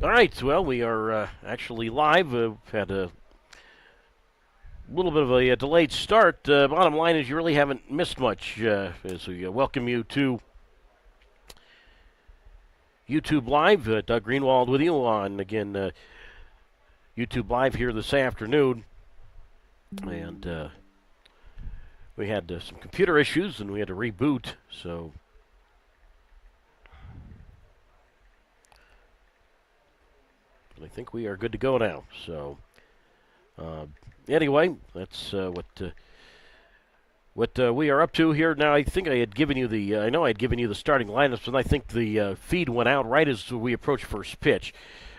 All right, well, we are actually live. Had a little bit of a delayed start. Bottom line is you really haven't missed much as we welcome you to YouTube Live. Doug Greenwald with you on, again, YouTube Live here this afternoon. And we had some computer issues and we had to reboot, so I think we are good to go now. So anyway, that's what we are up to here now. I think I had given you I know I had given you the starting lineups, and I think the feed went out right as we approached first pitch.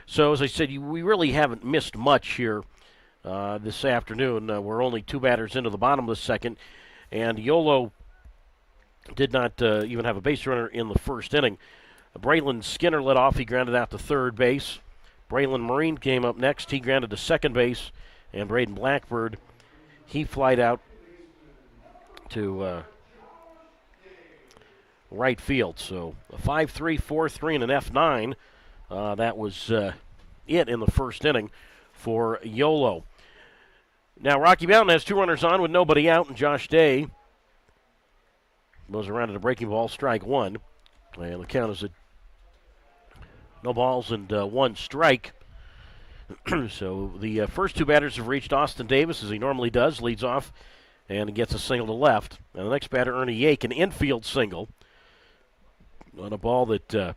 So as I said, we really haven't missed much here this afternoon. We're only two batters into the bottom of the second, and Yolo did not even have a base runner in the first inning. Braylon Skinner led off. He grounded out to third base. Braylon Marine came up next. He grounded to second base, and Braden Blackbird, he flied out to right field. So a 5-3, 4-3, and an F9. That was it in the first inning for Yolo. Now Rocky Mountain has two runners on with nobody out, and Josh Day goes around at a breaking ball, strike one. And the count is at no balls and one strike. So the first two batters have reached Austin Davis, as he normally does, leads off and gets a single to left. And the next batter, Ernie Yake, an infield single on a ball that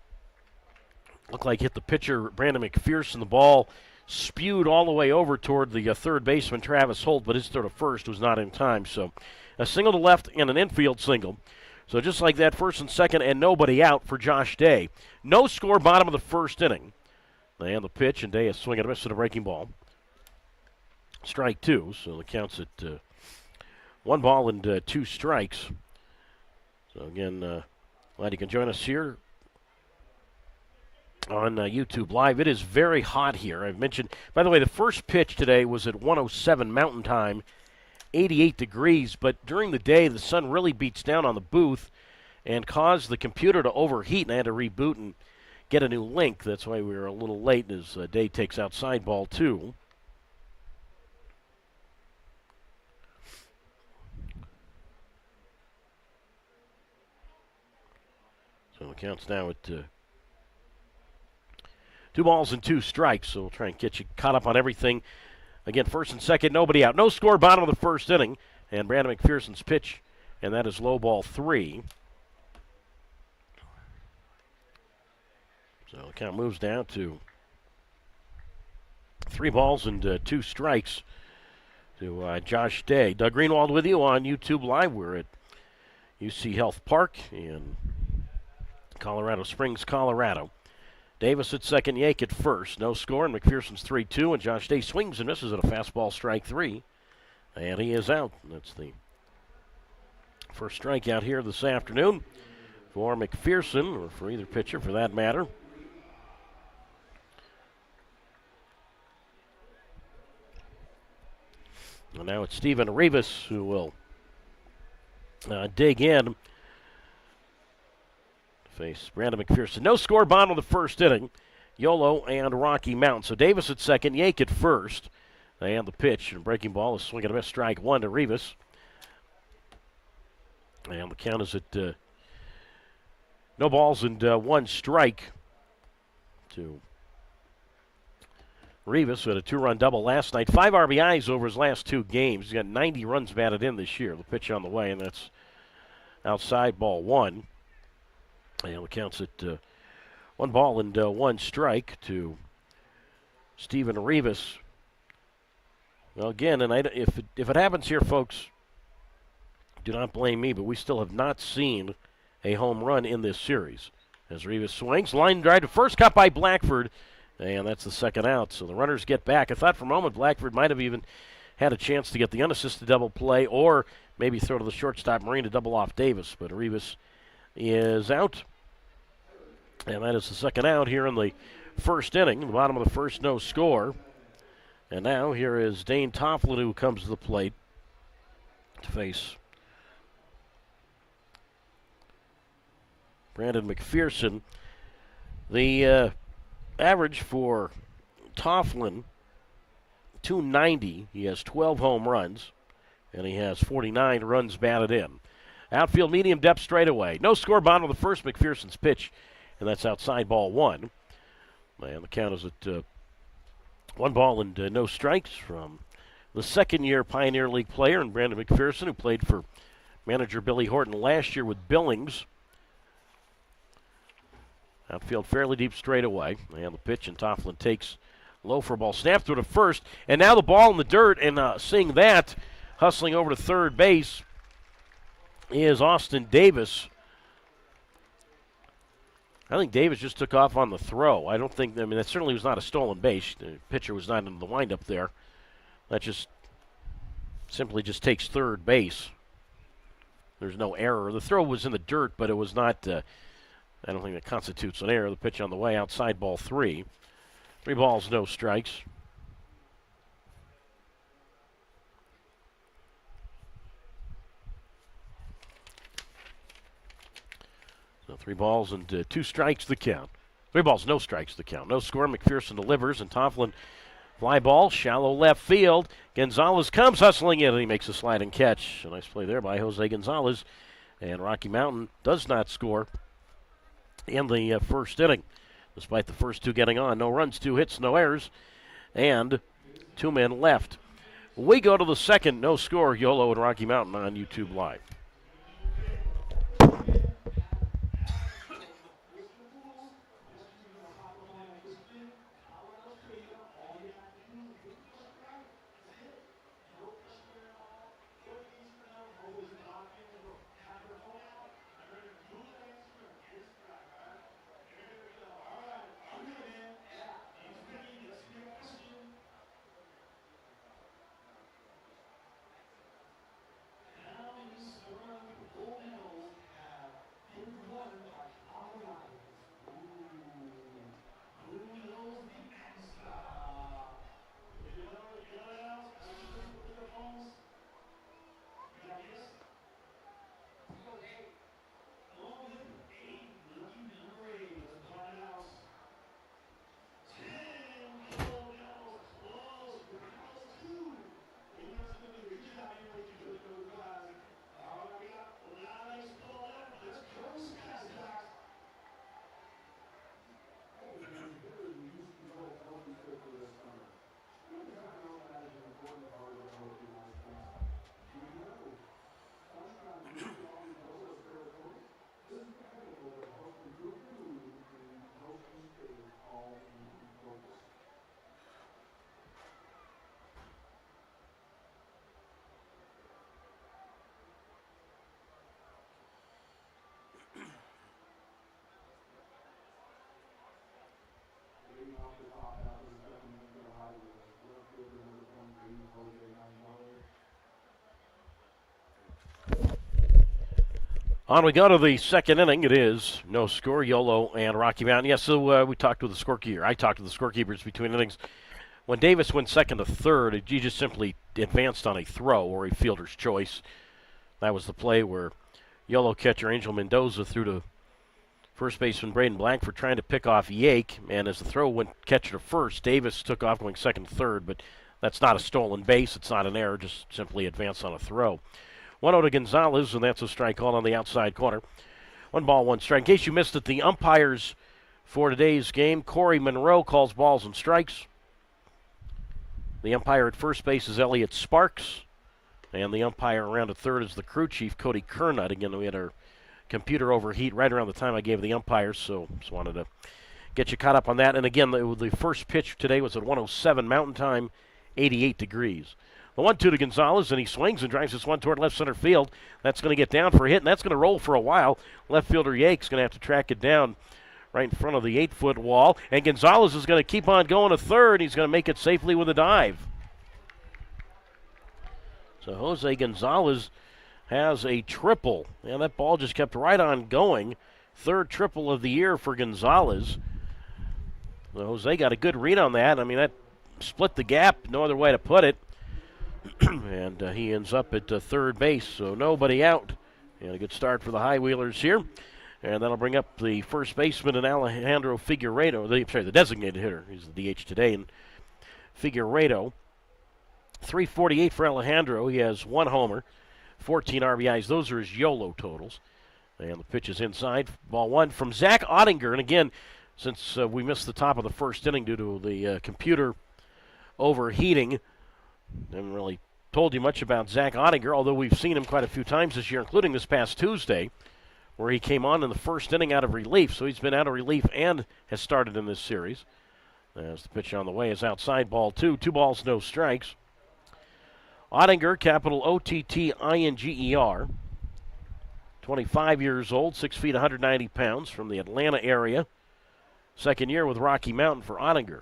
looked like hit the pitcher, Brandon McPherson. The ball spewed all the way over toward the third baseman, Travis Holt, but his throw to first was not in time. So a single to left and an infield single. So just like that, first and second and nobody out for Josh Day. No score, bottom of the first inning. And the pitch, and Day is swinging a miss at a breaking ball. Strike two, so the count's at 1 ball and 2 strikes. So again, glad you can join us here on YouTube Live. It is very hot here. I've mentioned, by the way, the first pitch today was at 1:07 Mountain Time, 88 degrees, but during the day the sun really beats down on the booth and caused the computer to overheat, and I had to reboot and get a new link. That's why we were a little late as Day takes outside ball 2. So the count's now at 2 balls and 2 strikes. So we'll try and get you caught up on everything. Again, first and second, nobody out. No score, bottom of the first inning. And Brandon McPherson's pitch, and that is low ball 3. So the count moves down to 3 balls and 2 strikes to Josh Day. Doug Greenwald with you on YouTube Live. We're at UC Health Park in Colorado Springs, Colorado. Davis at second, Yake at first. No score, and McPherson's 3-2, and Josh Day swings and misses at a fastball, strike 3. And he is out. That's the first strikeout here this afternoon for McPherson, or for either pitcher for that matter. And now it's Steven Rivas who will dig in. Face Brandon McPherson. No score, bottom of the first inning. Yolo and Rocky Mountain. So Davis at second, Yake at first. And the pitch, and breaking ball is swinging a miss, strike 1 to Rivas. And the count is at no balls and 1 strike to Rivas, who had a 2-run double last night. 5 RBIs over his last 2 games. He's got 90 runs batted in this year. The pitch on the way, and that's outside ball 1. And the count's at 1 ball and 1 strike to Steven Rivas. Well, again, and if it happens here, folks, do not blame me, but we still have not seen a home run in this series. As Rivas swings, line drive to first, caught by Blackford, and that's the second out. So the runners get back. I thought for a moment Blackford might have even had a chance to get the unassisted double play, or maybe throw to the shortstop Marine to double off Davis, but Rivas is out. And that is the second out here in the first inning. The bottom of the first, no score. And now here is Dane Tofflin, who comes to the plate to face Brandon McPherson. The average for Tofflin, 290. He has 12 home runs, and he has 49 runs batted in. Outfield medium depth straightaway. No score, bottom of the first. McPherson's pitch, and that's outside ball one. And the count is at 1 ball and no strikes from the second-year Pioneer League player and Brandon McPherson, who played for manager Billy Horton last year with Billings. Outfield fairly deep straightaway. And the pitch, and Tofflin takes low for a ball. Snap through to first, and now the ball in the dirt, and seeing that, hustling over to third base is Austin Davis. I think Davis just took off on the throw. I mean, that certainly was not a stolen base. The pitcher was not in the windup there. That just simply just takes third base. There's no error. The throw was in the dirt, but it was not, I don't think that constitutes an error. The pitch on the way, outside ball three. 3 balls, no strikes. So 3 balls and 2 strikes the count. 3 balls, no strikes the count. No score. McPherson delivers, and Tofflin fly ball, shallow left field. Gonzalez comes hustling in, and he makes a sliding catch. A nice play there by Jose Gonzalez. And Rocky Mountain does not score in the first inning, despite the first 2 getting on. No runs, 2 hits, no errors, and 2 men left. We go to the second. No score. Yolo and Rocky Mountain on YouTube Live. On we go to the second inning. It is no score, Yolo and Rocky Mountain. Yes, so we talked with the scorekeeper. I talked to the scorekeepers between innings. When Davis went second to third, he just simply advanced on a throw or a fielder's choice. That was the play where Yolo catcher Angel Mendoza threw to first baseman Braden Blackford trying to pick off Yake, and as the throw went catcher to first, Davis took off going second to third, but that's not a stolen base. It's not an error, just simply advanced on a throw. 1-0 to Gonzalez, and that's a strike called on the outside corner. 1 ball, 1 strike. In case you missed it, the umpires for today's game, Corey Monroe calls balls and strikes. The umpire at first base is Elliot Sparks, and the umpire around at third is the crew chief, Cody Kernut. Again, we had our computer overheat right around the time I gave the umpires, so just wanted to get you caught up on that. And again, the first pitch today was at 107 Mountain Time, 88 degrees. The 1-2 to Gonzalez, and he swings and drives this one toward left center field. That's going to get down for a hit, and that's going to roll for a while. Left fielder Yake's going to have to track it down right in front of the 8-foot wall. And Gonzalez is going to keep on going to third. He's going to make it safely with a dive. So Jose Gonzalez has a triple. And that ball just kept right on going. Third triple of the year for Gonzalez. So Jose got a good read on that. I mean, that split the gap, no other way to put it. And he ends up at third base, so nobody out. And a good start for the High Wheelers here. And that'll bring up the first baseman in Alejandro Figueredo. The designated hitter. He's the DH today. And Figueredo, 348 for Alejandro. He has 1 homer, 14 RBIs. Those are his YOLO totals. And the pitch is inside. Ball 1 from Zach Ottinger. And again, since we missed the top of the first inning due to the computer overheating, haven't really told you much about Zach Ottinger, although we've seen him quite a few times this year, including this past Tuesday, where he came on in the first inning out of relief. So he's been out of relief and has started in this series. As the pitch on the way is outside, ball 2. 2 balls, no strikes. Ottinger, capital Ottinger, 25 years old, 6 feet, 190 pounds, from the Atlanta area. Second year with Rocky Mountain for Ottinger.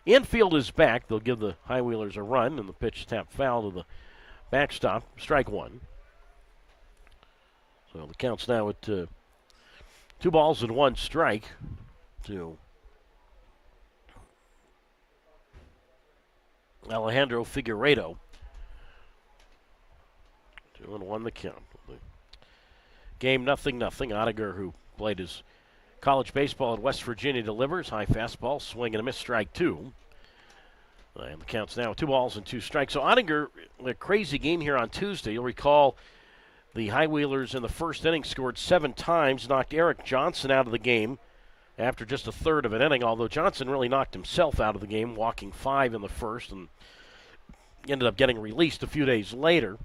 Infield is back. They'll give the High Wheelers a run, and the pitch tapped foul to the backstop. Strike 1. So the count's now at 2 balls and 1 strike to Alejandro Figueredo. 2-1 the count. Game 0-0. Ottinger, who played his college baseball at West Virginia, delivers. High fastball, swing and a miss, strike 2. And the count's now 2 balls and 2 strikes. So Ottinger, a crazy game here on Tuesday. You'll recall the High Wheelers in the first inning scored 7 times, knocked Eric Johnson out of the game after just a third of an inning, although Johnson really knocked himself out of the game, walking 5 in the first and ended up getting released a few days later.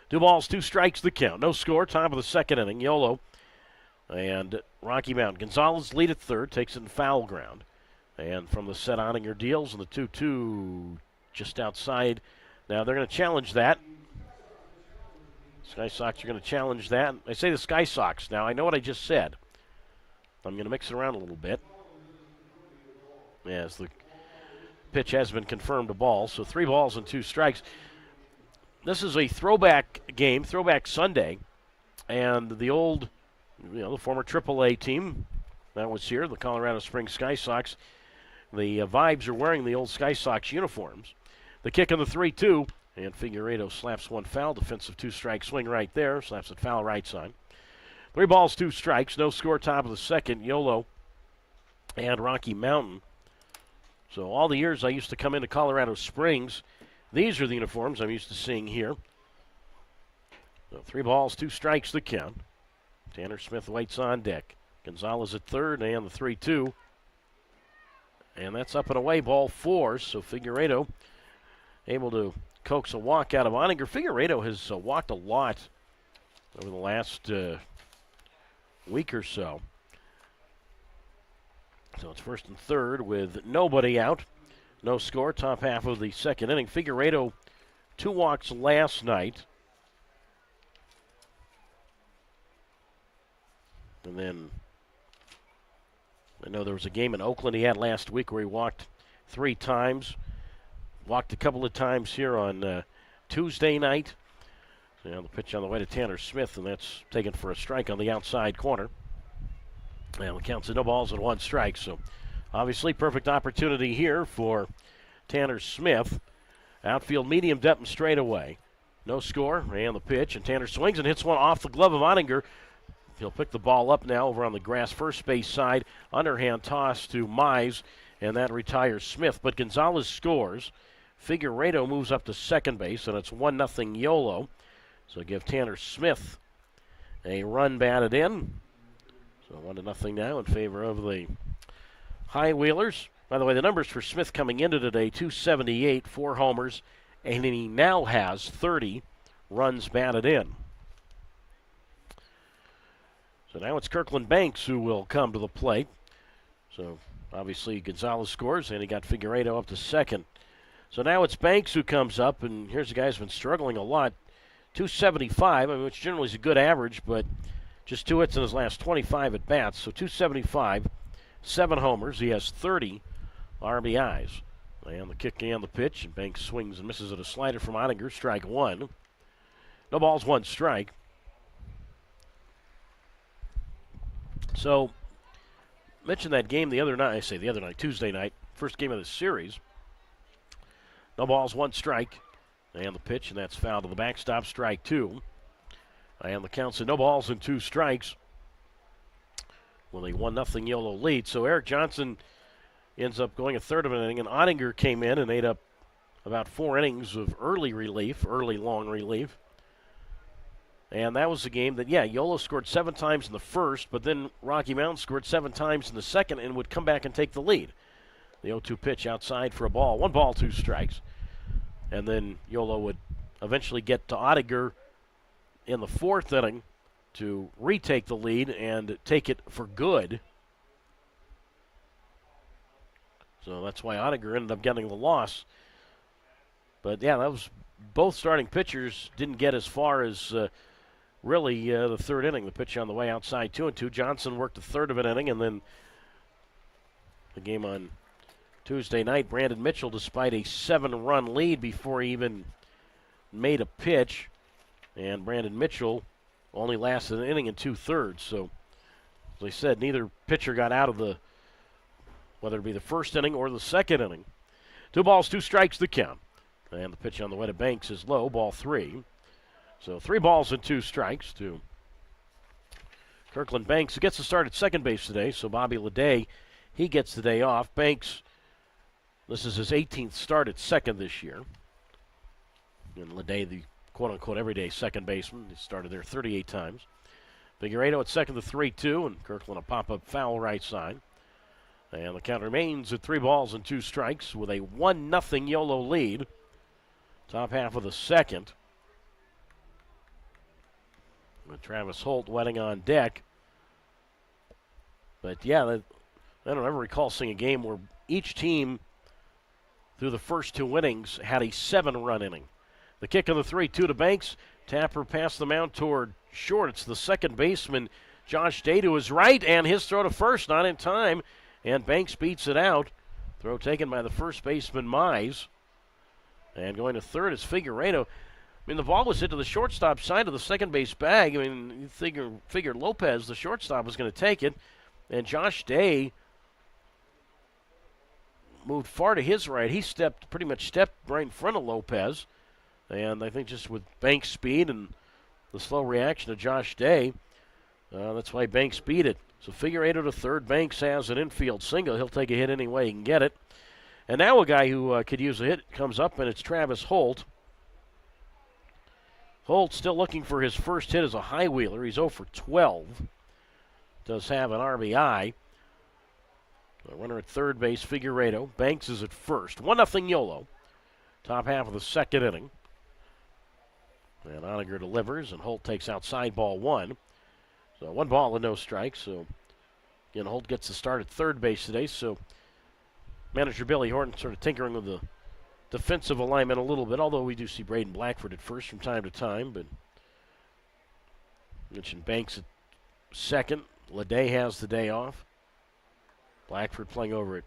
2 balls, 2 strikes the count. No score, top of the second inning. Yolo and Rocky Mountain. Gonzalez lead at third, takes it in foul ground. And from the set, Ottinger deals, and the 2-2 just outside. Now they're going to challenge that. Sky Sox are going to challenge that. I say the Sky Sox. Now, I know what I just said. I'm going to mix it around a little bit. As the pitch has been confirmed a ball, so 3 balls and 2 strikes. This is a throwback game, throwback Sunday, and the old, the former AAA team that was here, the Colorado Springs Sky Sox, the Vibes are wearing the old Sky Sox uniforms. The kick on the 3-2, and Figueredo slaps one foul, defensive 2-strike swing right there, slaps it foul right side. 3 balls, 2 strikes, no score, top of the second, Yolo and Rocky Mountain. So all the years I used to come into Colorado Springs, these are the uniforms I'm used to seeing here. So 3 balls, 2 strikes the count. Tanner Smith waits on deck. Gonzalez at third and the 3-2. And that's up and away, ball 4. So Figueredo able to coax a walk out of Ottinger. Figueredo has walked a lot over the last week or so. So it's first and third with nobody out. No score, top half of the second inning. Figueredo, 2 walks last night. And then I know there was a game in Oakland he had last week where he walked 3 times. Walked a couple of times here on Tuesday night. Now the pitch on the way to Tanner Smith, and that's taken for a strike on the outside corner. And the count's at 0 balls and 1 strike, so obviously, perfect opportunity here for Tanner Smith. Outfield medium depth and straight away. No score, and the pitch, and Tanner swings and hits one off the glove of Ottinger. He'll pick the ball up now over on the grass first base side. Underhand toss to Mize, and that retires Smith. But Gonzalez scores. Figueredo moves up to second base, and it's 1-0 Yolo. So give Tanner Smith a run batted in. So 1-0 now in favor of the High Wheelers. By the way, the numbers for Smith coming into today, 278, 4 homers, and he now has 30 runs batted in. So now it's Kirkland Banks who will come to the plate. So obviously Gonzalez scores, and he got Figueredo up to second. So now it's Banks who comes up, and here's a guy who's been struggling a lot. 275, which generally is a good average, but just 2 hits in his last 25 at bats. So 275. 7 homers. He has 30 RBIs. And the kick and the pitch. And Banks swings and misses at a slider from Ottinger. Strike 1. No balls, 1 strike. So, mentioned that game the other night. I say the other night, Tuesday night. First game of the series. No balls, 1 strike. And the pitch, and that's foul to the backstop. Strike 2. And the count's at 0 balls and 2 strikes. with a 1-0 Yolo lead. So Eric Johnson ends up going a third of an inning, and Ottinger came in and ate up about 4 innings of early long relief. And that was the game that, Yolo scored 7 times in the first, but then Rocky Mountain scored 7 times in the second and would come back and take the lead. The 0-2 pitch outside for a ball. 1 ball, 2 strikes. And then Yolo would eventually get to Ottinger in the 4th inning to retake the lead and take it for good. So that's why Ottinger ended up getting the loss. But, that was both starting pitchers didn't get as far as really the 3rd inning. The pitch on the way outside 2-2. Johnson worked a third of an inning, and then the game on Tuesday night, Brandon Mitchell, despite a 7-run lead before he even made a pitch, and Brandon Mitchell only lasted an inning and 2/3. So, as I said, neither pitcher got out of whether it be the 1st inning or the 2nd inning. 2 balls, 2 strikes, the count. And the pitch on the way to Banks is low, ball 3. So 3 balls and 2 strikes to Kirkland Banks, who gets the start at second base today. So Bobby Leday, he gets the day off. Banks, this is his 18th start at second this year. And Leday, the quote-unquote everyday second baseman, he started there 38 times. Figueredo at second to 3-2, and Kirkland a pop-up foul right side. And the count remains at 3 balls and 2 strikes with a 1-0 Yolo lead. Top half of the second. With Travis Holt wetting on deck. But, I don't ever recall seeing a game where each team, through the first 2 innings, had a 7-run inning. The kick of the 3-2 to Banks. Tapper passed the mound toward short. It's the second baseman, Josh Day, to his right, and his throw to first, not in time. And Banks beats it out. Throw taken by the first baseman, Mize. And going to third is Figueredo. The ball was hit to the shortstop side of the second base bag. You figure Lopez, the shortstop, was going to take it. And Josh Day moved far to his right. He pretty much stepped right in front of Lopez. And I think just with Banks' speed and the slow reaction of Josh Day, that's why Banks beat it. So Figueredo to third. Banks has an infield single. He'll take a hit any way he can get it. And now a guy who could use a hit comes up, and it's Travis Holt. Holt still looking for his first hit as a high wheeler. He's 0 for 12. Does have an RBI. The runner at third base, Figueredo. Banks is at first. 1-0 Yolo. Top half of the second inning. And Ottinger delivers, and Holt takes outside ball 1. So 1 ball and no strikes. So, again, Holt gets the start at third base today. So, manager Billy Horton sort of tinkering with the defensive alignment a little bit, although we do see Braden Blackford at first from time to time. But mentioned Banks at second. Leday has the day off. Blackford playing over at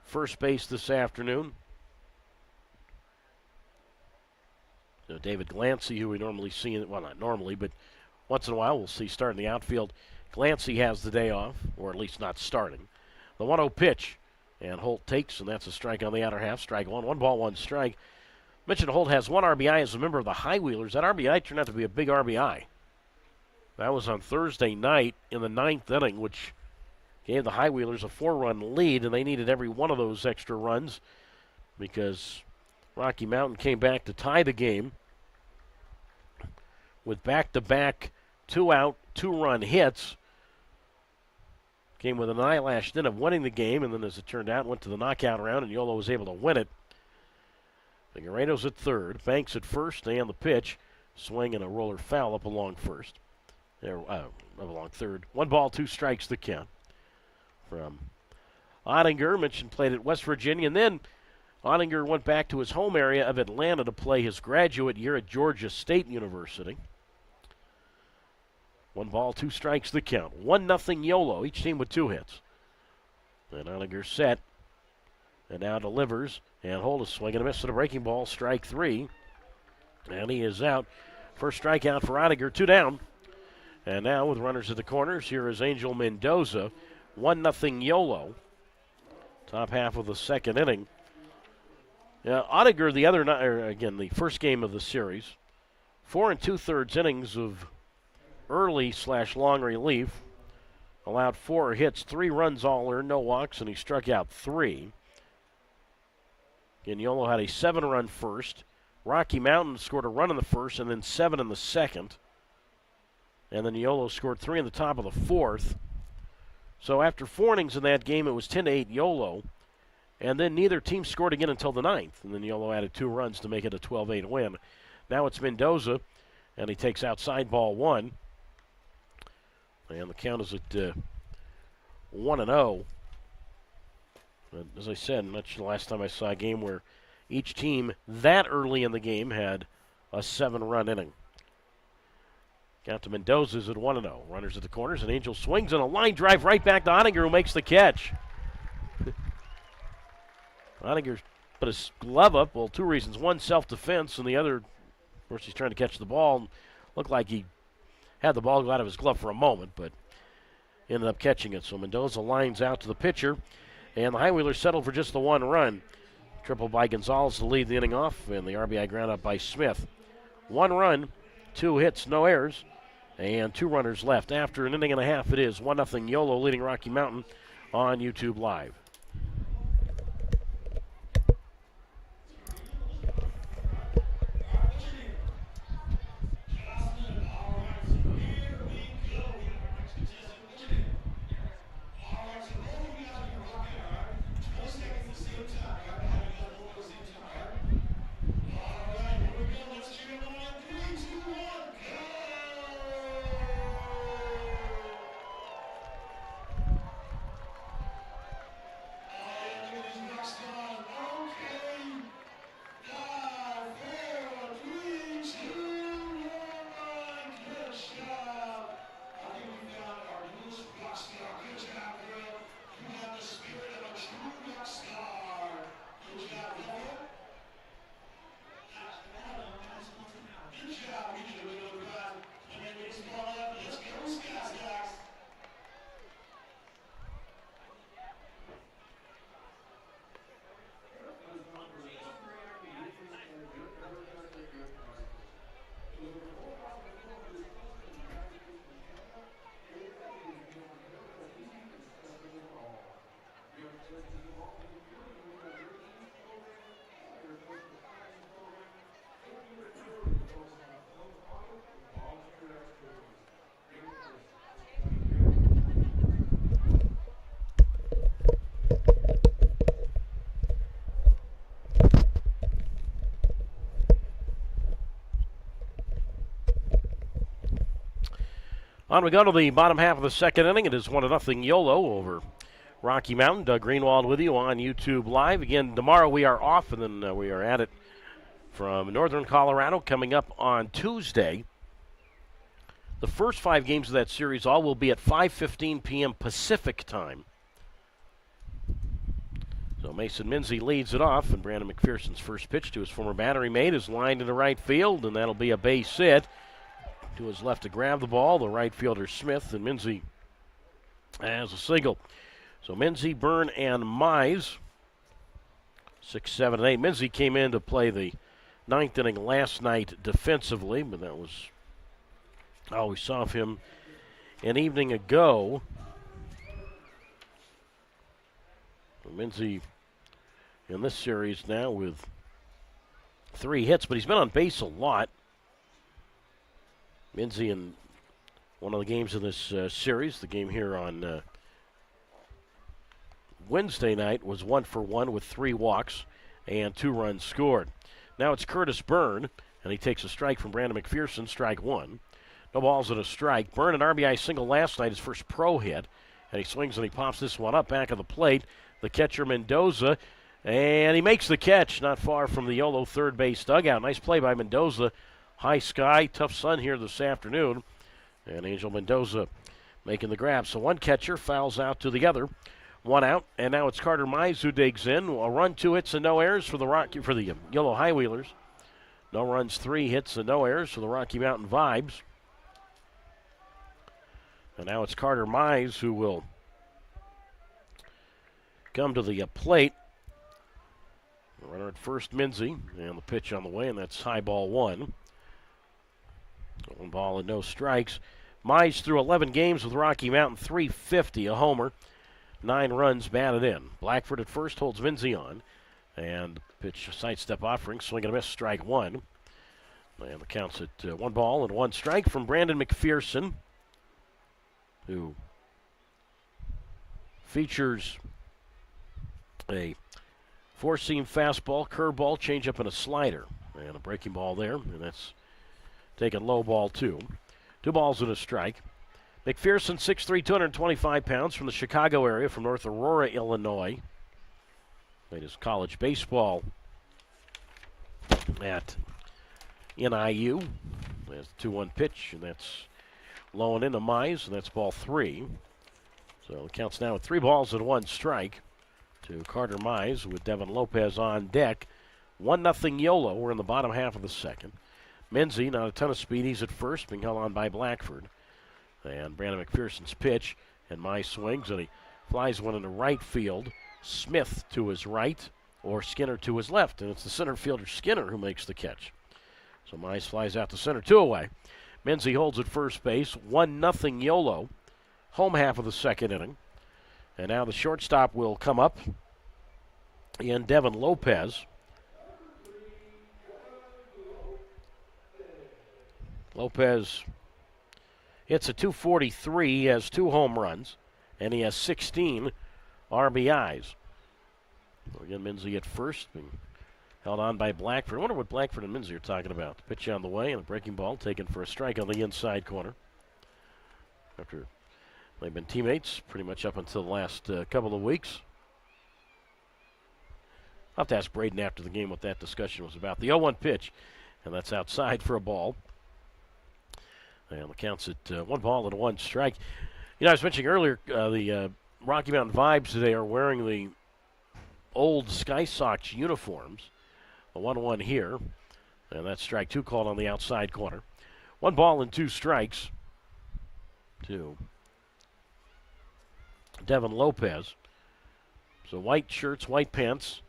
first base this afternoon. So David Glancy, who we normally see, well, not normally, but once in a while we'll see starting the outfield. Glancy has the day off, or at least not starting. The 1-0 pitch, and Holt takes, and that's a strike on the outer half. Strike 1. 1 ball, 1 strike. Mentioned Holt has 1 RBI as a member of the High Wheelers. That RBI turned out to be a big RBI. That was on Thursday night in the 9th inning, which gave the High Wheelers a 4-run lead, and they needed every one of those extra runs because Rocky Mountain came back to tie the game with back-to-back 2-out, 2-run hits. Came with an eyelash then of winning the game, and then as it turned out, went to the knockout round, and Yolo was able to win it. Figueredo's at third, Banks at first, and the pitch. Swing and a roller foul up along first. Up along third. 1 ball, 2 strikes the count. From Ottinger, mentioned played at West Virginia, and then Ottinger went back to his home area of Atlanta to play his graduate year at Georgia State University. 1 ball, 2 strikes the count. 1-0 Yolo, each team with 2 hits. And Ottinger set, and now delivers, and Holt is swinging a miss to the breaking ball, strike 3. And he is out. First strikeout for Ottinger, 2 down. And now with runners at the corners, here is Angel Mendoza. 1-0 Yolo. Top half of the second inning. Ottinger, the first game of the series, 4 2/3 innings of early/long relief. allowed 4 hits, 3 runs all earned, no walks, and he struck out 3. And Yolo had a 7-run first. Rocky Mountain scored a run in the first and then 7 in the second. And then Yolo scored 3 in the top of the 4th. So after 4 innings in that game, it was 10-8 Yolo. And then neither team scored again until the 9th. And then Yolo added 2 runs to make it a 12-8 win. Now it's Mendoza, and he takes outside ball 1. And the count is at 1-0. But as I said, I'm not sure the last time I saw a game where each team that early in the game had a 7-run inning. Count to Mendoza's at 1-0. Runners at the corners, and Angel swings on a line drive right back to Ottinger, who makes the catch. Ottinger put his glove up. Well, 2 reasons. One, self-defense, and the other, of course, he's trying to catch the ball. Looked like he had the ball go out of his glove for a moment, but ended up catching it. So Mendoza lines out to the pitcher, and the High-Wheelers settled for just the 1 run. Triple by Gonzalez to lead the inning off, and the RBI ground out by Smith. 1 run, 2 hits, no errors, and 2 runners left. After an inning and a half, it is 1-0 Yolo leading Rocky Mountain on YouTube Live. On we go to the bottom half of the second inning. It is 1-0 Yolo over Rocky Mountain. Doug Greenwald with you on YouTube Live. Again, tomorrow we are off, and then we are at it from northern Colorado coming up on Tuesday. The first 5 games of that series all will be at 5:15 p.m. Pacific time. So Mason Minzy leads it off, and Brandon McPherson's first pitch to his former battery mate is lined into right field, and that'll be a base hit. To his left to grab the ball, the right fielder Smith, and Minzy has a single. So Minzy, Byrne, and Mize, 6, 7, and 8. Minzy came in to play the 9th inning last night defensively, but that was all we saw of him an evening ago. Minzy in this series now with 3 hits, but he's been on base a lot. Minzy in one of the games in this series, the game here on Wednesday night, was 1 for 1 with 3 walks and 2 runs scored. Now it's Curtis Byrne, and he takes a strike from Brandon McPherson, strike 1. No balls and a strike. Byrne, an RBI single last night, his first pro hit, and he swings and he pops this one up back of the plate. The catcher Mendoza, and he makes the catch not far from the Yolo third base dugout. Nice play by Mendoza. High sky, tough sun here this afternoon. And Angel Mendoza making the grab. So one catcher fouls out to the other. 1 out, and now it's Carter Mize who digs in. A run, 2 hits, and no errors for the Yolo High-Wheelers. No runs, 3 hits, and no errors for the Rocky Mountain Vibes. And now it's Carter Mize who will come to the plate. The runner at first, Minzy, and the pitch on the way, and that's high ball 1. 1 ball and no strikes. Mize through 11 games with Rocky Mountain, 350, a homer, 9 runs batted in. Blackford at first holds Minzy on. And pitch, sidestep offering, swing and a miss, strike one. And the count's at 1 ball and 1 strike from Brandon McPherson, who features a 4-seam fastball, curveball, changeup, and a slider. And a breaking ball there, and that's taken low ball 2. 2 balls and a strike. McPherson, 6'3", 225 pounds, from the Chicago area, from North Aurora, Illinois. Played his college baseball at NIU. There's the 2-1 pitch, and that's low and into Mize, and that's ball 3. So the count's now at 3 balls and 1 strike to Carter Mize with Devin Lopez on deck. 1-0 Yolo. We're in the bottom half of the second. Minzy, not a ton of speed. He's at first, being held on by Blackford. And Brandon McPherson's pitch, and Mize swings, and he flies one into right field. Smith to his right, or Skinner to his left, and it's the center fielder Skinner who makes the catch. So Mize flies out to center, 2 away. Minzy holds at first base, 1-0 Yolo. Home half of the second inning. And now the shortstop will come up in Devin Lopez. Lopez hits a .243, he has 2 home runs, and he has 16 RBIs. So again, Minzy at first, being held on by Blackford. I wonder what Blackford and Minzy are talking about. Pitch on the way, and a breaking ball taken for a strike on the inside corner. After they've been teammates pretty much up until the last couple of weeks. I'll have to ask Braden after the game what that discussion was about. The 0-1 pitch, and that's outside for a ball. And the count's at 1 ball and 1 strike. You know, I was mentioning earlier, the Rocky Mountain Vibes today are wearing the old Sky Sox uniforms. A 1-1 here, and that's strike 2 called on the outside corner. 1 ball and 2 strikes to Devin Lopez. So white shirts, white pants.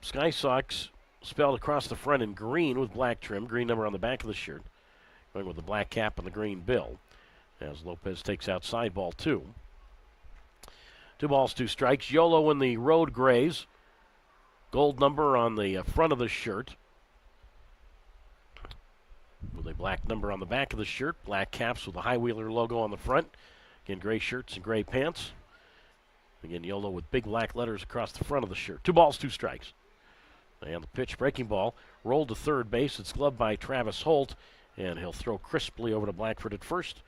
Sky Sox spelled across the front in green with black trim, green number on the back of the shirt. Going with the black cap and the green bill as Lopez takes outside ball 2. 2 balls, 2 strikes. Yolo in the road grays. Gold number on the front of the shirt with a black number on the back of the shirt. Black caps with the High Wheeler logo on the front. Again, gray shirts and gray pants. Again, Yolo with big black letters across the front of the shirt. 2 balls, 2 strikes. And the pitch, breaking ball, rolled to third base. It's gloved by Travis Holt. And he'll throw crisply over to Blackford at first.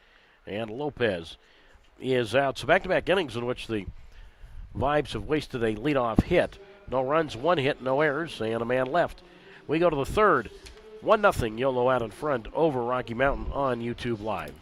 And Lopez is out. So back-to-back innings in which the Vibes have wasted a leadoff hit. No runs, 1 hit, no errors, and a man left. We go to the third. 1-0 Yolo out in front over Rocky Mountain on YouTube Live.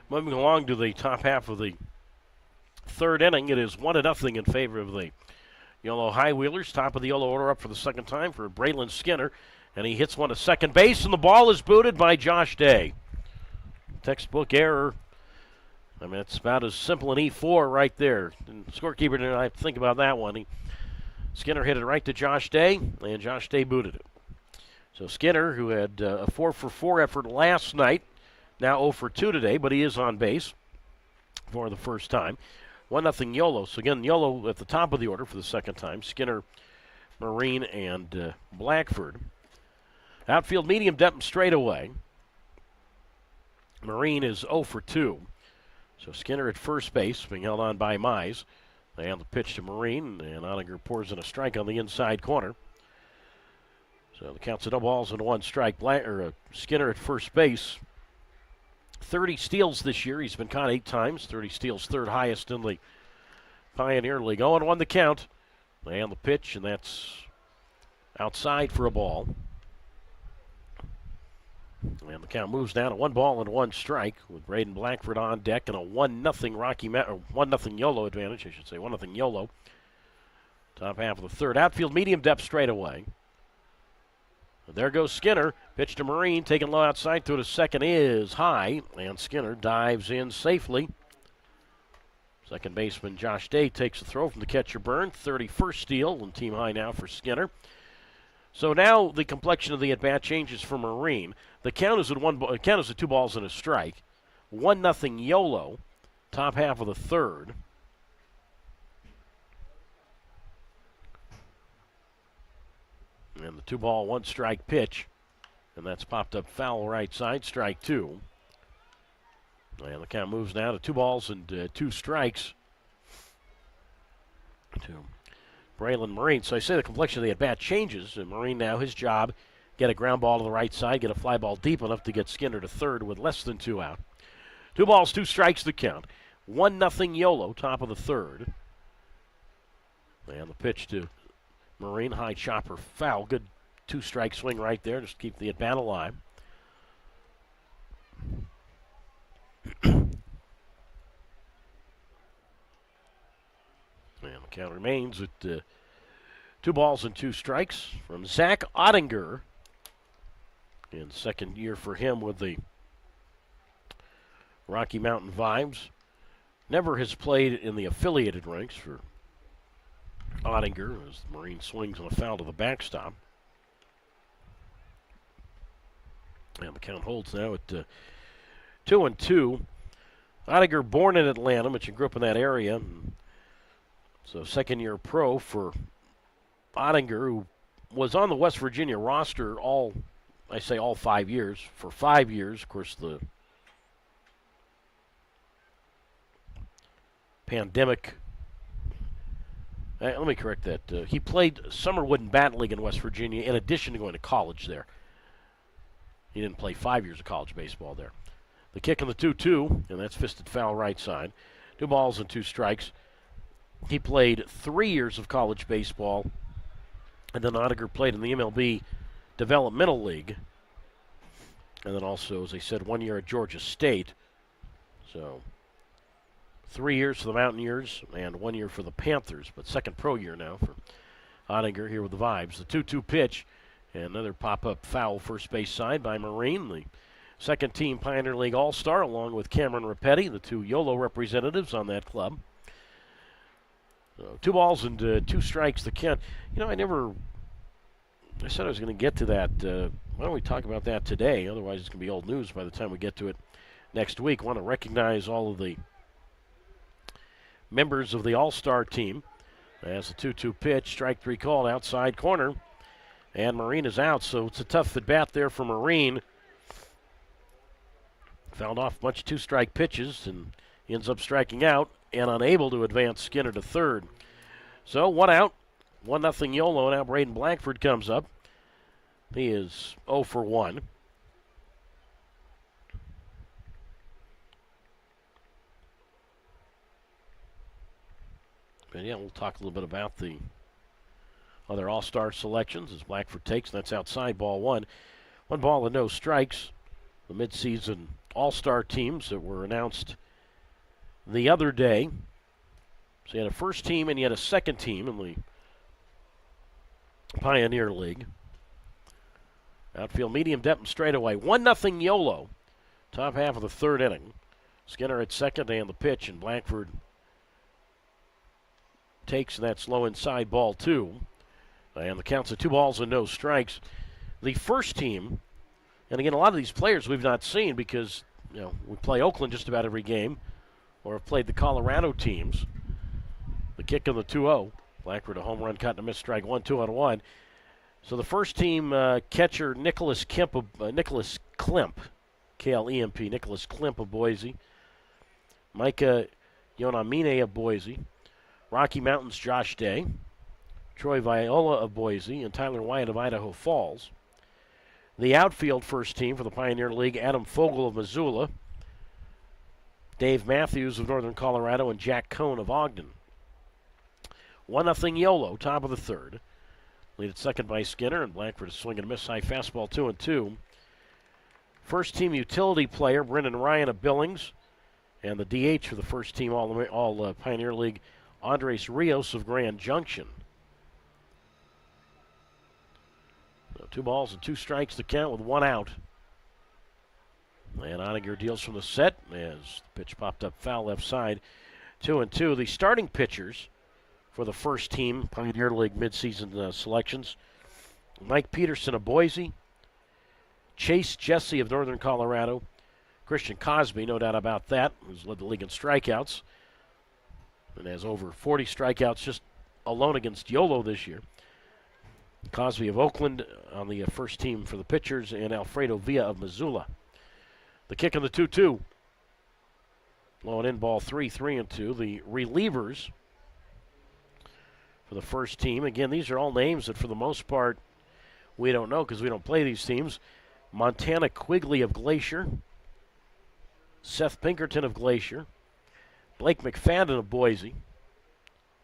Moving along to the top half of the third inning. It is 1-0 in favor of the Yolo High Wheelers. Top of the Yolo order up for the second time for Braylon Skinner. And he hits one to second base, and the ball is booted by Josh Day. Textbook error. I mean, it's about as simple an E4 right there. And scorekeeper didn't have to think about that one. Skinner hit it right to Josh Day, and Josh Day booted it. So Skinner, who had a 4-for-4 effort last night, now 0-for-2 today, but he is on base for the first time. 1-0 Yolo. So again, Yolo at the top of the order for the second time. Skinner, Marine, and Blackford. Outfield medium depth straight away. Marine is 0-for-2. So Skinner at first base, being held on by Mize. And the pitch to Marine, and Ottinger pours in a strike on the inside corner. So the count's 2 balls and 1 strike. Skinner at first base. 30 steals this year. He's been caught 8 times. 30 steals, third highest in the Pioneer League. 0-1 the count. And the pitch, and that's outside for a ball. And the count moves down to 1 ball and 1 strike with Braden Blackford on deck and a 1-0 Yolo advantage, I should say. 1-0 Yolo. Top half of the third. Outfield medium depth straight away. And there goes Skinner. Pitch to Marine, taken low outside, throw to second is high, and Skinner dives in safely. Second baseman Josh Day takes the throw from the catcher Byrne. 31st steal and team high now for Skinner. So now the complexion of the at-bat changes for Marine. The count is at 2 balls and a strike. 1-0 Yolo, top half of the third. And the 2-ball, 1 strike pitch. And that's popped up foul right side, strike 2. And the count moves now to 2 balls and 2 strikes to Braylon Marine. So I say the complexion of the at-bat changes. And Marine now, his job, get a ground ball to the right side, get a fly ball deep enough to get Skinner to third with less than 2 out. 2 balls, 2 strikes the count. 1-0 Yolo, top of the third. And the pitch to Marine, high chopper foul. Good 2-strike swing right there, just to keep the at-bat alive. And the count remains at 2 balls and 2 strikes from Zach Ottinger. In second year for him with the Rocky Mountain Vibes. Never has played in the affiliated ranks for Ottinger as the Marine swings on a foul to the backstop. And the count holds now at 2-2. Ottinger born in Atlanta, but you grew up in that area. So second-year pro for Ottinger, who was on the West Virginia roster all 5 years. For 5 years, of course, the pandemic. Let me correct that. He played Summerwood and Bat League in West Virginia in addition to going to college there. He didn't play 5 years of college baseball there. The kick on the 2-2, and that's fisted foul right side. 2 balls and 2 strikes. He played 3 years of college baseball, and then Ottinger played in the MLB Developmental League. And then also, as I said, 1 year at Georgia State. So 3 years for the Mountaineers and 1 year for the Panthers, but second pro year now for Ottinger here with the Vibes. The 2-2 pitch, and another pop-up foul first base side by Marine, the second-team Pioneer League All-Star, along with Cameron Rapetti, the 2 Yolo representatives on that club. 2 balls and 2 strikes. The count. I said I was going to get to that. Why don't we talk about that today? Otherwise, it's going to be old news by the time we get to it next week. I want to recognize all of the members of the All-Star team. As the 2-2 pitch, strike 3 called, outside corner. And Marine is out, so it's a tough at-bat there for Marine. Fouled off a bunch of 2-strike pitches and ends up striking out and unable to advance Skinner to third. So 1 out, 1-0 Yolo. Now Braden Blackford comes up. He is 0-for-1. But yeah, we'll talk a little bit about the other All-Star selections as Blackford takes, and that's outside ball 1. 1 ball and no strikes. The midseason All-Star teams that were announced the other day. So you had a first team and you had a second team in the Pioneer League. Outfield medium depth and straightaway. 1-0 Yolo. Top half of the third inning. Skinner at second and the pitch, and Blackford takes that slow inside ball 2. And the count's at 2 balls and no strikes. The first team, and again, a lot of these players we've not seen because we play Oakland just about every game, or have played the Colorado teams. The kick on the 2-0. Blackford a home run cut and a missed strike 1, 2-1. So the first team catcher Nicholas Klemp, K-L-E-M-P, Nicholas Klemp of Boise. Micah Yonamine of Boise. Rocky Mountains Josh Day. Troy Viola of Boise and Tyler Wyatt of Idaho Falls. The outfield first team for the Pioneer League, Adam Fogel of Missoula. Dave Matthews of Northern Colorado and Jack Cohn of Ogden. 1-0 Yolo, top of the third. Lead at second by Skinner, and Blackford is swinging a miss high fastball 2-2. First team utility player, Brendan Ryan of Billings. And the DH for the first team all Pioneer League, Andres Rios of Grand Junction. So 2 balls and 2 strikes to count with 1 out. And Oettinger deals from the set as the pitch popped up foul left side. 2-2. The starting pitchers for the first team Pioneer League midseason selections. Mike Peterson of Boise. Chase Jesse of Northern Colorado. Christian Cosby, no doubt about that, who's led the league in strikeouts and has over 40 strikeouts just alone against Yolo this year. Cosby of Oakland on the first team for the pitchers, and Alfredo Villa of Missoula. The kick on the 2-2. Low and in ball 3-2. The relievers for the first team. Again, these are all names that for the most part we don't know because we don't play these teams. Montana Quigley of Glacier. Seth Pinkerton of Glacier. Blake McFadden of Boise.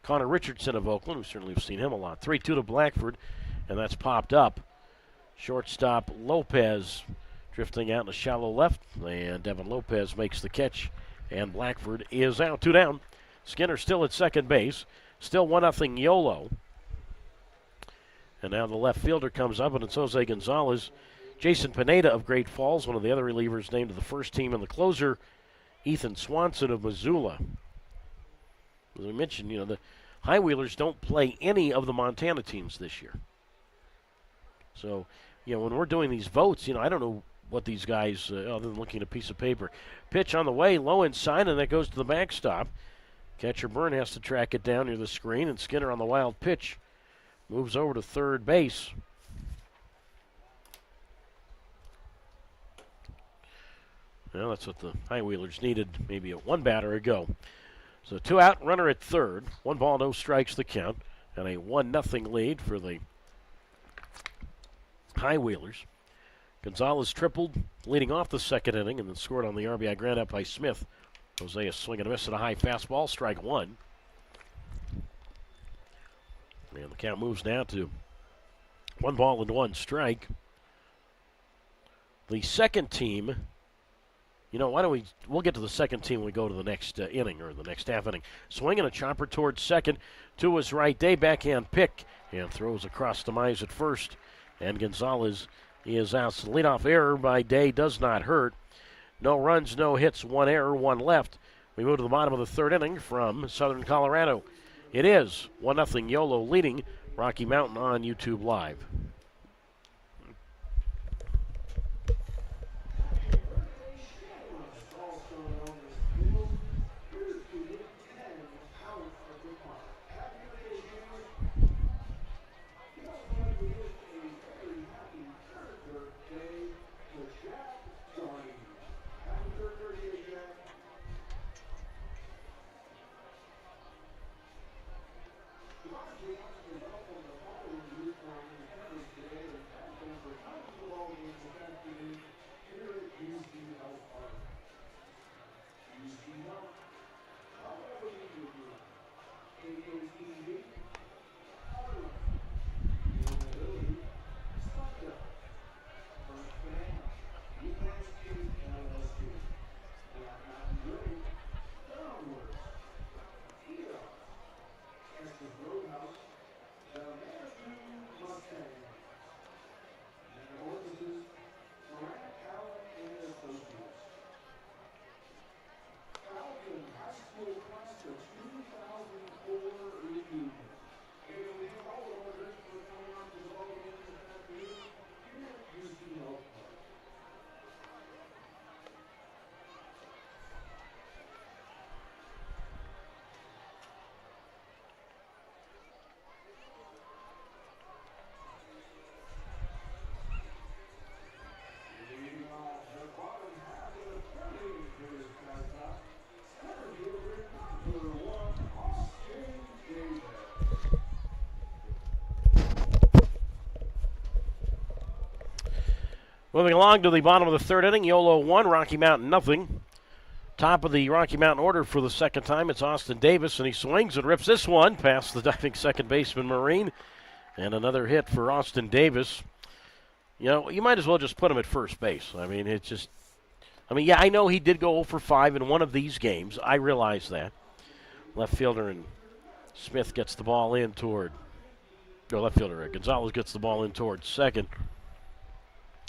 Connor Richardson of Oakland, we certainly have seen him a lot. 3-2 to Blackford, and that's popped up. Shortstop Lopez drifting out in the shallow left, and Devin Lopez makes the catch, and Blackford is out. 2 down. Skinner still at second base. Still 1-0 Yolo. And now the left fielder comes up, and it's Jose Gonzalez. Jason Pineda of Great Falls, one of the other relievers named to the first team, and the closer, Ethan Swanson of Missoula. As I mentioned, the High Wheelers don't play any of the Montana teams this year. So, when we're doing these votes, I don't know what these guys, other than looking at a piece of paper. Pitch on the way, low inside, and that goes to the backstop. Catcher Byrne has to track it down near the screen, and Skinner on the wild pitch moves over to third base. Well, that's what the High Wheelers needed maybe 1 batter ago. So 2 out, runner at third. 1 ball, no strikes the count. And a 1-0 lead for the High Wheelers. Gonzalez tripled, leading off the second inning, and then scored on the RBI grand up by Smith. Jose is swinging a miss at a high fastball, strike 1. And the count moves now to 1 ball and 1 strike. The second team, we'll get to the second team when we go to the next inning or the next half inning. Swinging a chopper towards second to his right. Day backhand pick and throws across the Mize at first. And Gonzalez is out. So leadoff error by Day does not hurt. No runs, no hits, 1 error, 1 left. We move to the bottom of the third inning from Southern Colorado. It is 1-0 Yolo leading Rocky Mountain on YouTube Live. Moving along to the bottom of the third inning, Yolo 1, Rocky Mountain nothing. Top of the Rocky Mountain order for the second time, it's Austin Davis, and he swings and rips this one past the diving second baseman Marine. And another hit for Austin Davis. You know, you might as well just put him at first base. I mean, it's just, yeah, I know he did go 0 for 5 in one of these games. I realize that. Left fielder and Smith gets the ball in toward, left fielder Gonzalez gets the ball in toward second.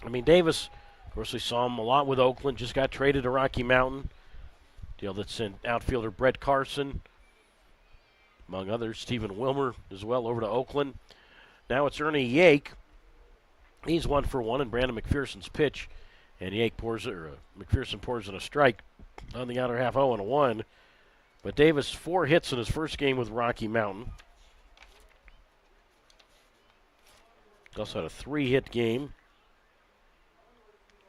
I mean, Davis, of course, we saw him a lot with Oakland, just got traded to Rocky Mountain. Deal that sent outfielder Brett Carson, among others, Stephen Wilmer as well, over to Oakland. Now it's Ernie Yake. He's 1 for 1 in Brandon McPherson's pitch, and McPherson pours in a strike on the outer half, 0-1. But Davis 4 hits in his first game with Rocky Mountain. He also had a 3-hit game.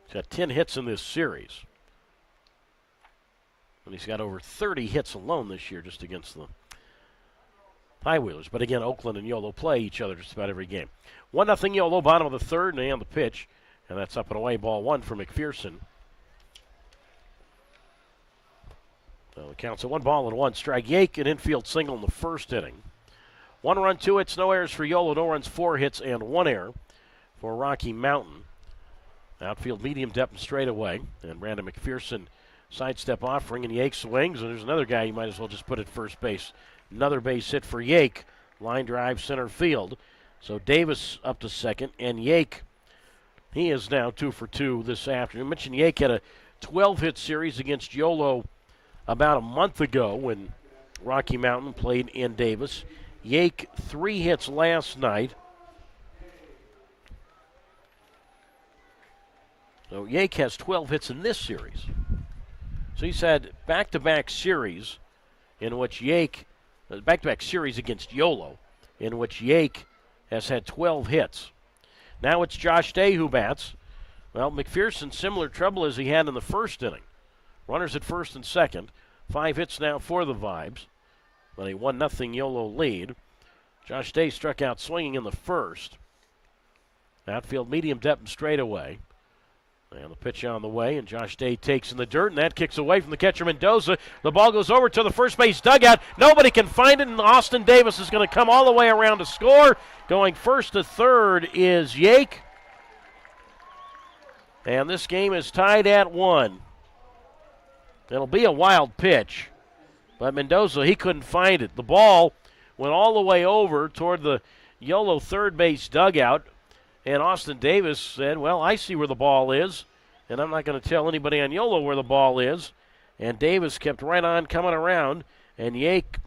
He's got 10 hits in this series. And he's got over 30 hits alone this year just against the High Wheelers. But again, Oakland and Yolo play each other just about every game. 1-0 Yolo, bottom of the third, and the pitch. And that's up and away, ball 1 for McPherson. So it counts at 1-1 strike. Yake, an infield single in the first inning. 1 run, 2 hits, no errors for Yolo. No runs, 4 hits, and 1 error for Rocky Mountain. Outfield medium depth and straightaway. And Brandon McPherson sidestep offering, and Yake swings, and there's another guy you might as well just put at first base. Another base hit for Yake. Line drive center field. So Davis up to second, and Yake, he is now 2 for 2 this afternoon. I mentioned Yake had a 12-hit series against Yolo about a month ago when Rocky Mountain played in Davis. Yake 3 hits last night. So Yake has 12 hits in this series. So he's had back-to-back series in which Yake, back-to-back series against Yolo, in which Yake has had 12 hits. Now it's Josh Day who bats. Well, McPherson, similar trouble as he had in the first inning. Runners at first and second. 5 hits now for the Vibes. But a 1-0 Yolo lead. Josh Day struck out swinging in the first. Outfield medium depth and straightaway. And the pitch on the way, and Josh Day takes in the dirt, and that kicks away from the catcher Mendoza. The ball goes over to the first base dugout. Nobody can find it, and Austin Davis is going to come all the way around to score. Going first to third is Yake. And this game is tied at 1. It'll be a wild pitch, but Mendoza, he couldn't find it. The ball went all the way over toward the Yolo third base dugout. And Austin Davis said, well, I see where the ball is, and I'm not going to tell anybody on Yolo where the ball is. And Davis kept right on coming around, and Yake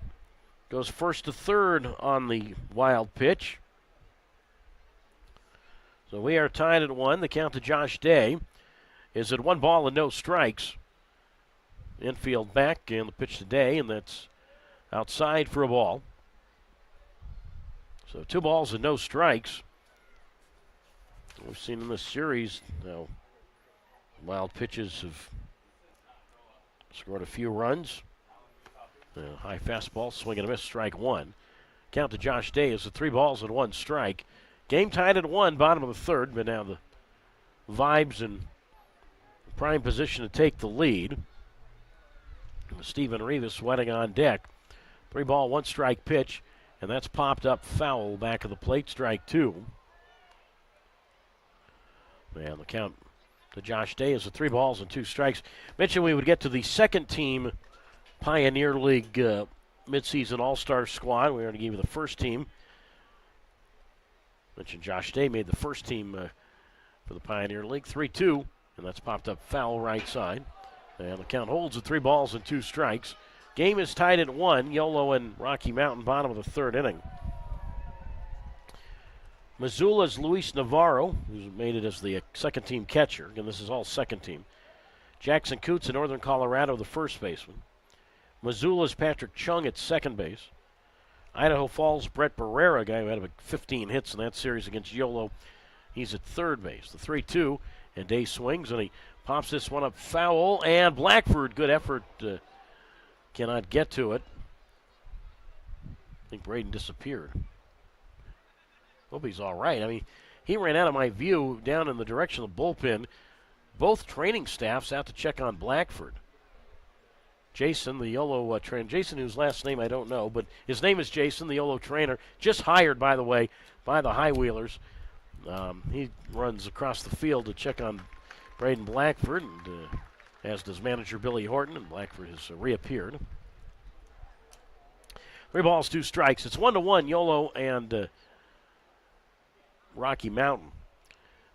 goes first to third on the wild pitch. So we are tied at 1. The count to Josh Day is at 1 ball and no strikes. Infield back, and the pitch to Day, and that's outside for a ball. So 2 balls and no strikes. We've seen in this series, wild pitches have scored a few runs. High fastball, swing and a miss, strike 1. Count to Josh Day is 3 balls and 1 strike. Game tied at 1, bottom of the third, but now the Vibes in prime position to take the lead. Stephen Rivas sweating on deck. 3 ball, 1 strike pitch, and that's popped up foul back of the plate, strike 2. And the count to Josh Day is 3 balls and 2 strikes. Mentioned we would get to the second team Pioneer League midseason all-star squad. We already gave you the first team. Mentioned Josh Day made the first team for the Pioneer League. 3-2, and that's popped up foul right side. And the count holds at 3 balls and 2 strikes. Game is tied at 1. Yolo and Rocky Mountain, bottom of the third inning. Missoula's Luis Navarro, who's made it as the second-team catcher. Again, this is all second team. Jackson Coots in Northern Colorado, the first baseman. Missoula's Patrick Chung at second base. Idaho Falls' Brett Barrera, a guy who had about 15 hits in that series against Yolo. He's at third base. The 3-2, and Day swings, and he pops this one up foul. And Blackford, good effort, cannot get to it. I think Braden disappeared. Hope he's all right. I mean, he ran out of my view down in the direction of the bullpen. Both training staffs out to check on Blackford. Jason, the Yolo trainer, Jason, whose last name I don't know, but his name is Jason, the Yolo trainer, just hired, by the way, by the High Wheelers. He runs across the field to check on Braden Blackford, and as does manager Billy Horton, and Blackford has reappeared. 3 balls, 2 strikes. It's 1-1, Yolo and Rocky Mountain.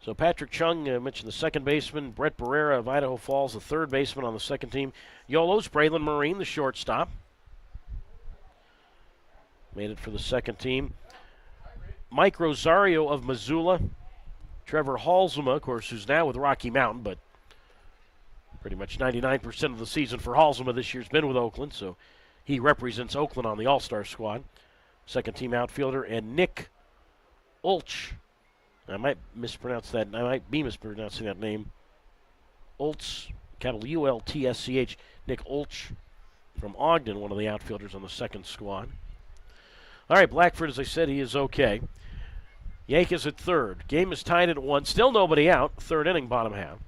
So Patrick Chung mentioned the second baseman, Brett Barrera of Idaho Falls, the third baseman on the second team. Yolo's Braylon Marine, the shortstop. Made it for the second team. Mike Rosario of Missoula. Trevor Halsema, of course, who's now with Rocky Mountain, but pretty much 99% of the season for Halsema this year has been with Oakland, so he represents Oakland on the All-Star squad. Second team outfielder, and Nick Ulch. I might mispronounce that. I might be mispronouncing that name. Ultz, capital U-L-T-S-C-H. Nick Ulch from Ogden, one of the outfielders on the second squad. All right, Blackford, as I said, he is okay. Yankees at third. Game is tied at 1. Still nobody out. Third inning, bottom half.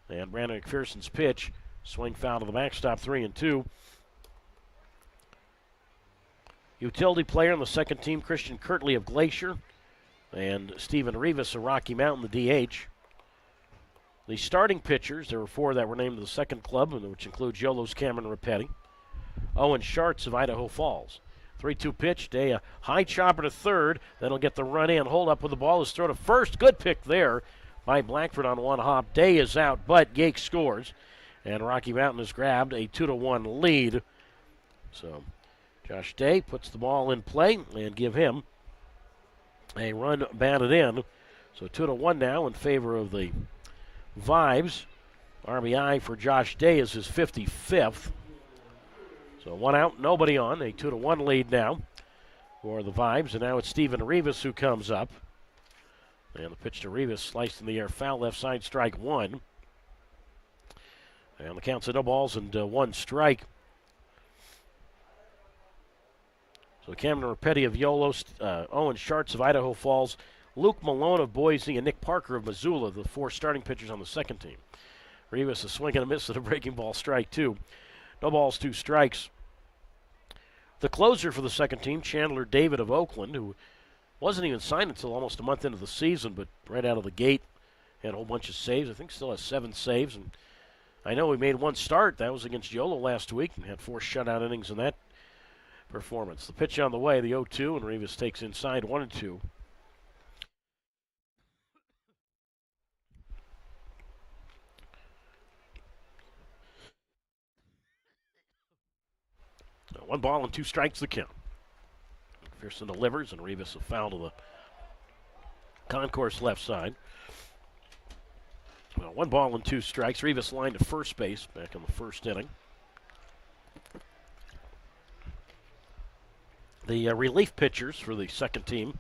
And Brandon McPherson's pitch. Swing foul to the backstop, 3-2. Utility player on the second team, Christian Kirtley of Glacier. And Stephen Rivas of Rocky Mountain, the DH. The starting pitchers, there were 4 that were named to the second club, which includes Yolo's Cameron Rapetti. Owen Schartz of Idaho Falls. 3-2 pitch. Day a high chopper to third. That'll get the run in. Hold up with the ball. Is throw to first. Good pick there by Blackford on one hop. Day is out, but Yake scores. And Rocky Mountain has grabbed a 2-1 lead. So Josh Day puts the ball in play and give him a run batted in. So 2-1 now in favor of the Vibes. RBI for Josh Day is his 55th. So 1 out, nobody on. A 2-1 lead now for the Vibes. And now it's Stephen Rivas who comes up. And the pitch to Rivas sliced in the air, foul left side, strike 1. And the count's at 0-1 strike. So Cameron Rapetti of Yolo, Owen Schartz of Idaho Falls, Luke Malone of Boise, and Nick Parker of Missoula, the 4 starting pitchers on the second team. Rivas a swing and a miss at a breaking ball, strike 2. No balls, 2 strikes. The closer for the second team, Chandler David of Oakland, who wasn't even signed until almost a month into the season, but right out of the gate had a whole bunch of saves. I think still has 7 saves. And I know he made 1 start. That was against Yolo last week and had 4 shutout innings in that performance. The pitch on the way, the 0-2, and Rivas takes inside 1-2. So 1 ball and 2 strikes the count. McPherson delivers, and Rivas a foul to the concourse left side. Well, 1 ball and 2 strikes. Rivas lined to first base back in the first inning. The relief pitchers for the second team,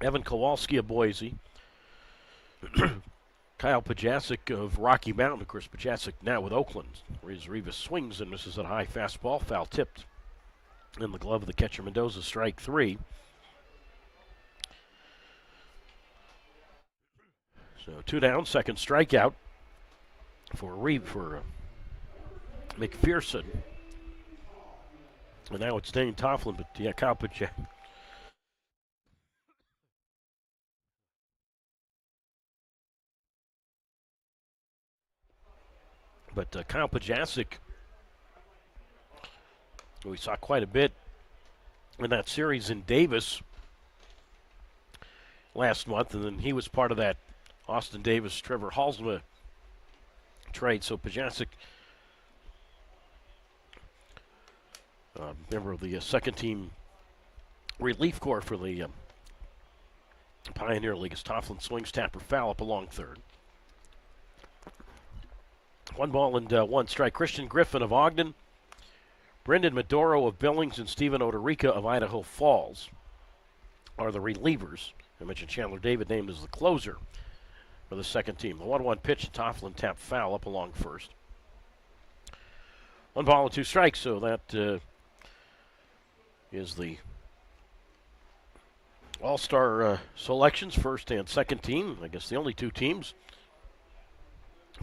Evan Kowalski of Boise, Kyle Pajasic of Rocky Mountain. Of course, Pajasic now with Oakland. Rivas swings and misses a high fastball, foul tipped in the glove of the catcher Mendoza, strike 3. So 2 down, second strikeout for McPherson. And now it's Dane Tofflin, but yeah, Kyle Pajasic. But Kyle Pajasic, we saw quite a bit in that series in Davis last month, and then he was part of that Austin Davis, Trevor Halsema trade. So Pajasic, member of the second team relief corps for the Pioneer League, as Tofflin swings, tapper foul up along third. 1 ball and 1 strike. Christian Griffin of Ogden, Brendan Medoro of Billings, and Stephen Oderica of Idaho Falls are the relievers. I mentioned Chandler David named as the closer for the second team. The 1-1 pitch to Tofflin, tapped foul up along first. 1 ball and 2 strikes, so that is the All-Star selections, first and second team. I guess the only two teams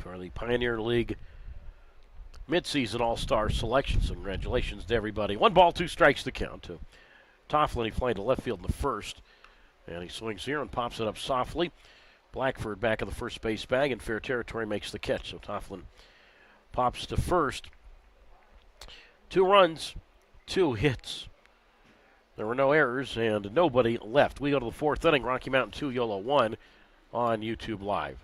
for the Pioneer League midseason All-Star selection. So congratulations to everybody. 1 ball, 2 strikes to count to Tofflin. He flied to left field in the first. And he swings here and pops it up softly. Blackford back in the first base bag, and fair territory makes the catch. So Tofflin pops to first. 2 runs, 2 hits. There were no errors and nobody left. We go to the 4th inning. Rocky Mountain 2, Yolo 1 on YouTube Live.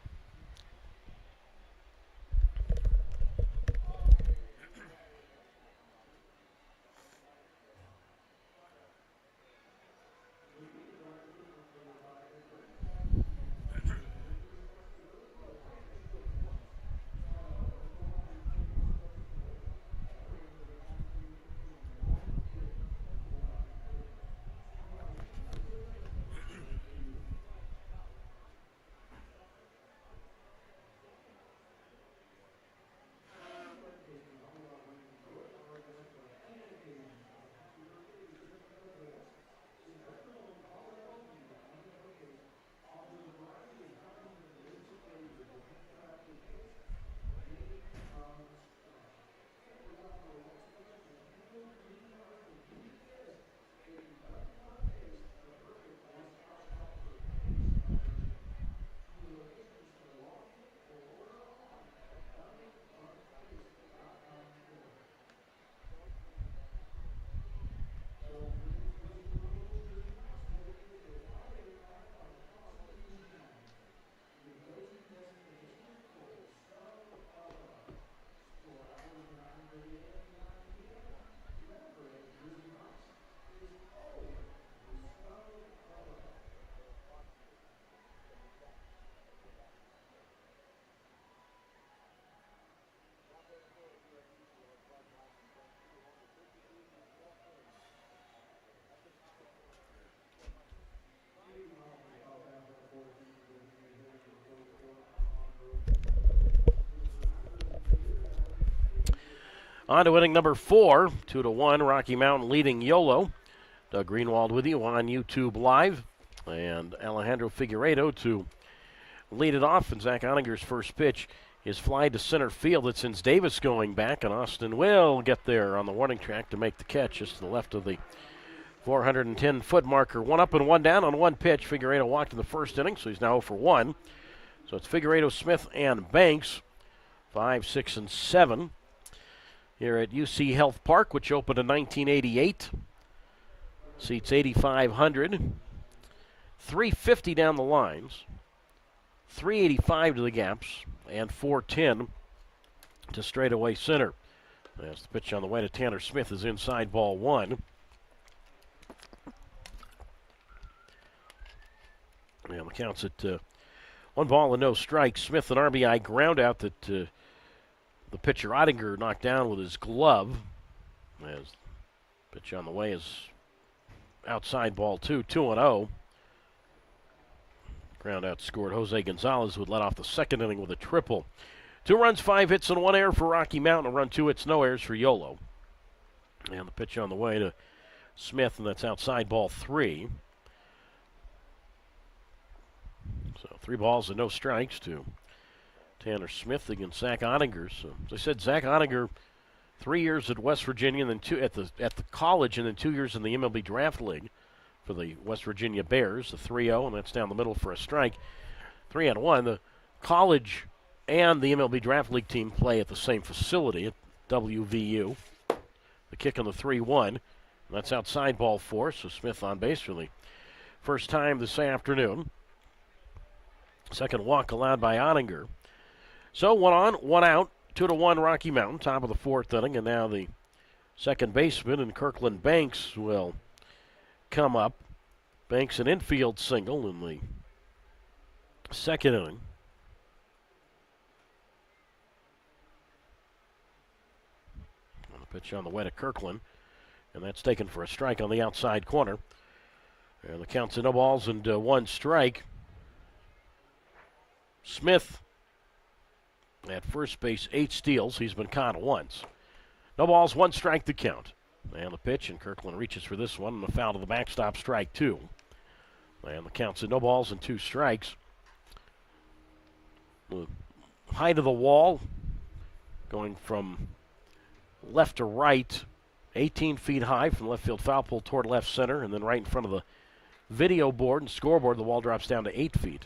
On to inning number 4, 2-1. Rocky Mountain leading Yolo. Doug Greenwald with you on YouTube Live. And Alejandro Figueiredo to lead it off. And Zach Oninger's first pitch is fly to center field. It sends Davis going back, and Austin will get there on the warning track to make the catch just to the left of the 410-foot marker. 1 up and 1 down on 1 pitch. Figueiredo walked in the first inning, so he's now 0 for 1. So it's Figueiredo, Smith, and Banks, 5, 6, and 7. Here at UC Health Park, which opened in 1988. Seats 8,500. 350 down the lines. 385 to the gaps. And 410 to straightaway center. As the pitch on the way to Tanner Smith is inside ball 1. And the count's at 1 ball and no strikes. Smith, an RBI ground out that the pitcher Ottinger knocked down with his glove. As pitch on the way is outside ball 2, 2-0. Ground out scored. Jose Gonzalez would let off the second inning with a triple. 2 runs, 5 hits, and 1 error for Rocky Mountain. A run, 2 hits, no errors for Yolo. And the pitch on the way to Smith, and that's outside ball 3. So 3 balls and no strikes to Tanner Smith against Zach Ottinger. So, as I said, Zach Ottinger, 3 years at West Virginia, and then 2 at the college, and then 2 years in the MLB Draft League for the West Virginia Bears. The 3-0, and that's down the middle for a strike. 3-1. The college and the MLB Draft League team play at the same facility at WVU. The kick on the 3-1, and that's outside ball 4. So Smith on base for the first time this afternoon. Second walk allowed by Ottinger. So 1 on, 1 out, 2-1 Rocky Mountain, top of the 4th inning, and now the second baseman and Kirkland Banks will come up. Banks an infield single in the second inning. And the pitch on the way to Kirkland, and that's taken for a strike on the outside corner. And the count's at no balls and 1 strike. Smith at first base, 8 steals. He's been caught once. No balls, 1 strike to count. And the pitch, and Kirkland reaches for this one, and the foul to the backstop, strike 2. And the count's at no balls and 2 strikes. The height of the wall going from left to right, 18 feet high from left field foul pole toward left center, and then right in front of the video board and scoreboard, the wall drops down to 8 feet.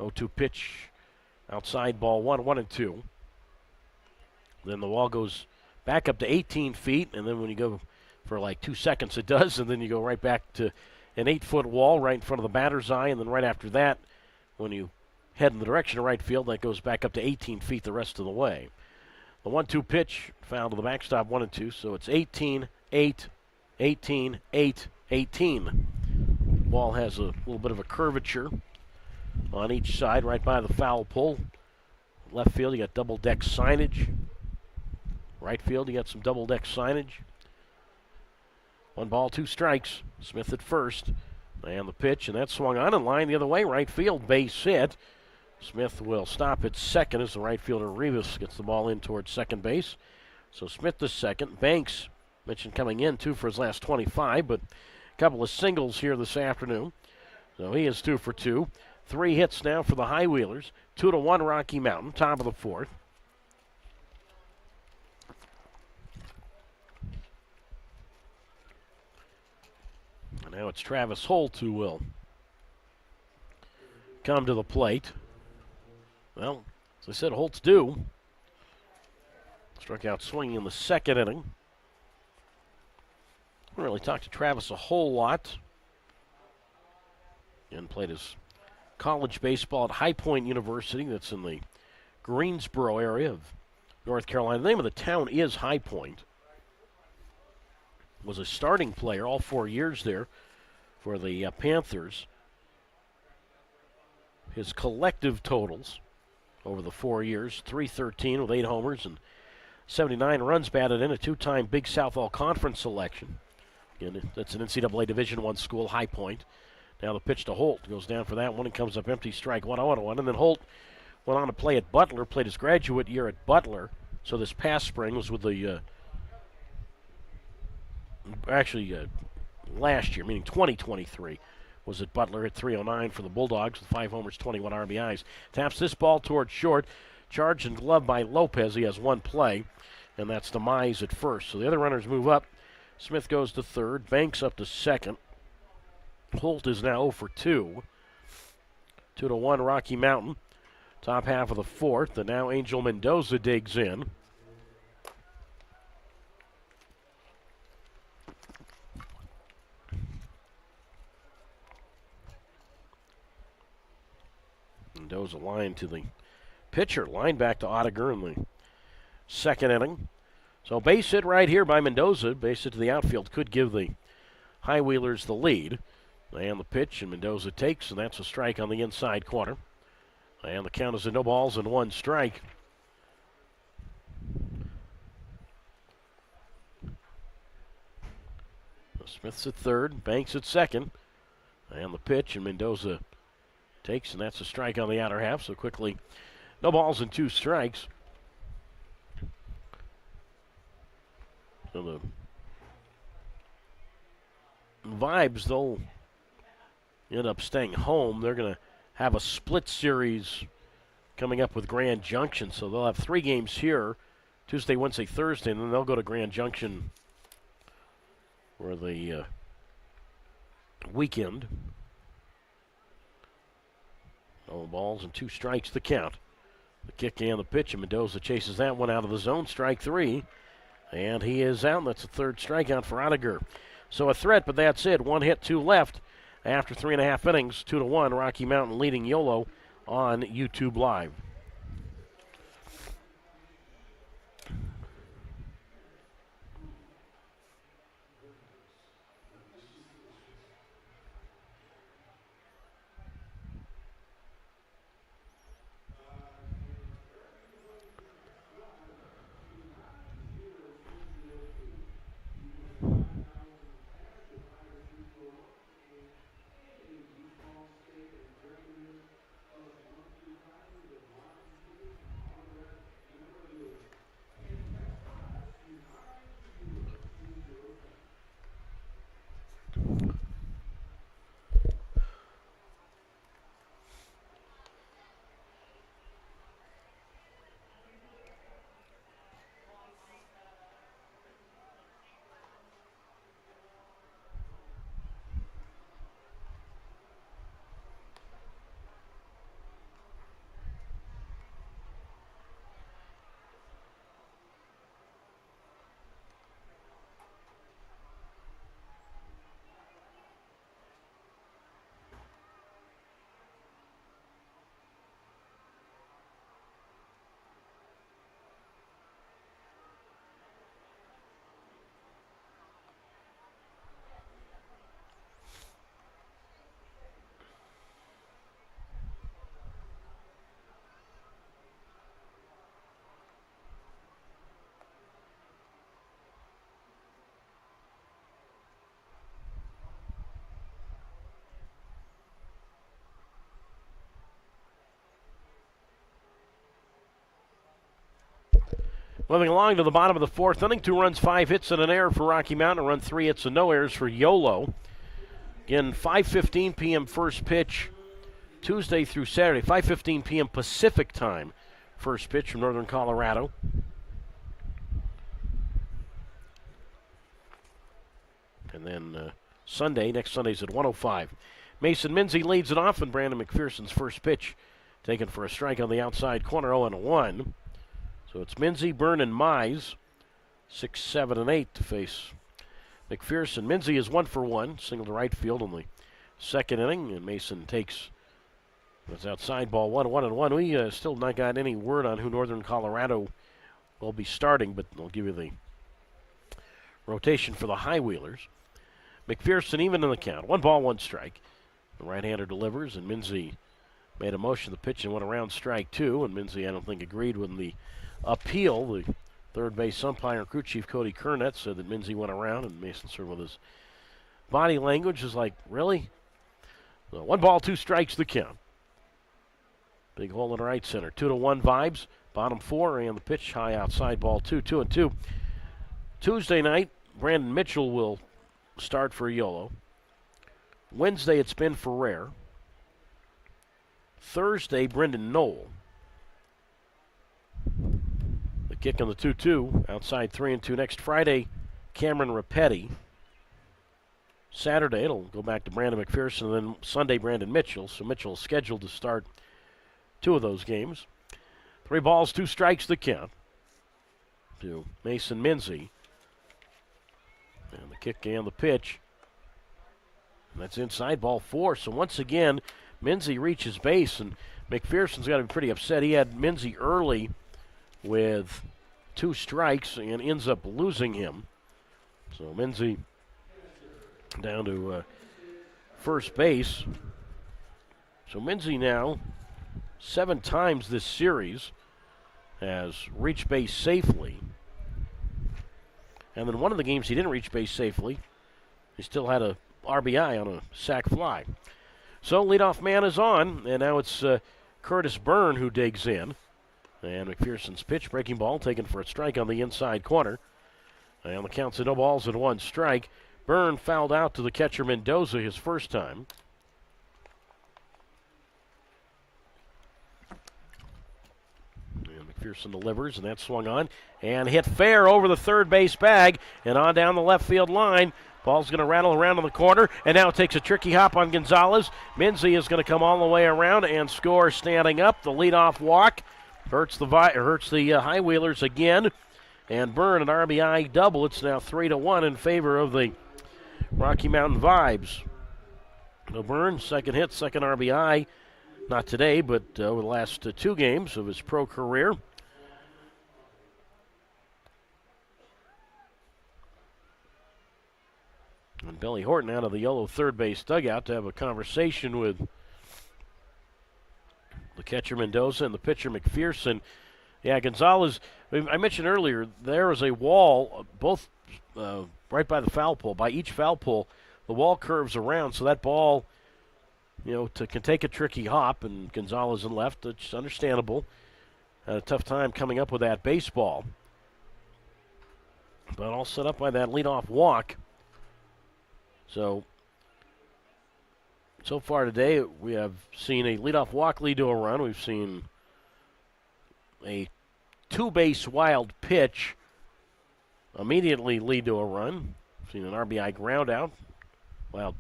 0-2 pitch, outside ball 1-1-2. Then the wall goes back up to 18 feet, and then when you go for like 2 seconds, it does, and then you go right back to an 8-foot wall right in front of the batter's eye, and then right after that, when you head in the direction of right field, that goes back up to 18 feet the rest of the way. The 1-2 pitch, foul to the backstop, 1-2, so it's 18, 8, 18, 8, 18. Ball has a little bit of a curvature on each side, right by the foul pole. Left field, you got double deck signage. Right field, you got some double deck signage. 1 ball, 2 strikes. Smith at first. And the pitch, and that swung on and line the other way. Right field, base hit. Smith will stop at second as the right fielder Rivas gets the ball in towards second base. So Smith to second. Banks, mentioned coming in, 2 for his last 25, but a couple of singles here this afternoon. So he is 2 for 2. 3 hits now for the High Wheelers. 2-1 Rocky Mountain, top of the 4th. And now it's Travis Holt who will come to the plate. Well, as I said, Holt's due. Struck out swinging in the 2nd inning. Didn't really talk to Travis a whole lot. And played his college baseball at High Point University. That's in the Greensboro area of North Carolina. The name of the town is High Point. Was a starting player all 4 years there for the Panthers. His collective totals over the 4 years, 313 with 8 homers and 79 runs batted in, a 2-time Big South All-Conference selection. Again, that's an NCAA Division I school, High Point. Now the pitch to Holt goes down for that one and comes up empty, strike 1-1. And then Holt went on to play at Butler, played his graduate year at Butler. So this past spring was with the last year, meaning 2023, was at Butler at 309 for the Bulldogs with 5 homers, 21 RBIs. Taps this ball towards short. Charged and gloved by Lopez. He has 1 play, and that's Demise at first. So the other runners move up. Smith goes to third. Banks up to second. Holt is now 0 for 2. 2-1 Rocky Mountain. Top half of the 4th, and now Angel Mendoza digs in. Mendoza line to the pitcher, line back to Ottiger in the 2nd inning. So base hit right here by Mendoza, base hit to the outfield, could give the High Wheelers the lead. And the pitch, and Mendoza takes, and that's a strike on the inside corner. And the count is a no balls and 1 strike. Smith's at third, Banks at second. And the pitch, and Mendoza takes, and that's a strike on the outer half. So quickly, no balls and 2 strikes. So the Vibes, they'll end up staying home. They're going to have a split series coming up with Grand Junction. So they'll have 3 games here, Tuesday, Wednesday, Thursday, and then they'll go to Grand Junction for the weekend. No balls and 2 strikes the count. The kick and the pitch, and Mendoza chases that one out of the zone. Strike 3, and he is out. That's the 3rd strikeout for Ottiger. So a threat, but that's it. 1 hit, 2 left after 3.5 innings. 2-1, Rocky Mountain leading Yolo on YouTube Live. Moving along to the bottom of the fourth inning, 2 runs, 5 hits, and an error for Rocky Mountain. A run, 3 hits, and no errors for Yolo. Again, 5:15 p.m. first pitch, Tuesday through Saturday, 5:15 p.m. Pacific time. First pitch from Northern Colorado. And then Sunday, next Sunday's at 1:05. Mason Minzy leads it off, and Brandon McPherson's first pitch taken for a strike on the outside corner, 0-1. So it's Minzy, Byrne, and Mize, 6, 7, and 8 to face McPherson. Minzy is 1 for 1, single to right field in the second inning, and Mason takes it's outside ball 1-1. We still not got any word on who Northern Colorado will be starting, but I'll give you the rotation for the High Wheelers. McPherson even in the count. 1 ball, 1 strike. The right-hander delivers, and Minzy made a motion to pitch and went around strike 2, and Minzy, I don't think, agreed with the appeal. The third base umpire and crew chief Cody Kernett said that Minzy went around, and Mason sort of with his body language is like, really? So 1 ball, 2 strikes the count. Big hole in right center. 2-1 vibes. Bottom 4 and the pitch high outside ball 2, 2-2. Tuesday night, Brandon Mitchell will start for Yolo. Wednesday, it's Ben Ferrer. Thursday, Brendan Knoll. The kick on the 2-2, outside 3-2. Next Friday, Cameron Rapetti. Saturday, it'll go back to Brandon McPherson, and then Sunday, Brandon Mitchell. So Mitchell is scheduled to start 2 of those games. 3 balls, 2 strikes the count to Mason Minzy. And the kick and the pitch. And that's inside ball 4. So once again, Minzy reaches base, and McPherson's got to be pretty upset. He had Minzy early with 2 strikes and ends up losing him. So Minzy down to first base. So Minzy now 7 times this series has reached base safely. And then one of the games he didn't reach base safely, he still had a RBI on a sac fly. So leadoff man is on, and now it's Curtis Byrne who digs in. And McPherson's pitch, breaking ball, taken for a strike on the inside corner. And the count's of no balls and 1 strike. Byrne fouled out to the catcher Mendoza his first time. And McPherson delivers, and that's swung on. And hit fair over the third base bag and on down the left field line. Ball's going to rattle around in the corner, and now it takes a tricky hop on Gonzalez. Minzy is going to come all the way around and score standing up. The leadoff walk hurts the High Wheelers again. And Byrne an RBI double. It's now 3-1 in favor of the Rocky Mountain Vibes. So Byrne, second hit, second RBI. Not today, but over the last 2 games of his pro career. And Billy Horton out of the Yolo third base dugout to have a conversation with the catcher Mendoza and the pitcher McPherson. Yeah, Gonzalez, I mentioned earlier, there is a wall, both right by the foul pole. By each foul pole, the wall curves around, so that ball, can take a tricky hop, and Gonzalez in left, it's understandable. Had a tough time coming up with that baseball. But all set up by that leadoff walk. So far today, we have seen a leadoff walk lead to a run. We've seen a 2-base wild pitch immediately lead to a run. We've seen an RBI ground out.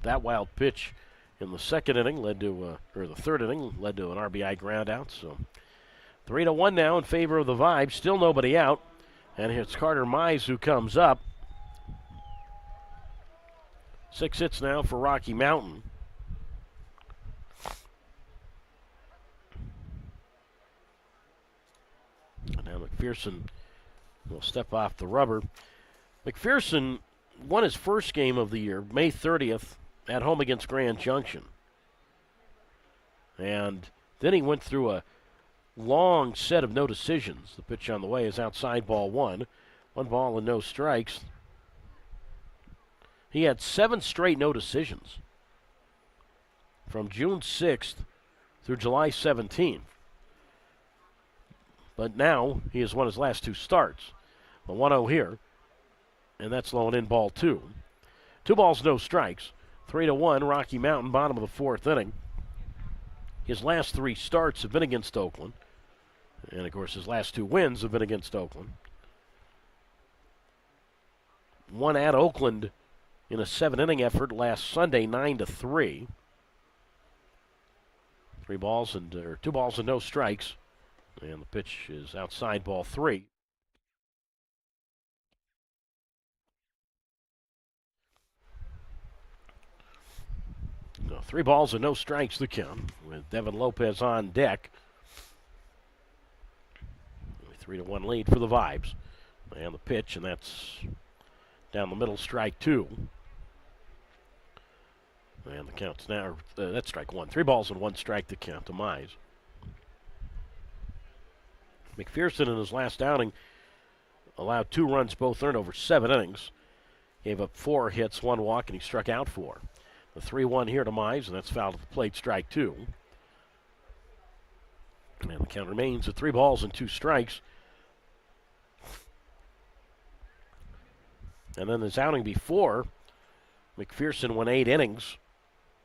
That wild pitch in the second inning the third inning led to an RBI ground out. So 3-1 now in favor of the Vibes. Still nobody out. And it's Carter Mize who comes up. 6 hits now for Rocky Mountain. And now McPherson will step off the rubber. McPherson won his first game of the year, May 30th, at home against Grand Junction. And then he went through a long set of no decisions. The pitch on the way is outside ball 1. 1 ball and no strikes. He had 7 straight no decisions from June 6th through July 17th. but now he has won his last 2 starts. The 1-0 here, and that's low and in ball 2. 2 balls, no strikes. 3-1, Rocky Mountain, bottom of the 4th inning. His last 3 starts have been against Oakland. And, of course, his last 2 wins have been against Oakland. Won at Oakland in a 7-inning effort last Sunday, 9-3. 2 balls and no strikes. And the pitch is outside ball 3. So 3 balls and no strikes the count with Devin Lopez on deck. 3-1 lead for the Vibes. And the pitch, and that's down the middle, strike 2. And the count's now, that's strike 1. 3 balls and 1 strike to count to Mize. McPherson in his last outing allowed 2 runs, both earned over 7 innings. Gave up 4 hits, 1 walk, and he struck out 4. The 3-1 here to Mize, and that's fouled at the plate, strike 2. And the count remains at 3 balls and 2 strikes. And then his outing before, McPherson went 8 innings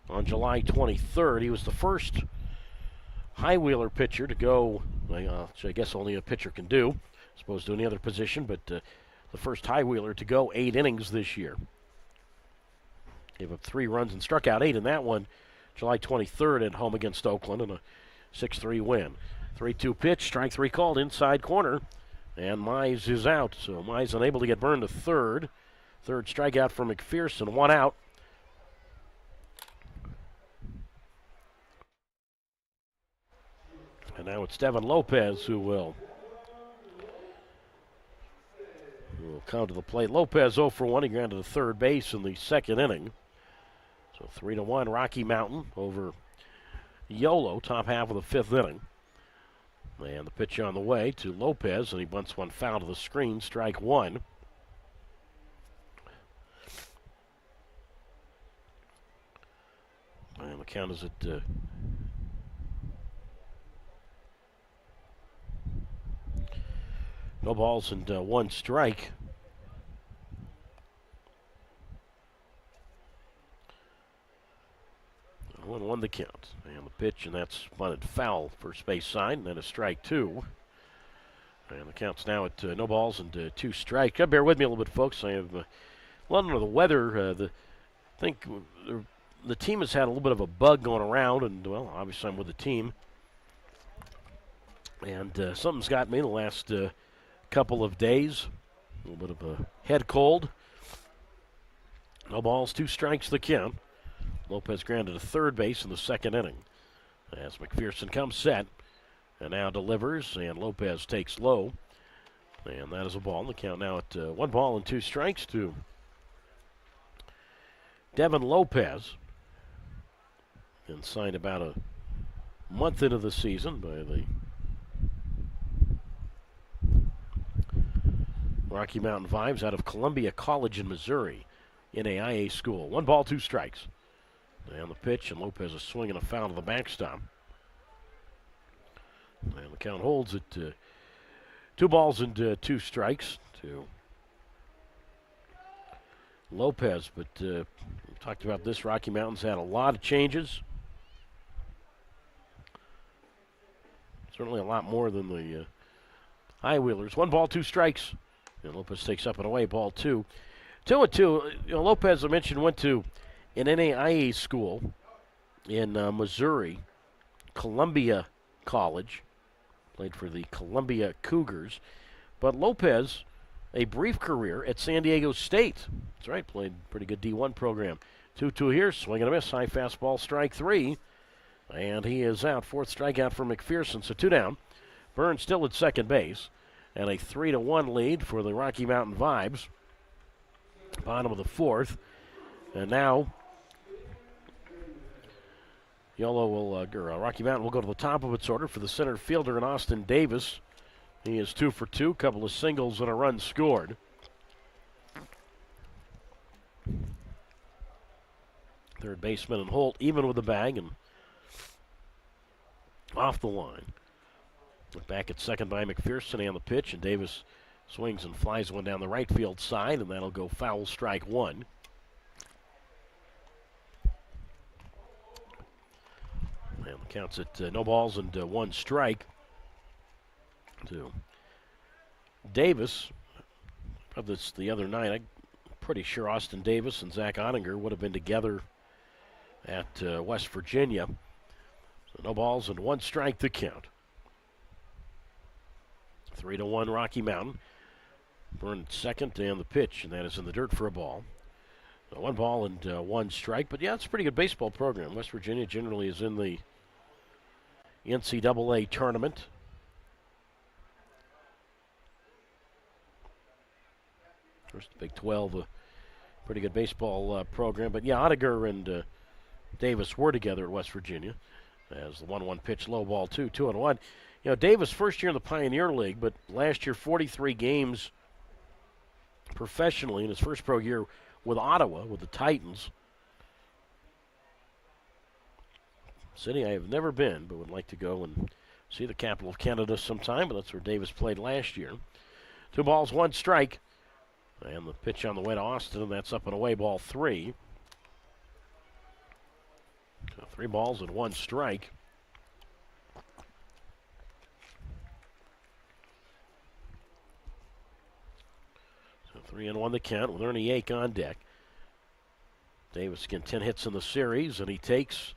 on July 23rd. He was the first high-wheeler pitcher to go, which I guess only a pitcher can do, as opposed to any other position, but the first high-wheeler to go 8 innings this year. Gave up 3 runs and struck out 8 in that one, July 23rd at home against Oakland in a 6-3 win. 3-2 pitch, strike 3 called, inside corner, and Mize is out. So Mize unable to get burned to third. Third strikeout for McPherson, 1 out. And now it's Devin Lopez who will come to the plate. Lopez 0 for 1. He grounded to third base in the 2nd inning. So 3-1 Rocky Mountain over Yolo, top half of the 5th inning. And the pitch on the way to Lopez, and he bunts one foul to the screen, strike 1. And the count is at no balls and 1 strike. One the count. And the pitch, and that's bunted foul, first base side, and then a strike 2. And the count's now at no balls and 2 strikes. Bear with me a little bit, folks. I have a lot under the weather. I think the team has had a little bit of a bug going around, and, well, obviously I'm with the team. And something's got me the last couple of days. A little bit of a head cold. No balls, 2 strikes the count. Lopez grounded to third base in the 2nd inning. As McPherson comes set and now delivers, and Lopez takes low. And that is a ball. The count now at 1 ball and 2 strikes to Devin Lopez. Been signed about a month into the season by the Rocky Mountain Vibes out of Columbia College in Missouri, NAIA school. 1 ball, 2 strikes. And the pitch, and Lopez is swinging a foul to the backstop. And the count holds at 2 balls and 2 strikes to Lopez. But we've talked about this. Rocky Mountain's had a lot of changes. Certainly a lot more than the High Wheelers. 1 ball, 2 strikes. And Lopez takes up and away, ball 2. 2-2. Lopez, I mentioned, went to an NAIA school in Missouri, Columbia College. Played for the Columbia Cougars. But Lopez, a brief career at San Diego State. That's right, played pretty good D1 program. 2-2 here, swing and a miss, high fastball, strike 3. And he is out, 4th strikeout for McPherson, so 2 down. Burns still at second base. And a 3-1 lead for the Rocky Mountain Vibes. Bottom of the 4th. And now Yolo will, Rocky Mountain will go to the top of its order for the center fielder in Austin Davis. He is 2 for 2, couple of singles and a run scored. Third baseman and Holt even with the bag and off the line. Back at second by McPherson and the pitch, and Davis swings and flies one down the right field side, and that'll go foul, strike one. And the count's at no balls and one strike to Davis. This the other night. I'm pretty sure Austin Davis and Zach Ottinger would have been together at West Virginia. So no balls and one strike to count. 3-1 Rocky Mountain. Byrne at second and the pitch, and that is in the dirt for a ball. So 1 ball and 1 strike. But yeah, it's a pretty good baseball program. West Virginia generally is in the NCAA tournament. First Big 12, a pretty good baseball program. But yeah, Ottinger and Davis were together at West Virginia. As the 1-1 pitch, low ball 2-1. You know, Davis first year in the Pioneer League, but last year 43 games professionally in his first pro year with Ottawa, with the Titans. City I have never been, but would like to go and see the capital of Canada sometime, but that's where Davis played last year. 2 balls, 1 strike. And the pitch on the way to Austin, and that's up and away, ball 3. So 3 balls and 1 strike. So 3-1 the count with Ernie Yake on deck. Davis getting 10 hits in the series, and he takes,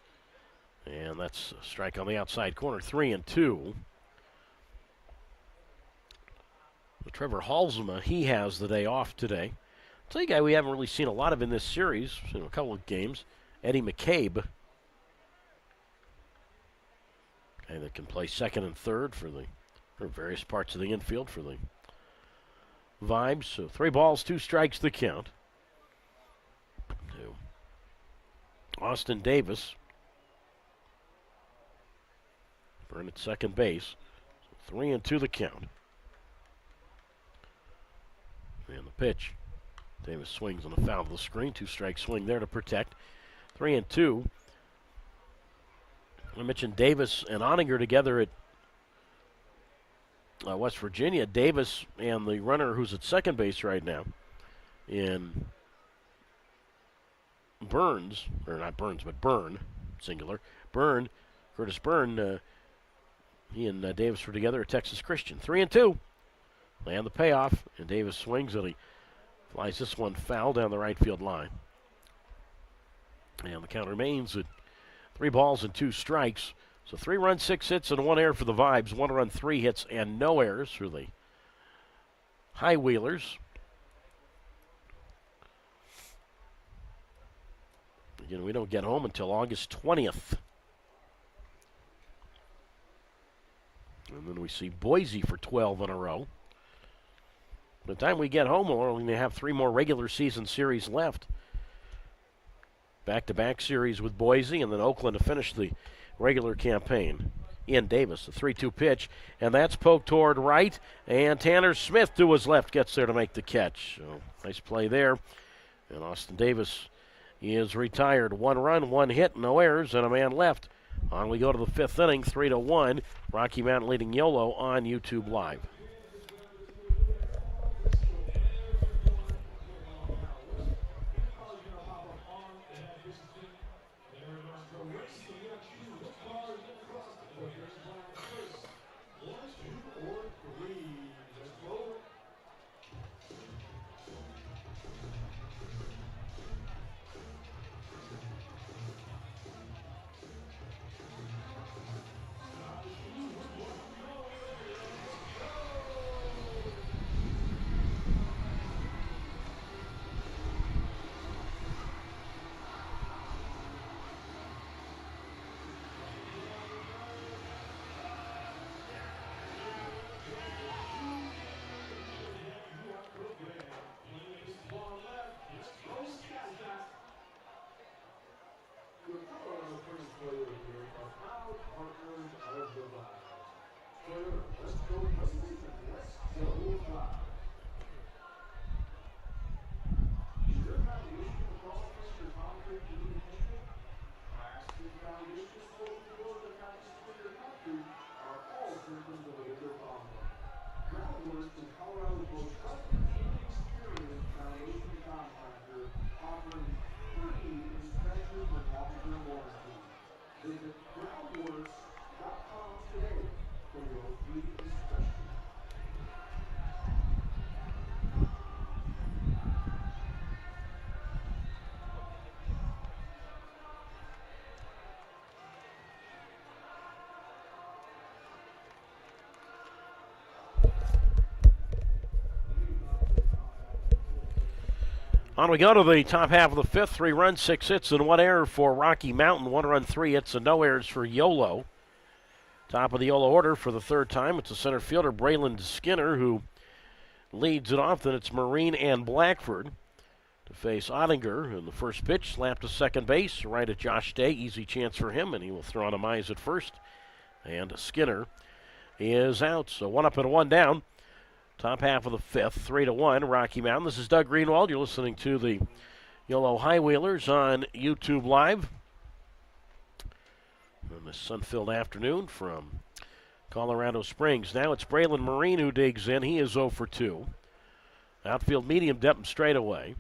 and that's a strike on the outside corner, 3-2. Trevor Halsema, he has the day off today. I'll tell you a guy we haven't really seen a lot of in this series, a couple of games, Eddie McCabe. Guy that can play second and third for various parts of the infield for the Vibes. So 3 balls, 2 strikes the count. To Austin Davis. Byrne at second base. So 3-2 the count. And the pitch. Davis swings on the foul of the screen. 2-strike swing there to protect. 3-2. I mentioned Davis and Ottinger together at West Virginia. Davis and the runner who's at second base right now in Burns, or not Burns, but Byrne, singular. Byrne, Curtis Byrne, he and Davis were together at Texas Christian. 3-2. And the payoff, and Davis swings, and he flies this one foul down the right field line. And the count remains at 3 balls and 2 strikes. So 3 runs, 6 hits, and 1 error for the Vibes. 1 run, 3 hits, and no errors for the High Wheelers. Again, we don't get home until August 20th. And then we see Boise for 12 in a row. By the time we get home, we're only going to have 3 more regular season series left. Back-to-back series with Boise, and then Oakland to finish the regular campaign. Ian Davis, the 3-2 pitch, and that's poked toward right, and Tanner Smith to his left gets there to make the catch. So nice play there. And Austin Davis is retired. 1 run, 1 hit, no errors, and a man left. On we go to the 5th inning, 3-1. Rocky Mountain leading Yolo on YouTube Live. On we go to the top half of the fifth. 3 runs, 6 hits, and 1 error for Rocky Mountain. 1 run, 3 hits, and no errors for Yolo. Top of the Yolo order for the third time. It's the center fielder, Braylon Skinner, who leads it off. Then it's Marine and Blackford to face Ottinger. And the first pitch slapped to second base, right at Josh Day. Easy chance for him, and he will throw on a Mize at first. And Skinner is out. So 1 up and 1 down. Top half of the fifth, 3-1, Rocky Mountain. This is Doug Greenwald. You're listening to the Yolo High Wheelers on YouTube Live on this sun-filled afternoon from Colorado Springs. Now it's Braylon Marine who digs in. He is 0 for 2. Outfield medium depth and straightaway.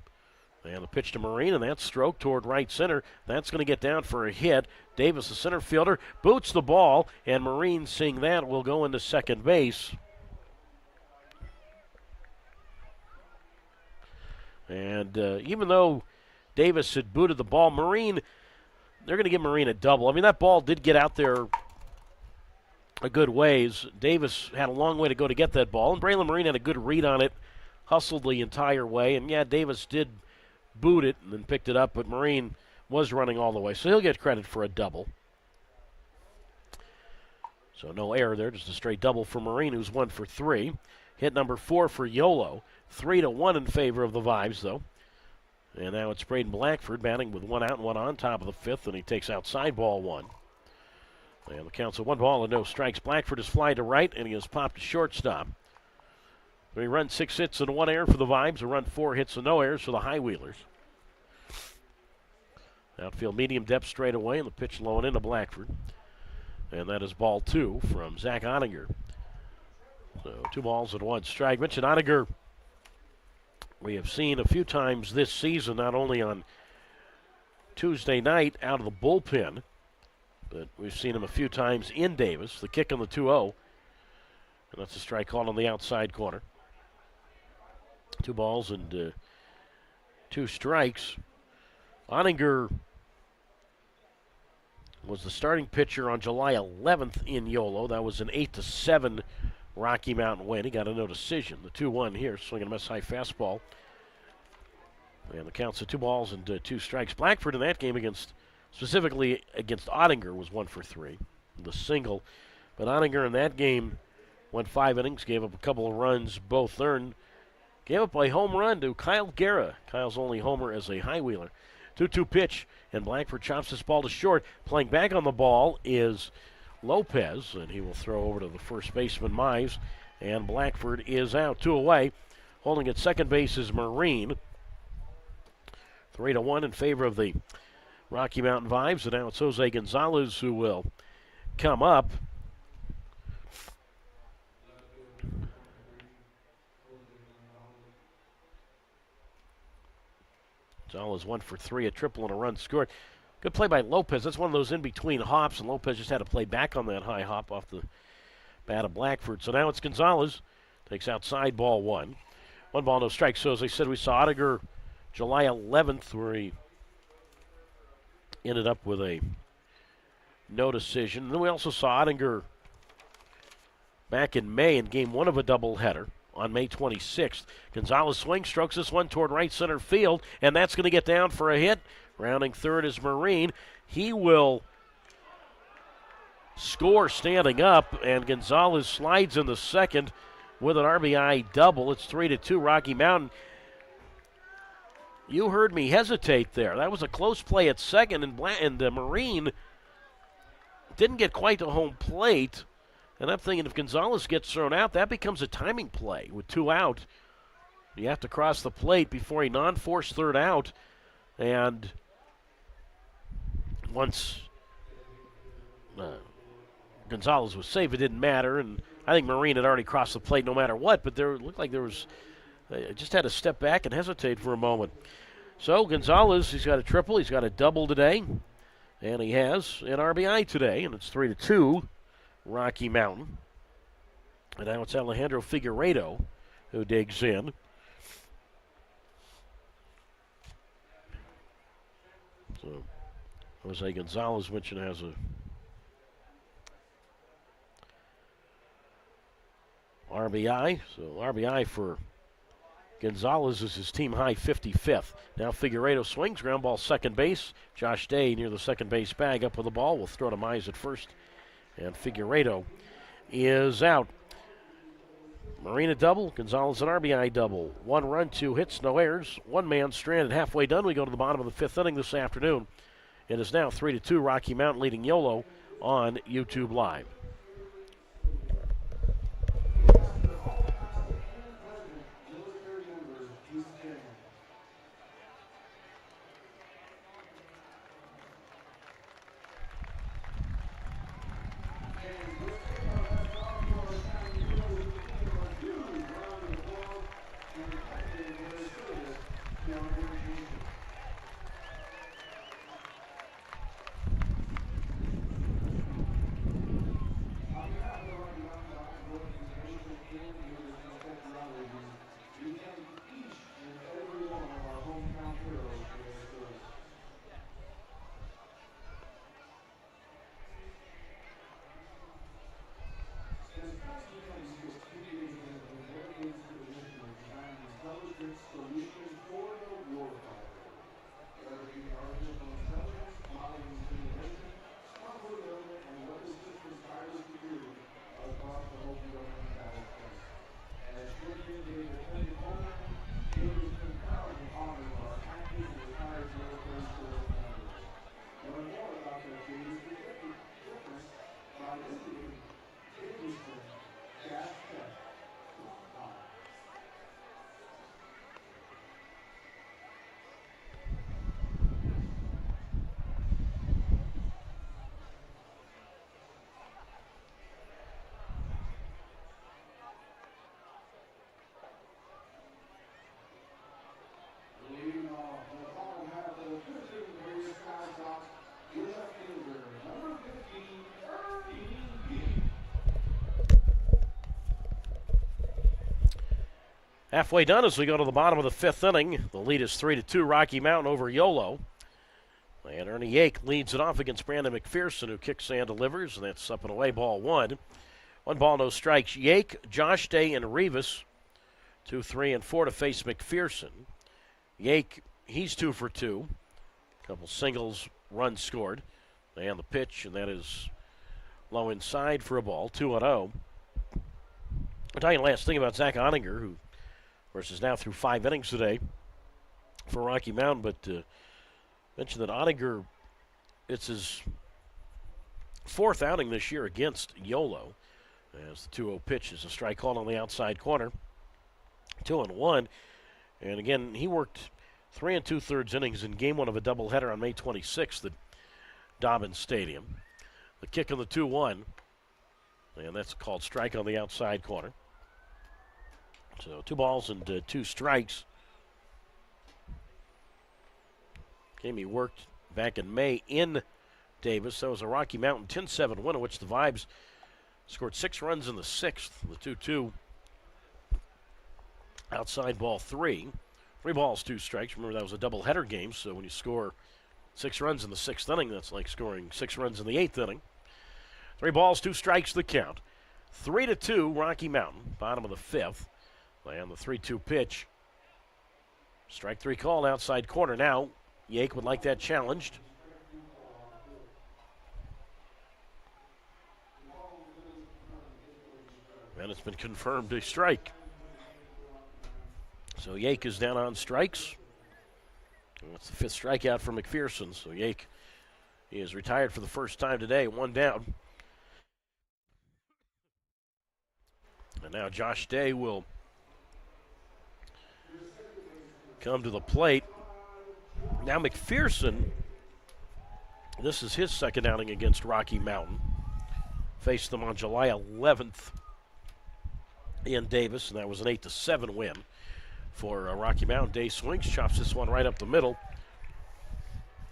And the pitch to Marine, and that's stroke toward right center. That's going to get down for a hit. Davis, the center fielder, boots the ball, and Marine, seeing that, will go into second base. And even though Davis had booted the ball, Marine, they're going to give Marine a double. I mean, that ball did get out there a good ways. Davis had a long way to go to get that ball, and Braylon Marine had a good read on it, hustled the entire way. And, yeah, Davis did boot it and then picked it up, but Marine was running all the way. So he'll get credit for a double. So no error there, just a straight double for Marine, who's 1 for 3. Hit number 4 for Yolo. 3-1 in favor of the Vibes, though. And now it's Braden Blackford batting with 1 out and 1 on, top of the fifth, and he takes outside ball 1. And the count's a 1 ball and no strikes. Blackford is fly to right, and he has popped to shortstop. 3 runs, 6 hits, and 1 error for the Vibes. A run, 4 hits, and no errors for the High Wheelers. Outfield medium depth straight away, and the pitch low and into Blackford. And that is ball 2 from Zach Ottinger. So 2 balls and 1 strike. Mitch and Ottinger, we have seen a few times this season, not only on Tuesday night out of the bullpen, but we've seen him a few times in Davis. The kick on the 2-0, and that's a strike called on the outside corner. 2 balls and 2 strikes. Ottinger was the starting pitcher on July 11th in Yolo. That was an 8-7 Rocky Mountain win. He got a no decision. The 2-1 here, swinging a miss high fastball. And the count's at 2 balls and 2 strikes. Blackford in that game specifically against Ottinger, was 1 for 3. The single. But Ottinger in that game went 5 innings, gave up a couple of runs, both earned. Gave up a home run to Kyle Guerra. Kyle's only homer as a High Wheeler. 2-2 pitch, and Blackford chops this ball to short. Playing back on the ball is Lopez, and he will throw over to the first baseman, Mize, and Blackford is out. 2 away. Holding at second base is Marine. 3-1 in favor of the Rocky Mountain Vibes, and now it's Jose Gonzalez who will come up. Gonzalez 1 for 3, a triple and a run scored. Good play by Lopez. That's one of those in-between hops, and Lopez just had to play back on that high hop off the bat of Blackford. So now it's Gonzalez. Takes outside ball 1. 1 ball, no strikes. So as I said, we saw Ottinger July 11th, where he ended up with a no decision. And then we also saw Ottinger back in May in game 1 of a doubleheader on May 26th. Gonzalez swing, strokes this one toward right center field, and that's going to get down for a hit. Rounding third is Marine. He will score standing up, and Gonzalez slides in the second with an RBI double. It's 3-2 Rocky Mountain. You heard me hesitate there. That was a close play at second, and Marine didn't get quite to home plate. And I'm thinking if Gonzalez gets thrown out, that becomes a timing play with 2 out. You have to cross the plate before a non-forced third out. And once Gonzalez was safe, it didn't matter. And I think Marine had already crossed the plate no matter what, but there looked like there was just had to step back and hesitate for a moment. So Gonzalez, he's got a triple, he's got a double today, and he has an RBI today, and it's 3-2 Rocky Mountain. And now it's Alejandro Figueiredo who digs in. So Jose Gonzalez mentioned has a RBI. So RBI for Gonzalez is his team high 55th. Now Figueredo swings, ground ball second base. Josh Day near the second base bag up with the ball. Will throw to Mize at first. And Figueredo is out. Marina double, Gonzalez an RBI double. 1 run, 2 hits, no errors. 1 man stranded. Halfway done. We go to the bottom of the 5th inning this afternoon. It is now 3-2, Rocky Mountain leading Yolo on YouTube Live. Halfway done as we go to the bottom of the 5th inning. The lead is 3-2, Rocky Mountain over Yolo. And Ernie Yake leads it off against Brandon McPherson, who kicks and delivers, and that's up and away, ball 1. 1 ball, no strikes. Yake, Josh Day, and Rivas, 2, 3, and 4 to face McPherson. Yake, he's 2 for 2. Couple singles, runs scored. And the pitch, and that is low inside for a ball, 2-0. I'll tell you the last thing about Zach Oninger, who, of course, is now through 5 innings today for Rocky Mountain, but mentioned that Oninger, it's his 4th outing this year against Yolo, as the 2-0 pitch is a strike called on the outside corner. 2-1. And again, he worked 3 2/3 innings in game 1 of a doubleheader on May 26th at Dobbins Stadium. The kick on the 2-1, and that's called strike on the outside corner. So 2 balls and 2 strikes. Game he worked back in May in Davis. That was a Rocky Mountain 10-7 win, in which the Vibes scored 6 runs in the 6th. The 2-2 outside ball 3. 3 balls, 2 strikes. Remember, that was a doubleheader game, so when you score 6 runs in the 6th inning, that's like scoring 6 runs in the 8th inning. 3 balls, 2 strikes, the count. 3-2, Rocky Mountain, bottom of the 5th. And the 3-2 pitch. Strike 3 call, outside corner. Now, Yake would like that challenged. And it's been confirmed a strike. So Yake is down on strikes. And that's the 5th strikeout for McPherson. So Yake, he is retired for the first time today, 1 down. And now Josh Day will come to the plate. Now McPherson, this is his 2nd outing against Rocky Mountain. Faced them on July 11th in Davis, and that was an 8-7 win for Rocky Mountain. Day swings, chops this one right up the middle,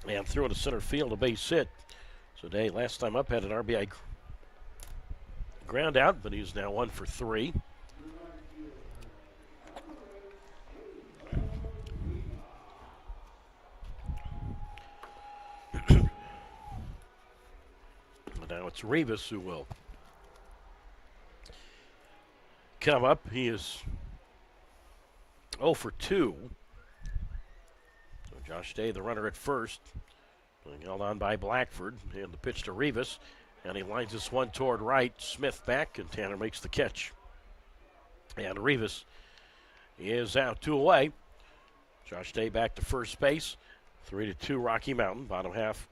and threw into center field, a base hit. So Day, last time up, had an RBI ground out, but he's now 1 for 3. Now it's Rivas who will come up. He is 0 for 2. So Josh Day, the runner at first, being held on by Blackford, and the pitch to Rivas, and he lines this one toward right. Smith back, and Tanner makes the catch. And Rivas is out 2 away. Josh Day back to first base. 3-2 Rocky Mountain, bottom half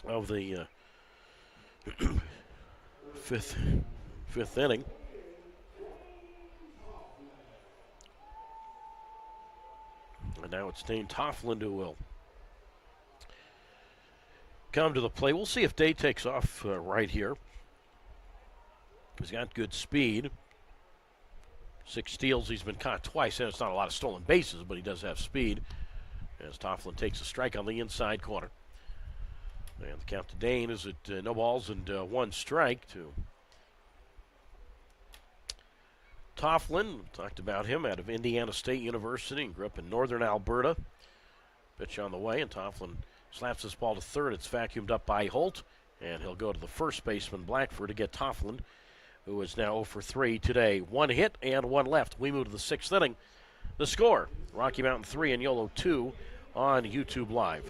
of the fifth inning. And now it's Dane Tofflin who will come to the plate. We'll see if Day takes off right here. He's got good speed. 6 steals. He's been caught twice, and it's not a lot of stolen bases, but he does have speed. As Tofflin takes a strike on the inside corner. And the count to Dane is at no balls and 1 strike to Tofflin. Talked about him out of Indiana State University and grew up in northern Alberta. Pitch on the way, and Tofflin slaps this ball to third. It's vacuumed up by Holt, and he'll go to the first baseman, Blackford, to get Tofflin, who is now 0 for 3 today. 1 hit and 1 left. We move to the 6th inning. The score, Rocky Mountain 3 and Yolo 2 on YouTube Live.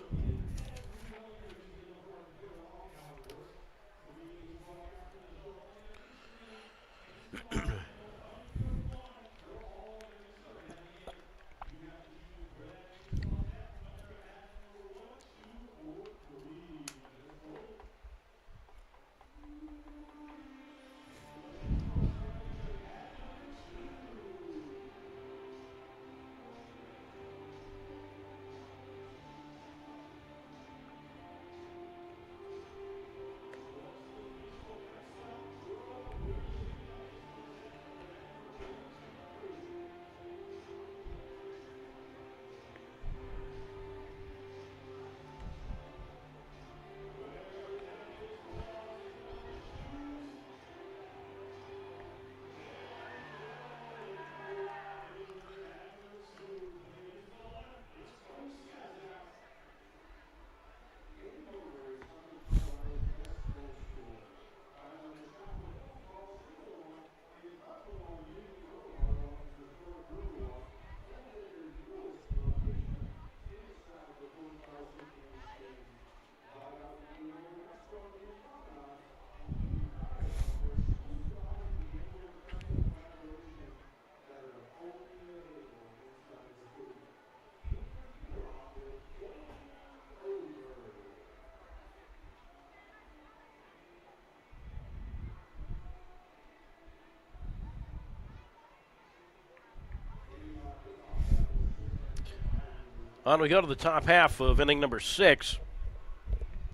On we go to the top half of inning number 6.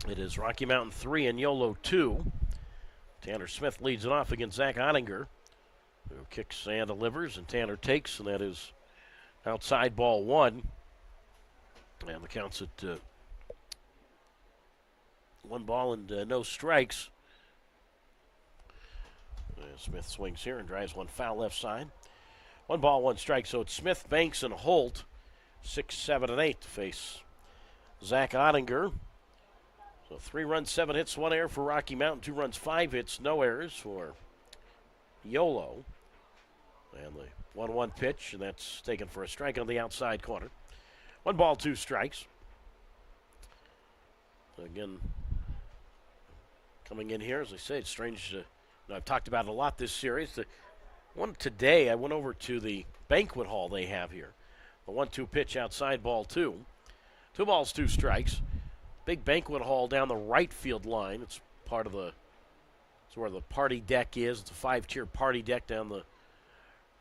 It is Rocky Mountain 3 and Yolo 2. Tanner Smith leads it off against Zach Ottinger, who kicks and delivers, and Tanner takes, and that is outside ball 1. And the count's at 1 ball and no strikes. Smith swings here and drives one foul left side. 1 ball, 1 strike, so it's Smith, Banks, and Holt. 6, 7, and 8 to face Zach Ottinger. So 3 runs, 7 hits, 1 error for Rocky Mountain. 2 runs, 5 hits, no errors for Yolo. And the 1-1 pitch, and that's taken for a strike on the outside corner. 1 ball, 2 strikes. Again, coming in here, as I say, it's strange. I've talked about it a lot this series. The one today, I went over to the banquet hall they have here. The 1-2 pitch outside ball 2. 2 balls, 2 strikes. Big banquet hall down the right field line. It's part of it's where the party deck is. It's a 5-tier party deck down the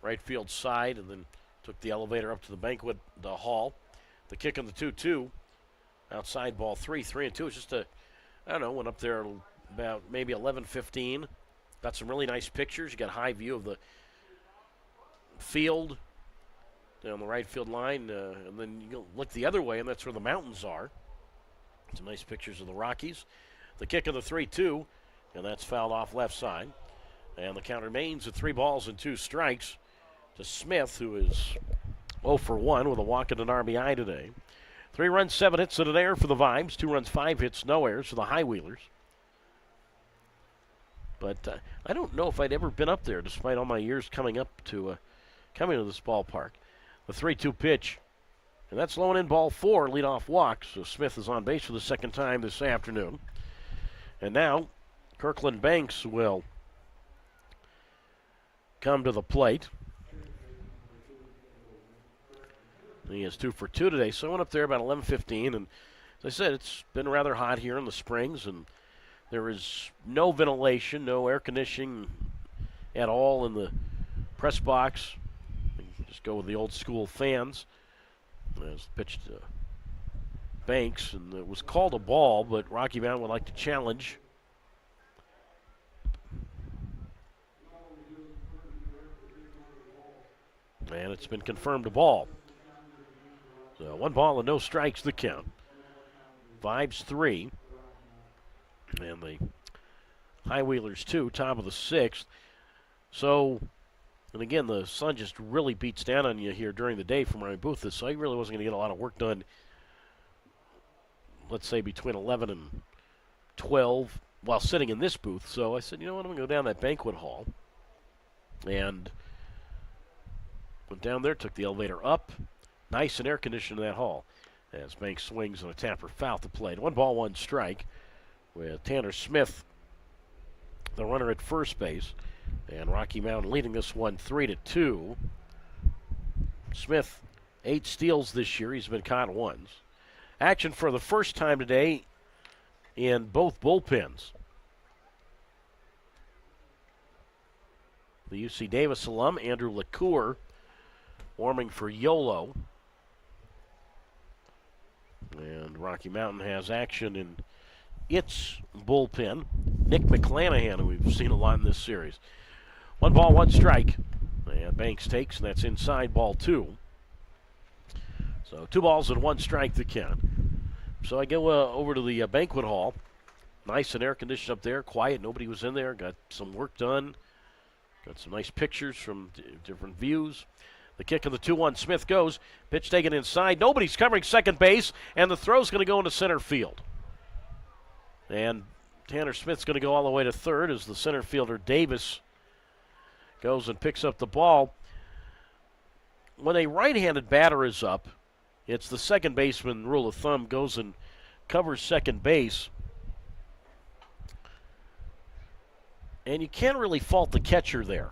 right field side, and then took the elevator up to the hall. The kick on the 2-2. Outside ball 3, 3-2. It's just went up there about maybe 11:15. Got some really nice pictures. You got a high view of the field down the right field line, and then you look the other way, and that's where the mountains are. Some nice pictures of the Rockies. The kick of the 3-2, and that's fouled off left side. And the count remains at 3 balls and 2 strikes to Smith, who is 0 for 1 with a walk and an RBI today. 3 runs, 7 hits, and an error for the Vibes. 2 runs, 5 hits, no errors for the High Wheelers. But I don't know if I'd ever been up there, despite all my years coming to this ballpark. A 3-2 pitch. And that's low and in ball 4, leadoff walk. So Smith is on base for the second time this afternoon. And now Kirkland Banks will come to the plate. He is 2 for 2 today, so I went up there about 11:15, and as I said, it's been rather hot here in the Springs, and there is no ventilation, no air conditioning at all in the press box. Just go with the old school fans. As pitched Banks, and it was called a ball, but Rocky Mountain would like to challenge. And it's been confirmed a ball. So 1 ball and no strikes the count. Vibes 3. And the High Wheelers 2, top of the 6th. So, and again, the sun just really beats down on you here during the day from where my booth is, so I really wasn't going to get a lot of work done, let's say between 11 and 12 while sitting in this booth. So I said, you know what, I'm going to go down that banquet hall. And went down there, took the elevator up. Nice and air conditioned in that hall as Banks swings on a tapper foul to plate. 1 ball, 1 strike with Tanner Smith, the runner at first base. And Rocky Mountain leading this one 3-2. Smith, 8 steals this year. He's been caught once. Action for the first time today in both bullpens. The UC Davis alum, Andrew LaCour, warming for Yolo. And Rocky Mountain has action in its bullpen. Nick McClanahan, who we've seen a lot in this series. 1 ball, 1 strike. And Banks takes, and that's inside ball 2. So 2 balls and 1 strike the count. So I go over to the banquet hall. Nice and air conditioned up there. Quiet, nobody was in there. Got some work done. Got some nice pictures from different views. The kick of the 2-1. Smith goes. Pitch taken inside. Nobody's covering second base, and the throw's going to go into center field. And Tanner Smith's going to go all the way to third as the center fielder Davis goes and picks up the ball. When a right-handed batter is up, it's the second baseman, rule of thumb, goes and covers second base. And you can't really fault the catcher there.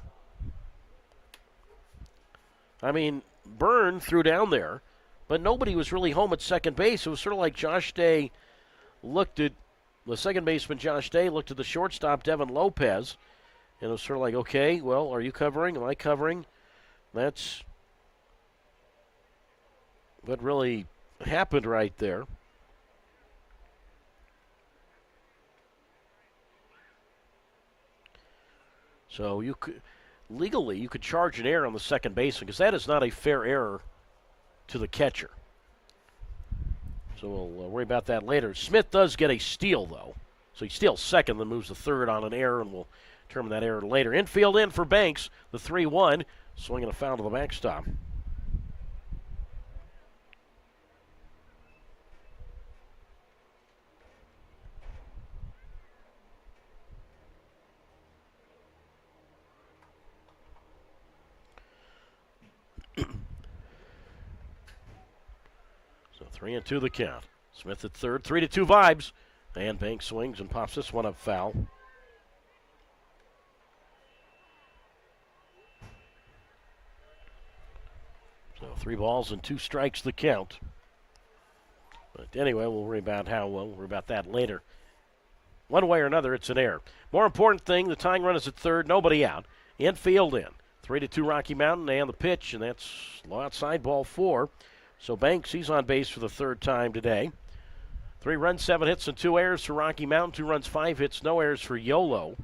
I mean, Byrne threw down there, but nobody was really home at second base. It was sort of like Josh Day looked at the second baseman, Josh Day, looked at the shortstop, Devin Lopez, and it was sort of like, okay, well, are you covering? Am I covering? That's what really happened right there. So you could legally you could charge an error on the second baseman because that is not a fair error to the catcher. So we'll worry about that later. Smith does get a steal, though. So he steals second, then moves to third on an error, and we'll determine that error later. Infield in for Banks, the 3-1, swinging a foul to the backstop. So 3-2 the count. Smith at third, 3-2 vibes. And Banks swings and pops this one up foul. So 3 balls and 2 strikes the count. But anyway, we'll worry about that later. One way or another, it's an error. More important thing, the tying run is at third, nobody out. Infield in. 3-2 Rocky Mountain, and the pitch, and that's low outside, ball 4. So Banks, he's on base for the third time today. 3 runs, 7 hits, and 2 errors for Rocky Mountain. 2 runs, 5 hits, no errors for Yolo.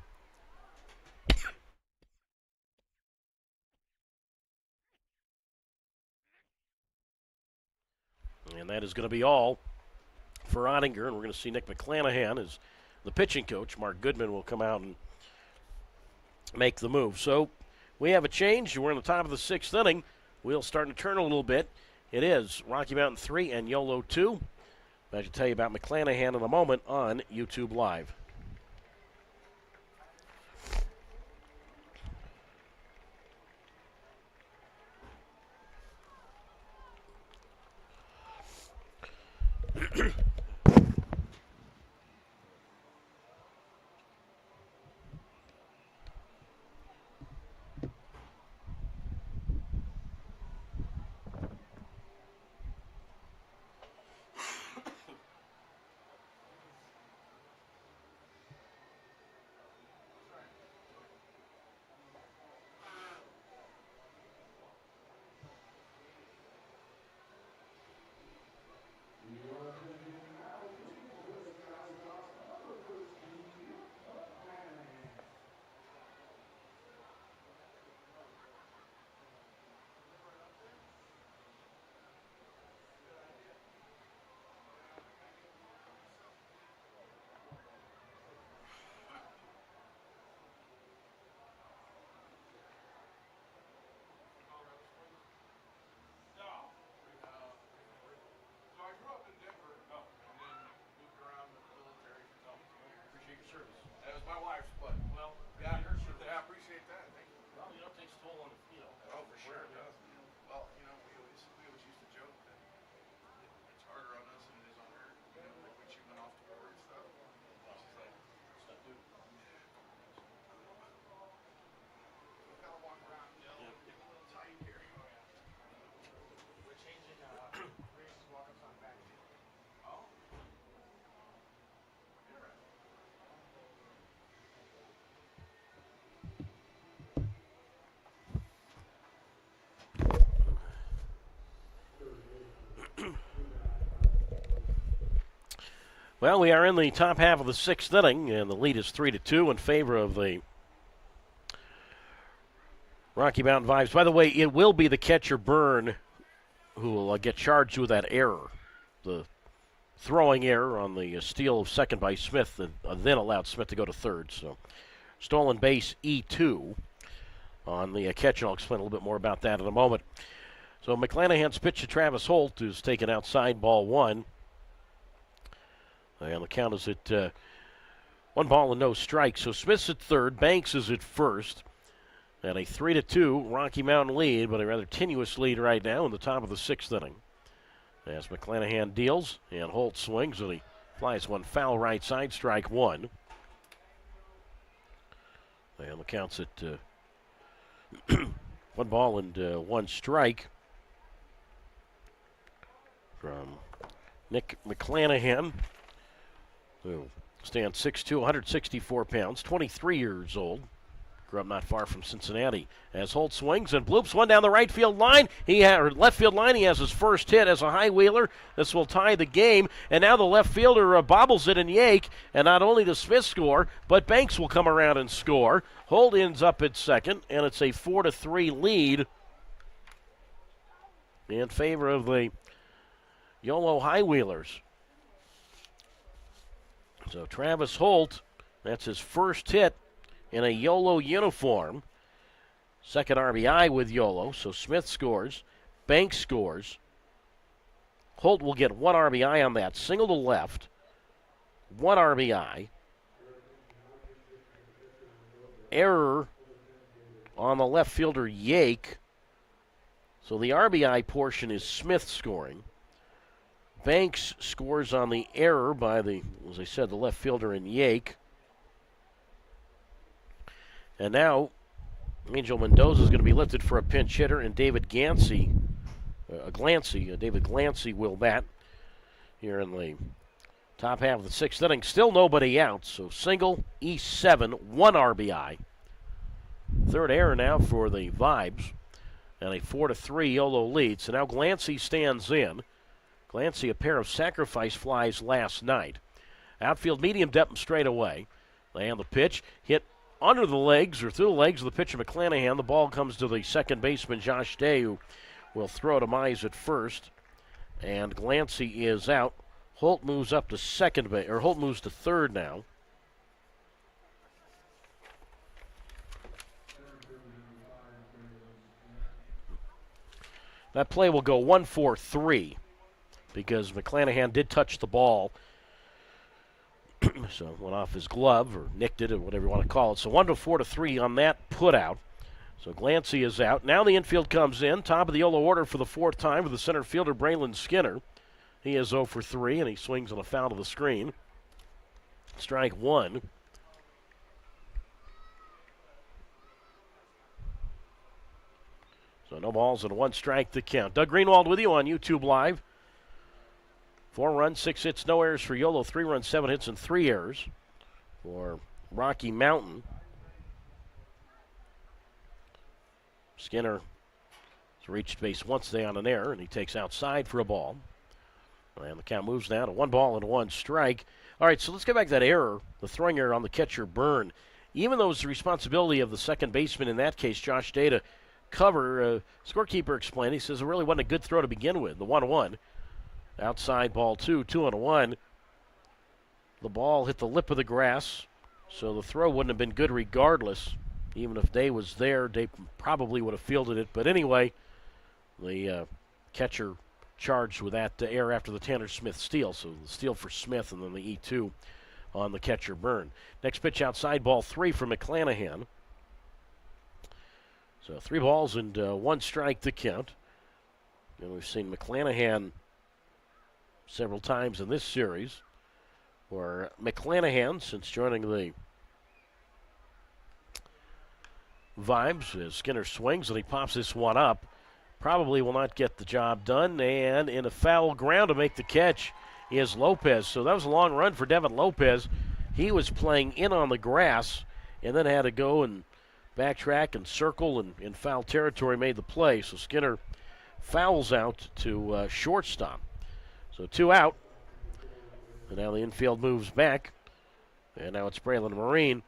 And that is going to be all for Ottinger. And we're going to see Nick McClanahan as the pitching coach. Mark Goodman will come out and make the move. So we have a change. We're in the top of the 6th inning. Wheels starting to turn a little bit. It is Rocky Mountain 3 and Yolo 2. I should tell you about McClanahan in a moment on YouTube Live. Well, we are in the top half of the sixth inning, and the lead is 3-2 in favor of the Rocky Mountain Vibes. By the way, it will be the catcher, Byrne, who will get charged with that error. The throwing error on the steal of second by Smith, and then allowed Smith to go to third. So, stolen base E2 on the catch, and I'll explain a little bit more about that in a moment. So, McClanahan's pitch to Travis Holt, who's taken outside, ball one. And the count is at 1 ball and no strikes. So Smith's at third, Banks is at first. And a 3-2 Rocky Mountain lead, but a rather tenuous lead right now in the top of the sixth inning. As McClanahan deals and Holt swings, and he flies one foul right side, strike one. And the count's at 1 ball and 1 strike from Nick McClanahan, who stands 6'2", 164 pounds, 23 years old. Grew up not far from Cincinnati. As Holt swings and bloops one down the right field line, left field line, he has his first hit as a high wheeler. This will tie the game, and now the left fielder bobbles it and yank, and not only does Smith score, but Banks will come around and score. Holt ends up at second, and it's a 4-3 lead in favor of the Yolo High Wheelers. So Travis Holt, that's his first hit in a Yolo uniform. Second RBI with Yolo, so Smith scores, Banks scores. Holt will get 1 RBI on that, single to left, 1 RBI. Error on the left fielder, Yake. So the RBI portion is Smith scoring. Banks scores on the error by as I said, the left fielder in Yake. And now Angel Mendoza is going to be lifted for a pinch hitter, and David David Glancy will bat here in the top half of the sixth inning. Still nobody out, so single, E7, 1 RBI. Third error now for the Vibes, and a 4-3 Yolo lead. So now Glancy stands in. Glancy, a pair of sacrifice flies last night. Outfield medium depth and straight away. And the pitch hit under the legs or through the legs of the pitcher McClanahan. The ball comes to the second baseman Josh Day, who will throw to Mize at first. And Glancy is out. Holt moves up to second base, or Holt moves to third now. That play will go 1-4-3 because McClanahan did touch the ball. So it went off his glove or nicked it or whatever you want to call it. So 1-4-3 on that put out. So Glancy is out. Now the infield comes in. Top of the Yolo order for the fourth time with the center fielder Braylon Skinner. He is 0 for 3 and he swings on a foul to the screen. Strike one. So no balls and 1 strike to count. Doug Greenwald with you on YouTube Live. 4 runs, 6 hits, no errors for Yolo. 3 runs, 7 hits, and 3 errors for Rocky Mountain. Skinner has reached base once today on an error, and he takes outside for a ball. And the count moves now to 1 ball and 1 strike. All right, so let's get back to that error, the throwing error on the catcher, Byrne. Even though it's the responsibility of the second baseman, in that case, Josh Day, to cover, scorekeeper explained, he says it really wasn't a good throw to begin with, the 1-1. Outside ball 2, 2-1. The ball hit the lip of the grass, so the throw wouldn't have been good regardless. Even if Day was there, Day probably would have fielded it. But anyway, the catcher charged with that error after the Tanner Smith steal. So the steal for Smith and then the E2 on the catcher, Byrne. Next pitch outside, ball 3 for McClanahan. So 3 balls and 1 strike to count. And we've seen McClanahan several times in this series, where McClanahan, since joining the Vibes, as Skinner swings and he pops this one up, probably will not get the job done, and in a foul ground to make the catch is Lopez. So that was a long run for Devin Lopez. He was playing in on the grass and then had to go and backtrack and circle and in foul territory made the play. So Skinner fouls out to shortstop. So 2 out. And now the infield moves back. And now it's Braylon Marine.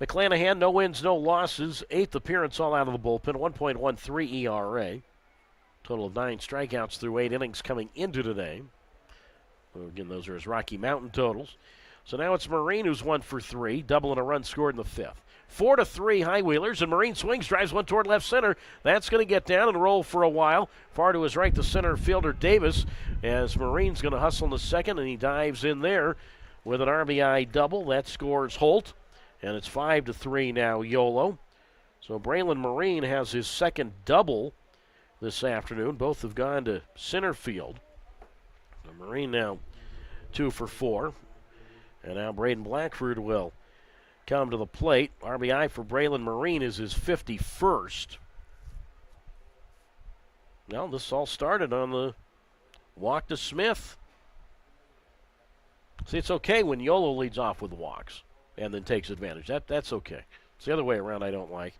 McClanahan, no wins, no losses. 8th appearance all out of the bullpen, 1.13 ERA. Total of 9 strikeouts through 8 innings coming into today. Well, again, those are his Rocky Mountain totals. So now it's Marine who's 1 for 3, double and a run scored in the 5th. 4-3 High Wheelers, and Marine swings, drives one toward left center. That's going to get down and roll for a while. Far to his right, the center fielder Davis, as Marine's going to hustle in the second, and he dives in there with an RBI double. That scores Holt, and it's 5-3 now Yolo. So Braylon Marine has his second double this afternoon. Both have gone to center field. So Marine now 2 for 4. And now Braden Blackford will come to the plate. RBI for Braylon Marine is his 51st. Well, this all started on the walk to Smith. See, it's okay when Yolo leads off with walks and then takes advantage. That's okay. It's the other way around I don't like.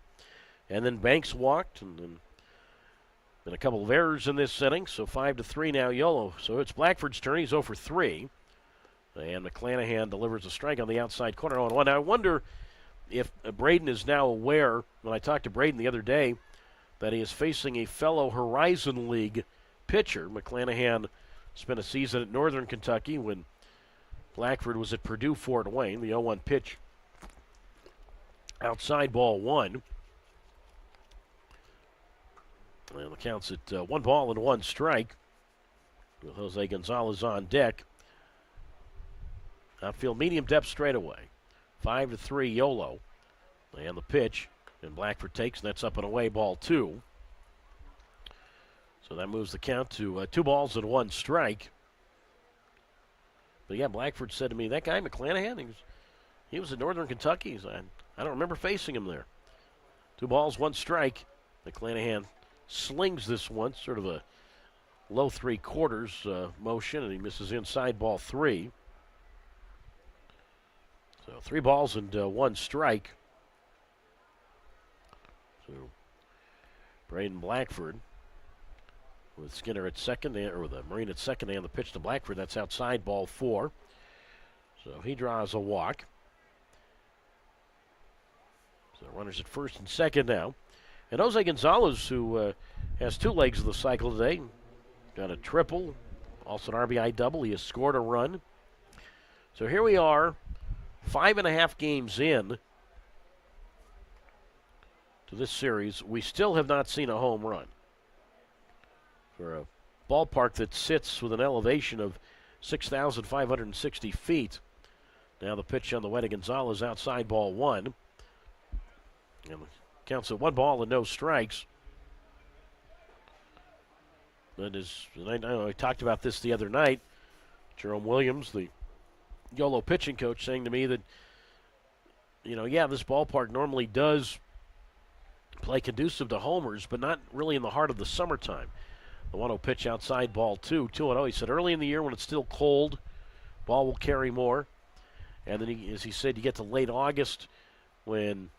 And then Banks walked, and then been a couple of errors in this inning, so 5-3 now Yolo. So it's Blackford's turn. He's 0 for 3. And McClanahan delivers a strike on the outside corner. 0-1. Now I wonder if Braden is now aware, when I talked to Braden the other day, that he is facing a fellow Horizon League pitcher. McClanahan spent a season at Northern Kentucky when Blackford was at Purdue Fort Wayne. The 0-1 pitch outside ball 1. And the count's at 1 ball and 1 strike with Jose Gonzalez on deck. Outfield medium depth straight away. 5-3 Yolo. And the pitch. And Blackford takes, and that's up and away, ball 2. So that moves the count to 2 balls and 1 strike. But yeah, Blackford said to me, that guy McClanahan, he was in Northern Kentucky. I don't remember facing him there. 2 balls, 1 strike. McClanahan slings this one, sort of a low 3/4 motion, and he misses inside ball 3. So 3 balls and 1 strike. So Braden Blackford with Skinner at second, or the Marine at second, and the pitch to Blackford. That's outside ball 4. So he draws a walk. So runners at first and second now. And Jose Gonzalez, who has 2 legs of the cycle today, got a triple, also an RBI double. He has scored a run. So here we are, 5.5 games in to this series. We still have not seen a home run. For a ballpark that sits with an elevation of 6,560 feet. Now the pitch on the way to Gonzalez, outside ball 1. And counts at 1 ball and no strikes. That is, I talked about this the other night. Jerome Williams, the Yolo pitching coach, saying to me that, this ballpark normally does play conducive to homers, but not really in the heart of the summertime. The 1-0 pitch outside ball 2, 2-0. He said early in the year when it's still cold, ball will carry more. And then, as he said, you get to late August when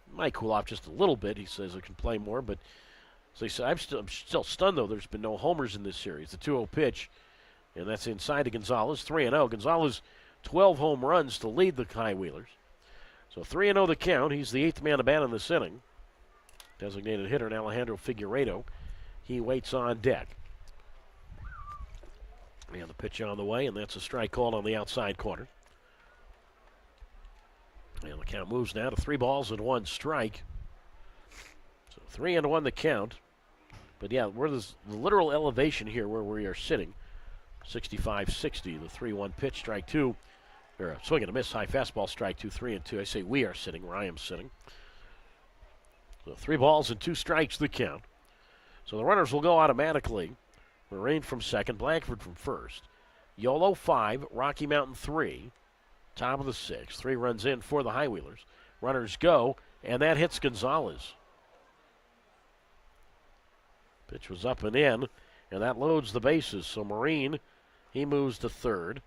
it might cool off just a little bit. He says it can play more. But so he said, I'm still stunned, though. There's been no homers in this series. The 2-0 pitch, and that's inside to Gonzalez, 3-0. Gonzalez, 12 home runs to lead the High Wheelers. So 3-0 the count. He's the 8th man to bat in this inning. Designated hitter, Alejandro Figueiredo. He waits on deck. And the pitch on the way, and that's a strike called on the outside corner. And the count moves now to 3 balls and 1 strike. So 3-1 the count. But yeah, we're the literal elevation here where we are sitting. 65-60, the 3-1 pitch, strike 2. Or a swing and a miss, high fastball, strike 2, 3-2. I say we are sitting where I am sitting. So 3 balls and 2 strikes the count. So the runners will go automatically. Marine from second, Blackford from first. Yolo 5, Rocky Mountain 3. Top of the 6th. 3 runs in for the High Wheelers. Runners go, and that hits Gonzalez. Pitch was up and in, and that loads the bases. So Marine, he moves to third.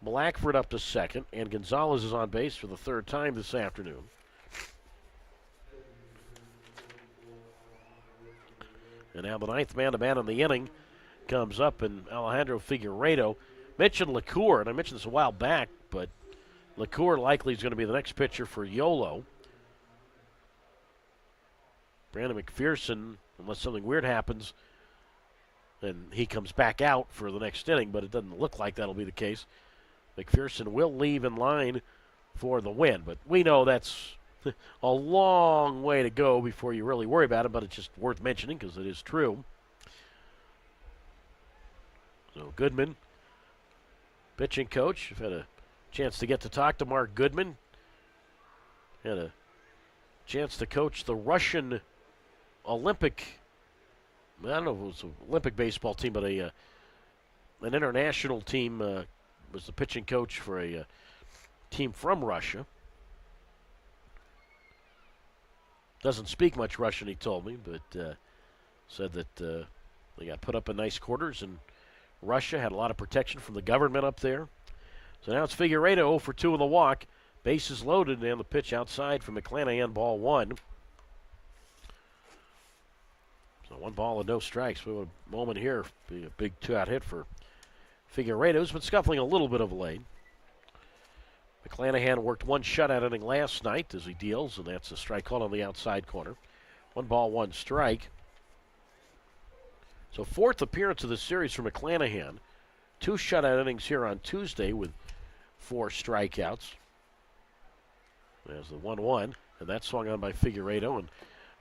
Blackford up to second, and Gonzalez is on base for the 3rd time this afternoon. And now the 9th man to bat in the inning comes up, and Alejandro Figueiredo mentioned LaCour, and I mentioned this a while back, but LaCour likely is going to be the next pitcher for Yolo. Brandon McPherson, unless something weird happens, and he comes back out for the next inning, but it doesn't look like that'll be the case. McPherson will leave in line for the win, but we know that's a long way to go before you really worry about it, but it's just worth mentioning because it is true. So Goodman, pitching coach. I've had a chance to get to talk to Mark Goodman. Had a chance to coach the Russian Olympic, I don't know if it was an Olympic baseball team, but an international team. Was the pitching coach for a team from Russia. Doesn't speak much Russian, he told me, but said that they got put up in nice quarters, and Russia had a lot of protection from the government up there. So now it's Figueredo 0 for 2 in the walk. Bases loaded, and the pitch outside from McClanahan, ball 1. So 1 ball and no strikes. We have a moment here, be a big 2-out hit for Figueredo, who's been scuffling a little bit of late. McClanahan worked 1 shutout inning last night as he deals, and that's a strike called on the outside corner. 1 ball, 1 strike. So 4th appearance of the series for McClanahan. 2 shutout innings here on Tuesday with 4 strikeouts. There's the 1-1, and that's swung on by Figueredo and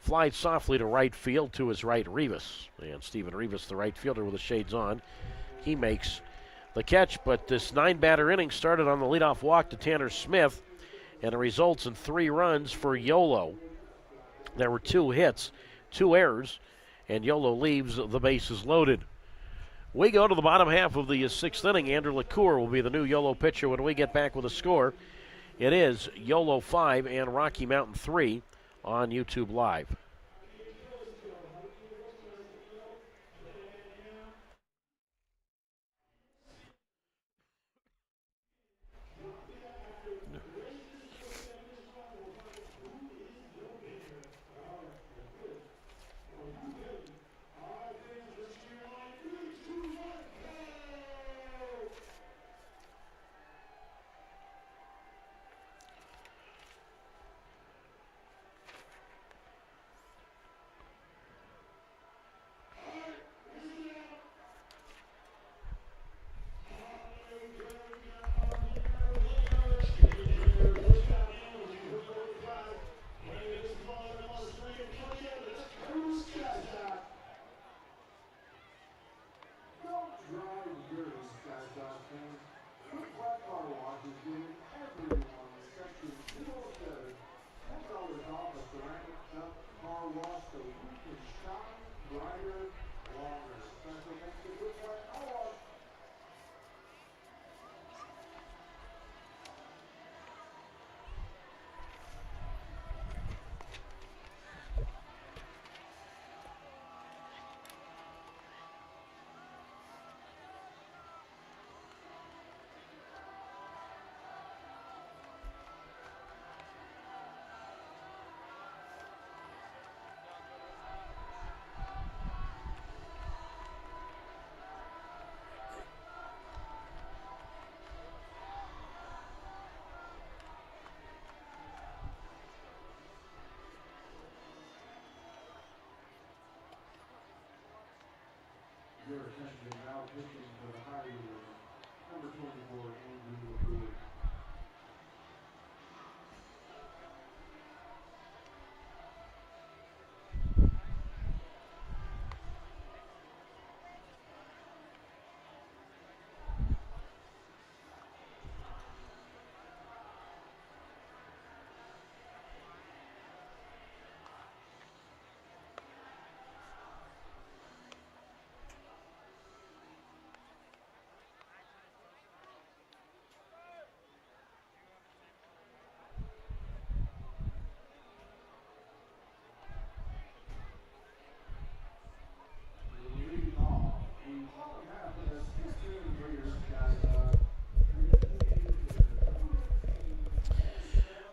flies softly to right field to his right, Rivas. And Steven Rivas, the right fielder with the shades on, he makes the catch, but this 9-batter inning started on the leadoff walk to Tanner Smith, and it results in 3 runs for Yolo. There were 2 hits, 2 errors, and Yolo leaves the bases loaded. We go to the bottom half of the 6th inning. Andrew LaCour will be the new Yolo pitcher when we get back with a score. It is Yolo 5 and Rocky Mountain 3 on YouTube Live. Your attention now pitching for the Highlanders, number 24, Andrew LaCour.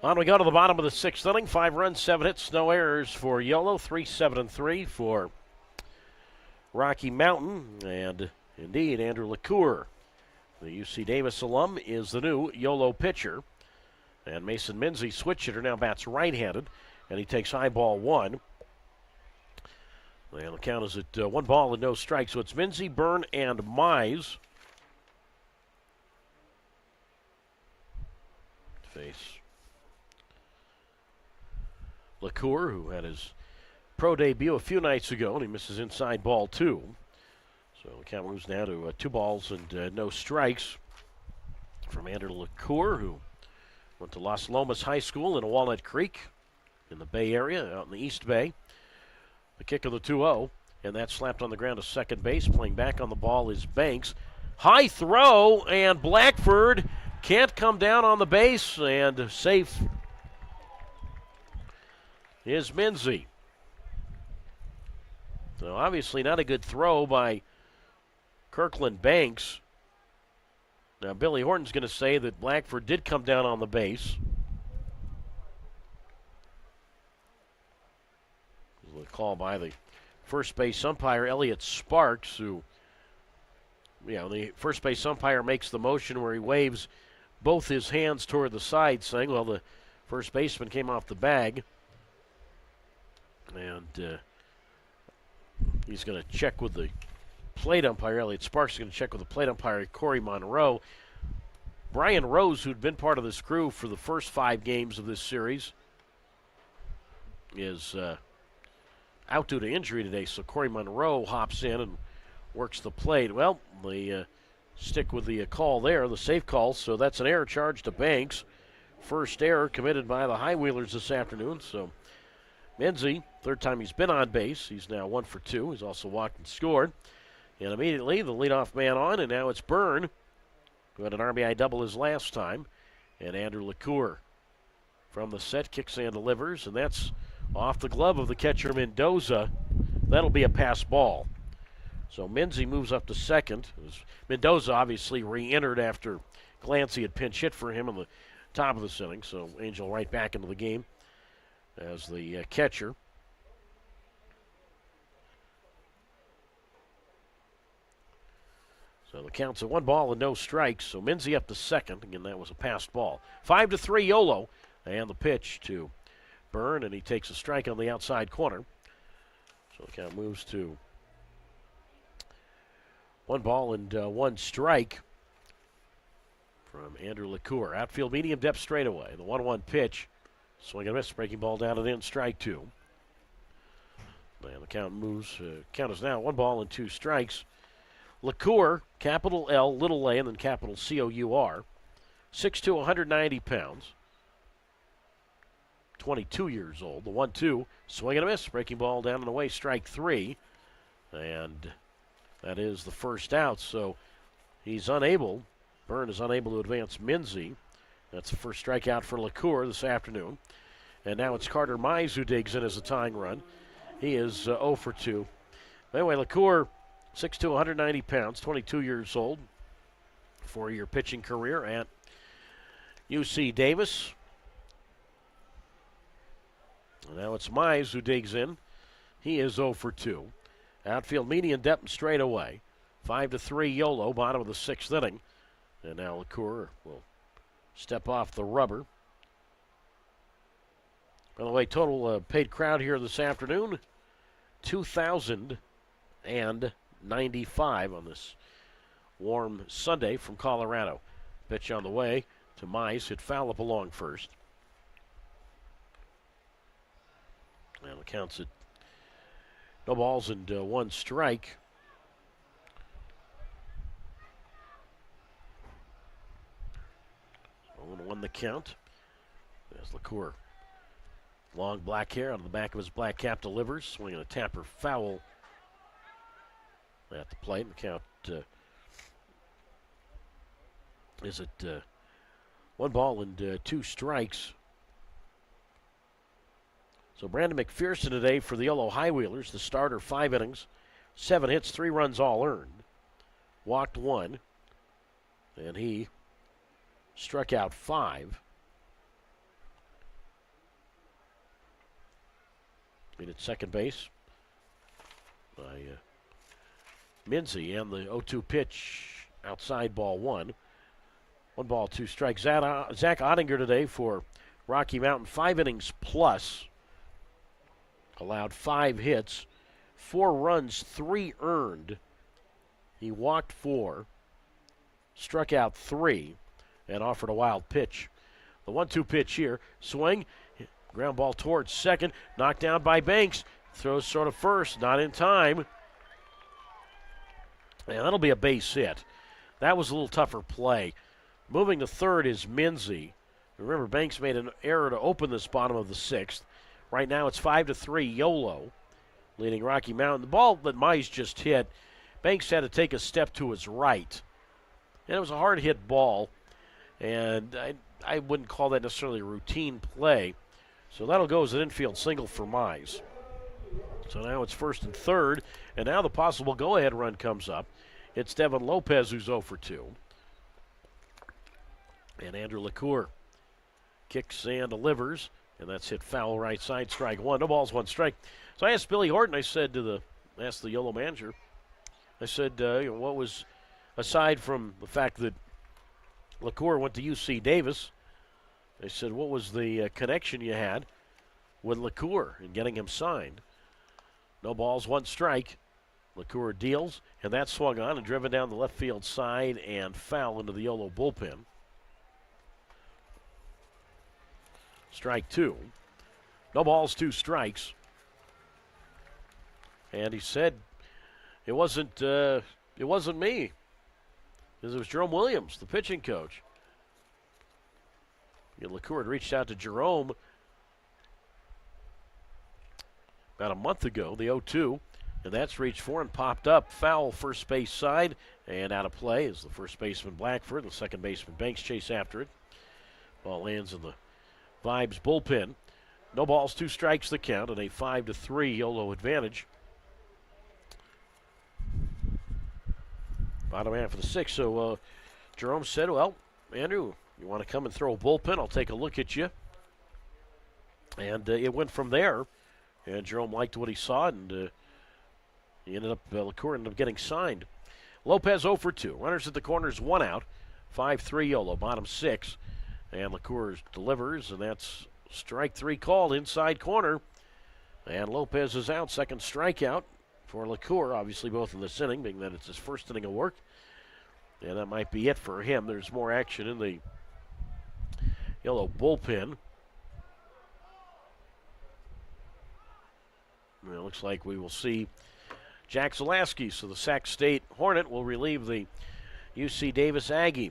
On we go to the bottom of the 6th inning. 5 runs, 7 hits, no errors for Yolo. 3-7-3 for Rocky Mountain. And indeed, Andrew LaCour The UC Davis alum is the new Yolo pitcher. And Mason Minzy, switch hitter, now bats right-handed, and he takes high ball one. And the count is at 1 ball and no strikes. So it's Minzy, Byrne, and Mize. Face LaCour, who had his pro debut a few nights ago, and he misses inside ball 2. So the count moves now to 2 balls and no strikes from Andrew LaCour, who went to Las Lomas High School in Walnut Creek in the Bay Area, out in the East Bay. The kick of the 2-0, and that's slapped on the ground to second base. Playing back on the ball is Banks. High throw, and Blackford can't come down on the base, and safe is Minzy. So obviously not a good throw by Kirkland Banks. Now Billy Horton's going to say that Blackford did come down on the base. A call by the first base umpire, Elliott Sparks, who, the first base umpire makes the motion where he waves both his hands toward the side, saying, well, the first baseman came off the bag. And he's going to check with the plate umpire. Elliott Sparks is going to check with the plate umpire, Corey Monroe. Brian Rose, who'd been part of this crew for the first 5 games of this series, is out due to injury today, so Corey Monroe hops in and works the plate. Well, they stick with the call there, the safe call, so that's an error charge to Banks. First error committed by the High Wheelers this afternoon, so Minzy, third time he's been on base. He's now 1 for 2. He's also walked and scored. And immediately the leadoff man on, and now it's Byrne, who had an RBI double his last time, and Andrew LaCour from the set, kicks and delivers, and that's off the glove of the catcher Mendoza. That'll be a pass ball. So Minzy moves up to second. Mendoza obviously re-entered after Glancy had pinch hit for him in the top of this inning. So Angel right back into the game as the catcher. So the count's at 1 ball and no strikes. So Minzy up to second. Again, that was a passed ball. 5-3 Yolo. And the pitch to Byrne, and he takes a strike on the outside corner. So the count moves to 1 ball and 1 strike from Andrew LaCour. Outfield medium depth straightaway. The 1-1 pitch. Swing and miss. Breaking ball down and in. Strike 2. And the count moves. Count is now 1 ball and 2 strikes. LaCour, capital L, little a, and then capital C-O-U-R. 6'2", 190 pounds. 22 years old. The 1-2, swing and a miss. Breaking ball down and away, strike 3. And that is the first out. So he's unable, Byrne is unable to advance Minzy. That's the first strikeout for LaCour this afternoon. And now it's Carter Mize who digs in as a tying run. He is 0 for 2. Anyway, LaCour, 6'2", 190 pounds, 22 years old. 4-year pitching career at UC Davis. And now it's Mize who digs in. He is 0 for 2. Outfield median depth and straight away. 5-3 Yolo, bottom of the 6th inning. And now LaCour will step off the rubber. By the way, total paid crowd here this afternoon, 2,095 on this warm Sunday from Colorado. Pitch on the way to Mize, hit foul up along first. And it counts at no balls and 1 strike. So 0-1 the count. There's LaCour. Long black hair on the back of his black cap, delivers. Swinging a tapper foul at the plate. And the count is at 1 ball and 2 strikes. So Brandon McPherson today for the Yolo High Wheelers, the starter, 5 innings, 7 hits, 3 runs all earned. Walked 1, and he struck out 5. Made at second base by Minzy, and the 0-2 pitch Outside ball one. 1-2 strikes. Zach Ottinger today for Rocky Mountain, 5 innings plus. Allowed 5 hits, 4 runs, 3 earned. He walked 4, struck out 3, and offered a wild pitch. The 1-2 pitch here. Swing. Ground ball towards second. Knocked down by Banks. Throws sort of first. Not in time. And that'll be a base hit. That was a little tougher play. Moving to third is Minzy. Remember, Banks made an error to open this bottom of the 6th. Right now it's 5-3 Yolo leading Rocky Mountain. The ball that Mize just hit, Banks had to take a step to his right. And it was a hard hit ball. And I wouldn't call that necessarily a routine play. So that'll go as an infield single for Mize. So now it's first and third. And now the possible go-ahead run comes up. It's Devin Lopez who's 0 for 2. And Andrew LaCour kicks and delivers. And that's hit foul right side, strike one. No balls, 1 strike. So I asked Billy Horton, I said asked the Yolo manager, I said, what was, aside from the fact that LaCour went to UC Davis, I said, what was the connection you had with LaCour in getting him signed? No balls, 1 strike. LaCour deals, and that swung on and driven down the left field side and foul into the Yolo bullpen. Strike 2. No balls, 2 strikes. And he said, it wasn't me. It was Jerome Williams, the pitching coach. And LaCour had reached out to Jerome about a month ago, the 0-2, and that's reached for and popped up. Foul first base side and out of play as the first baseman Blackford, the second baseman Banks chase after it. Ball lands in the Vibes bullpen. No balls, 2 strikes the count, and a 5-3 Yolo advantage. Bottom half of the 6th. So Jerome said, well, Andrew, you want to come and throw a bullpen? I'll take a look at you. And it went from there. And Jerome liked what he saw, and he ended up, LaCour ended up getting signed. Lopez 0 for 2. Runners at the corners, 1 out. 5-3 Yolo, bottom 6. And LaCour delivers, and that's strike 3 called inside corner. And Lopez is out, second strikeout for LaCour, obviously both in this inning, being that it's his first inning of work. And that might be it for him. There's more action in the Yolo bullpen. Well, it looks like we will see Jack Zalaski, so the Sac State Hornet will relieve the UC Davis Aggie.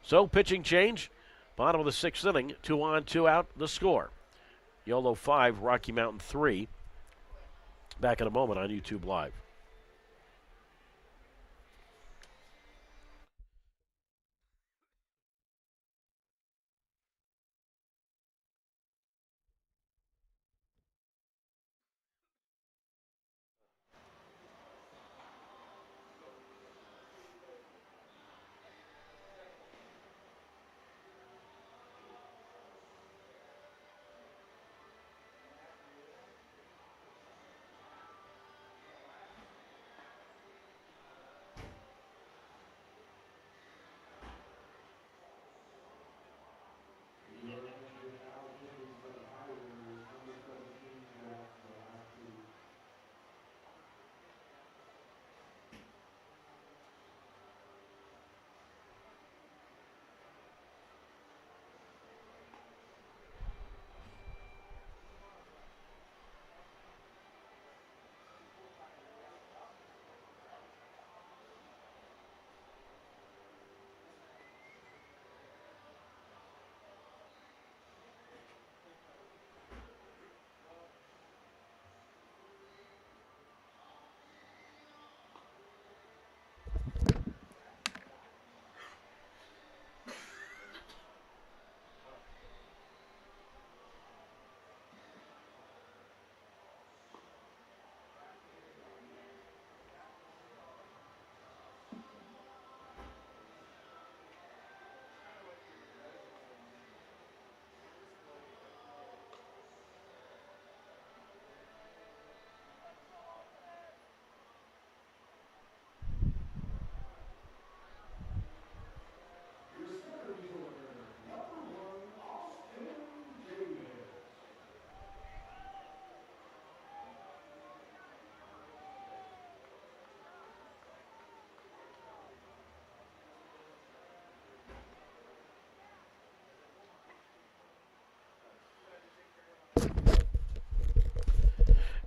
So pitching change. Bottom of the 6th inning, 2 on, 2 out, the score. Yolo 5, Rocky Mountain 3. Back in a moment on YouTube Live.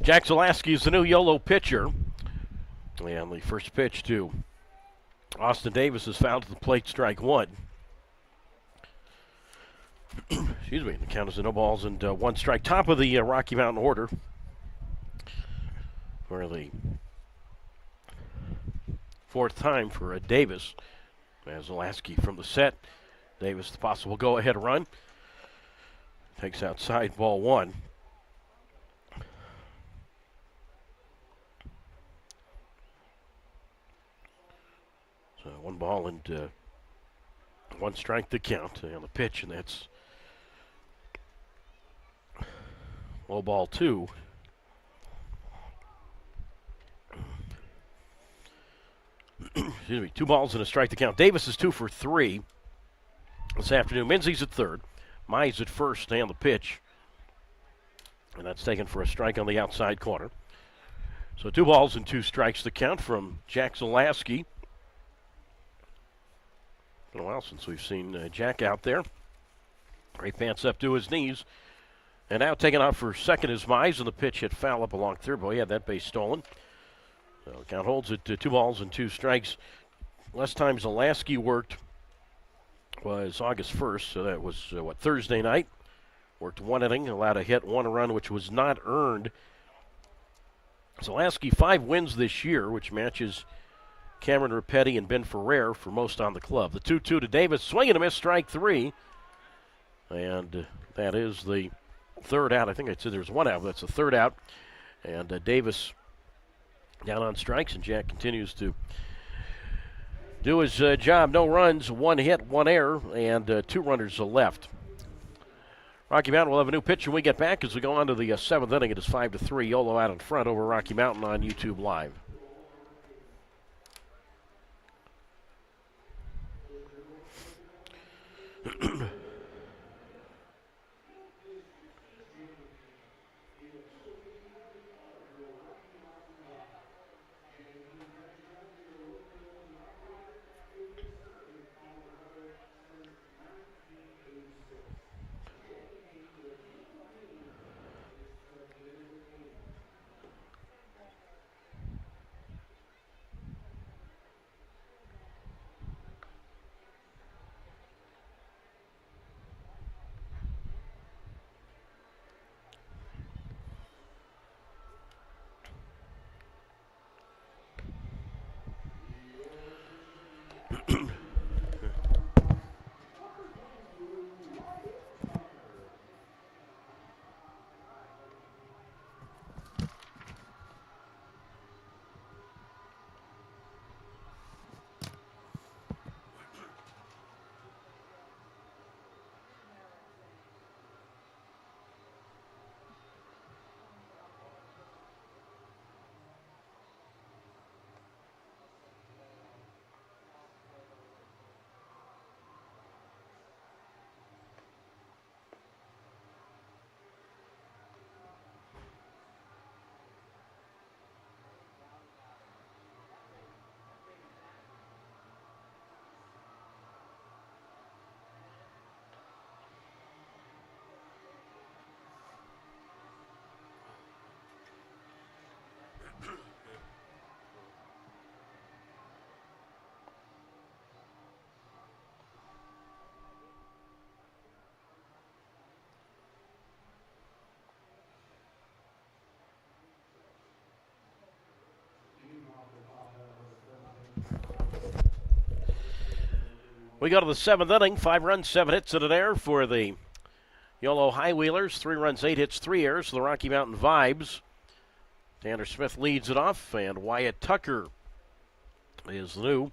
Jack Zalaski is the new Yolo pitcher. And the first pitch to Austin Davis is fouled to the plate, strike one. Excuse me. The count is no balls and one strike. Top of the Rocky Mountain order for the fourth time for Davis. As Zalaski from the set. Davis, the possible go-ahead run. Takes outside, ball one. So one ball and one strike to count on the pitch, and that's low ball two. Excuse me, 2 balls and a strike to count. Davis is 2 for 3 this afternoon. Minzy's at third. Mize at first and the pitch. And that's taken for a strike on the outside corner. So 2 balls and 2 strikes to count from Jack Zalaski. Been a while since we've seen Jack out there. Great pants up to his knees. And now taken out for second is Mize, and the pitch hit foul up along third. Boy, he had that base stolen. So count holds at 2 balls and 2 strikes. Last time Zalaski worked was August 1st, so that was, Thursday night. Worked 1 inning, allowed a hit, 1 run, which was not earned. Zalaski 5 wins this year, which matches Cameron Rapetti and Ben Ferrer for most on the club. The 2-2 to Davis, swing and a miss, strike 3. And that is the third out. I think I said there's 1 out, but that's the third out. And Davis down on strikes, and Jack continues to do his job. No runs, 1 hit, 1 error, and 2 runners left. Rocky Mountain will have a new pitch when we get back as we go on to the 7th inning. It is 5-3. Yolo out in front over Rocky Mountain on YouTube Live. We go to the 7th inning. 5 runs, 7 hits, and an error for the Yolo High Wheelers. 3 runs, 8 hits, 3 errors for the Rocky Mountain Vibes. Tanner Smith leads it off, and Wyatt Tucker is the new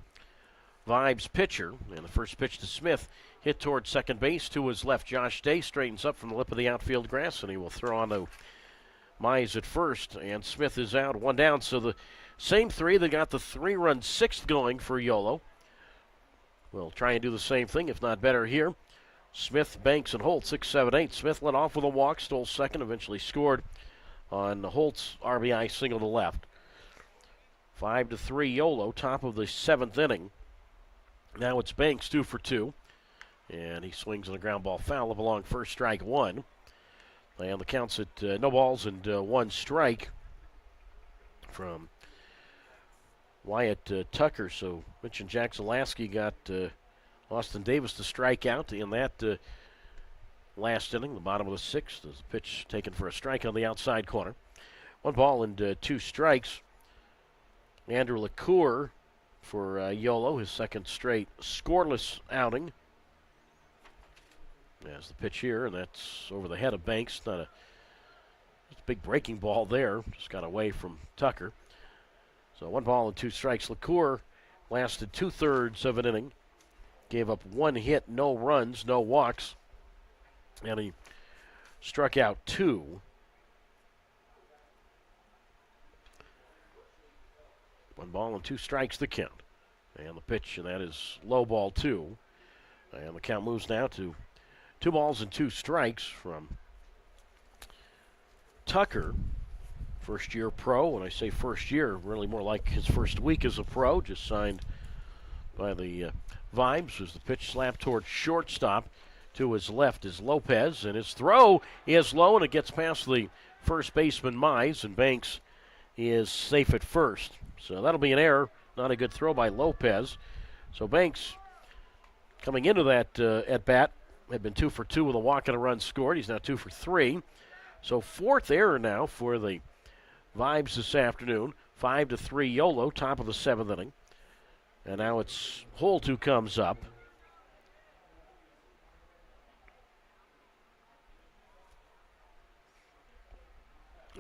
Vibes pitcher. And the first pitch to Smith hit towards second base to his left. Josh Day straightens up from the lip of the outfield grass, and he will throw on to Mize at first. And Smith is out, 1 down. So the same 3 that got the 3-run 6th going for Yolo. We'll try and do the same thing, if not better here. Smith, Banks, and Holt, 6, 7, 8. Smith led off with a walk, stole second, eventually scored on Holt's RBI single to left. 5-3 Yolo, top of the 7th inning. Now it's Banks, 2 for 2. And he swings on a ground ball foul up along first, strike 1. And the count's at no balls and 1 strike. from Wyatt Tucker. So Mitch and Jack Zalaski got Austin Davis to strike out in that last inning, the bottom of the sixth. As the pitch taken for a strike on the outside corner. 1 ball and 2 strikes. Andrew LaCour for Yolo, his second straight scoreless outing. As the pitch here, and that's over the head of Banks. Not a big breaking ball there. Just got away from Tucker. So 1 ball and 2 strikes. LaCour lasted 2/3 of an inning. Gave up 1 hit, no runs, no walks. And he struck out 2. 1 ball and 2 strikes the count. And the pitch, and that is low ball 2. And the count moves now to 2 balls and 2 strikes from Tucker. First year pro. When I say first year, really more like his first week as a pro. Just signed by the Vibes as the pitch slapped towards shortstop. To his left is Lopez, and his throw is low, and it gets past the first baseman Mize, and Banks is safe at first. So that'll be an error. Not a good throw by Lopez. So Banks, coming into that at-bat, had been 2 for 2 with a walk and a run scored. He's now 2 for 3. So 4th error now for the Vibes this afternoon. 5-3 Yolo, top of the 7th inning. And now it's Holt who comes up.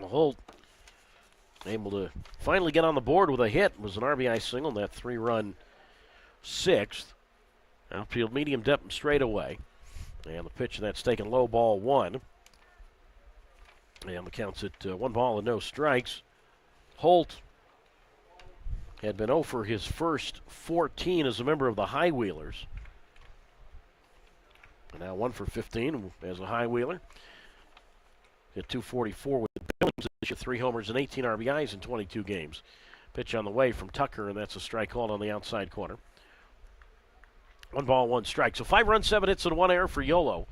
Holt able to finally get on the board with a hit. It was an RBI single in that 3-run 6th. Outfield medium depth and straight away. And the pitch that's taken low, ball 1. And the count's at 1 ball and no strikes. Holt had been 0 for his first 14 as a member of the High Wheelers. And now 1 for 15 as a High Wheeler. Hit 244 with Billings this year, 3 homers and 18 RBIs in 22 games. Pitch on the way from Tucker, and that's a strike called on the outside corner. 1 ball, 1 strike. So 5 runs, 7 hits, and 1 error for Yolo.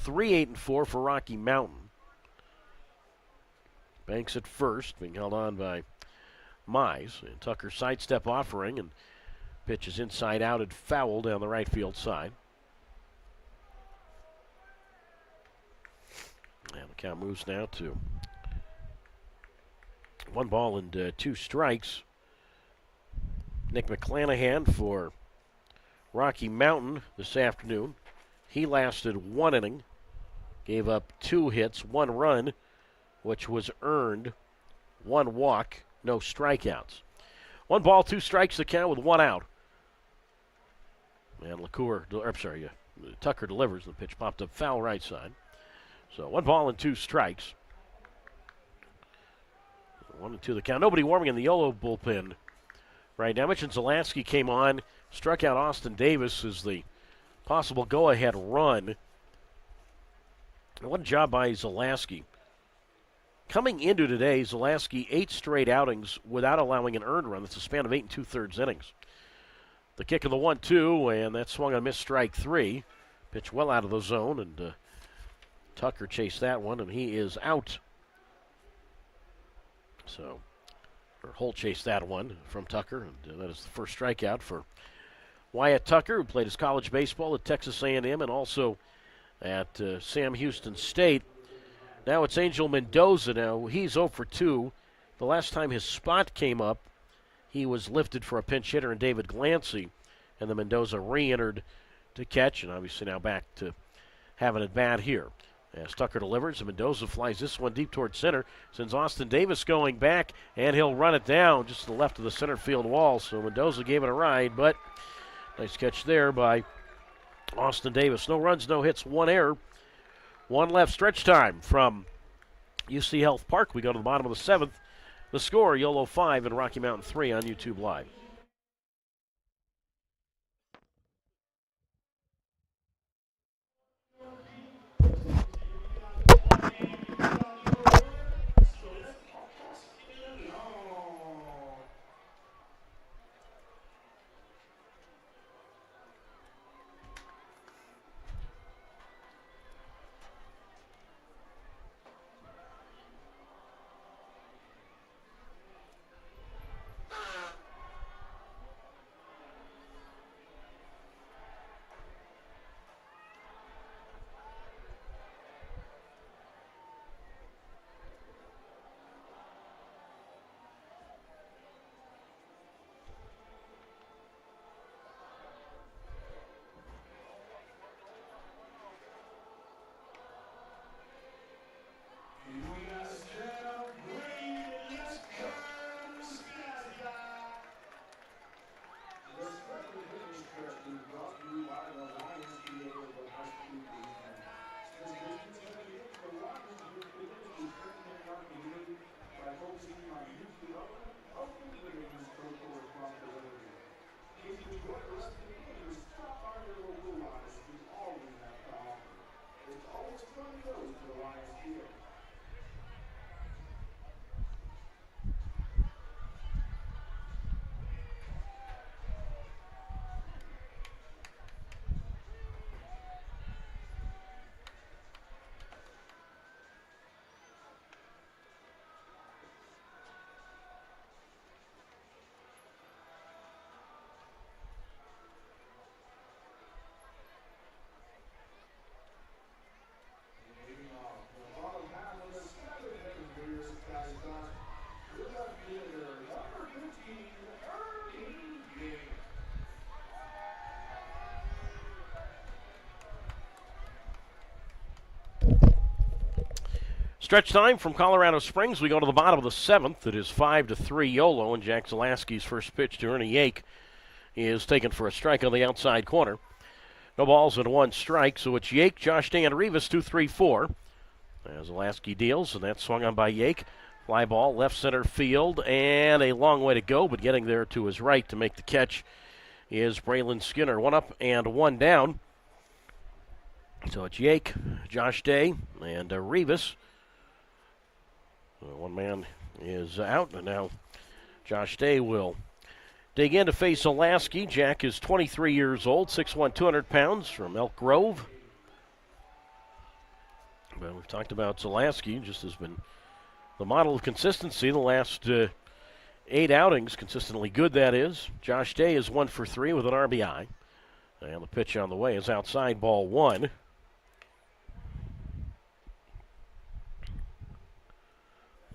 3-8-4 for Rocky Mountain. Banks at first, being held on by Mize. And Tucker sidestep offering, and pitch is inside out and foul down the right field side. And the count moves now to 1 ball and 2 strikes. Nick McClanahan for Rocky Mountain this afternoon. He lasted 1 inning, gave up 2 hits, 1 run, which was earned, 1 walk, no strikeouts. 1 ball, 2 strikes the count with 1 out. And Tucker delivers. The pitch popped up foul right side. So 1 ball and 2 strikes. 1-2 the count. Nobody warming in the Yolo bullpen right now. Mitch and Zalaski came on, struck out Austin Davis as the possible go-ahead run. And what a job by Zalaski. Coming into today, Zalaski 8 straight outings without allowing an earned run. That's a span of 8 2/3 innings. The kick of the 1-2, and that swung on a missed strike 3. Pitch well out of the zone, and Tucker chased that one, and he is out. Holt chased that one from Tucker, and that is the first strikeout for Wyatt Tucker, who played his college baseball at Texas A&M and also at Sam Houston State. Now it's Angel Mendoza. Now he's 0 for 2. The last time his spot came up, he was lifted for a pinch hitter in David Glancy, and then Mendoza re-entered to catch, and obviously now back to having it bad here. As Tucker delivers, and Mendoza flies this one deep towards center. Sends Austin Davis going back, and he'll run it down just to the left of the center field wall. So Mendoza gave it a ride, but nice catch there by Austin Davis. No runs, no hits, 1 error. 1 left. Stretch time from UC Health Park. We go to the bottom of the 7th. The score, Yolo 5 and Rocky Mountain 3 on YouTube Live. Stretch time from Colorado Springs. We go to the bottom of the seventh. It is 5-3 Yolo, and Jack Zalaski's first pitch to Ernie Yake is taken for a strike on the outside corner. No balls and one strike, so it's Yake, Josh Day, and Rivas, 2-3-4. As Zalaski deals, and that's swung on by Yake. Fly ball, left center field, and a long way to go, but getting there to his right to make the catch is Braylon Skinner. One up and one down. So it's Yake, Josh Day, and Rivas. One man is out, and now Josh Day will dig in to face Zalaski. Jack is 23 years old, 6'1", 200 pounds, from Elk Grove. Well, we've talked about Zalaski, just has been the model of consistency the last 8 outings. Consistently good, that is. Josh Day is 1 for 3 with an RBI. And the pitch on the way is outside, ball 1.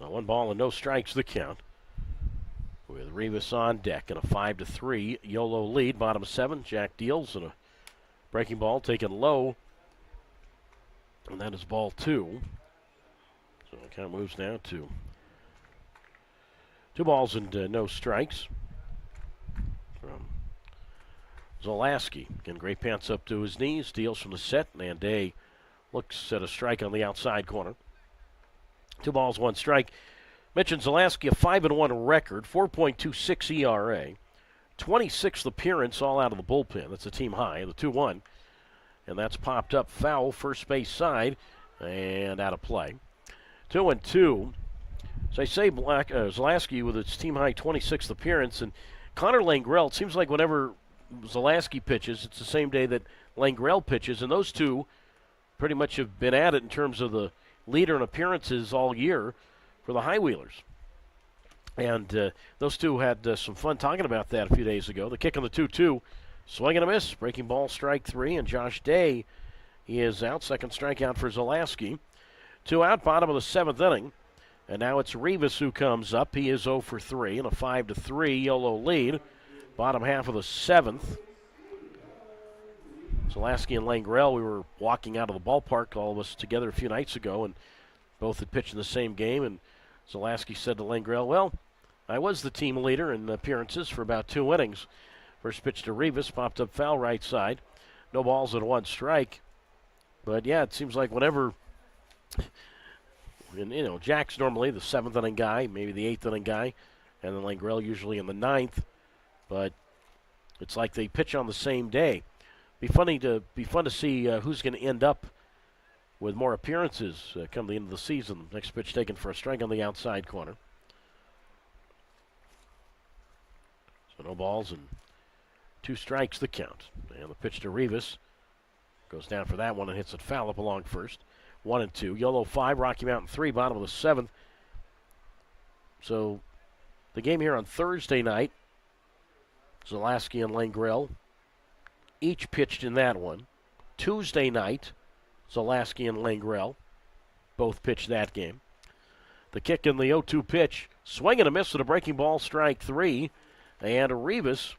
Now 1 ball and no strikes, the count. With Rivas on deck and a 5-3 Yolo lead. Bottom 7, Jack deals, and a breaking ball taken low. And that is ball 2. So it kind of moves now to 2 balls and no strikes from Zalaski. Again, great pants up to his knees, deals from the set, and Day looks at a strike on the outside corner. 2 balls, 1 strike. Mentioned Zalaski, a 5-1 record, 4.26 ERA, 26th appearance all out of the bullpen. That's a team high, the 2-1. And that's popped up foul, first base side, and out of play. 2-2. So I say Zalaski with its team high 26th appearance, and Connor Langrell, it seems like whenever Zalaski pitches, it's the same day that Langrell pitches, and those two pretty much have been at it in terms of the leader in appearances all year for the High Wheelers. And those two had some fun talking about that a few days ago. The kick on the 2-2, swing and a miss, breaking ball, strike 3, and Josh Day is out. Second strikeout for Zalaski. 2 out, bottom of the 7th inning. And now it's Rivas who comes up. He is 0 for 3 and a 5-3 Yolo lead. Bottom half of the 7th. Zalaski and Langrell, we were walking out of the ballpark, all of us together a few nights ago, and both had pitched in the same game. And Zalaski said to Langrell, well, I was the team leader in appearances for about 2 innings. First pitch to Rivas, popped up foul right side. No balls and 1 strike. But, yeah, it seems like whenever, and, Jack's normally the 7th inning guy, maybe the 8th inning guy, and then Langrell usually in the 9th. But it's like they pitch on the same day. Be fun to see who's going to end up with more appearances come the end of the season. Next pitch taken for a strike on the outside corner. So no balls and 2 strikes, the count. And the pitch to Rivas goes down for that one and hits it foul up along first. 1-2. Yolo 5, Rocky Mountain 3, bottom of the 7th. So the game here on Thursday night, Zalaski and Langrell each pitched in that one. Tuesday night, Zalaski and Langrell both pitched that game. The kick in the 0-2 pitch, swing and a miss with a breaking ball, strike 3. And Rivas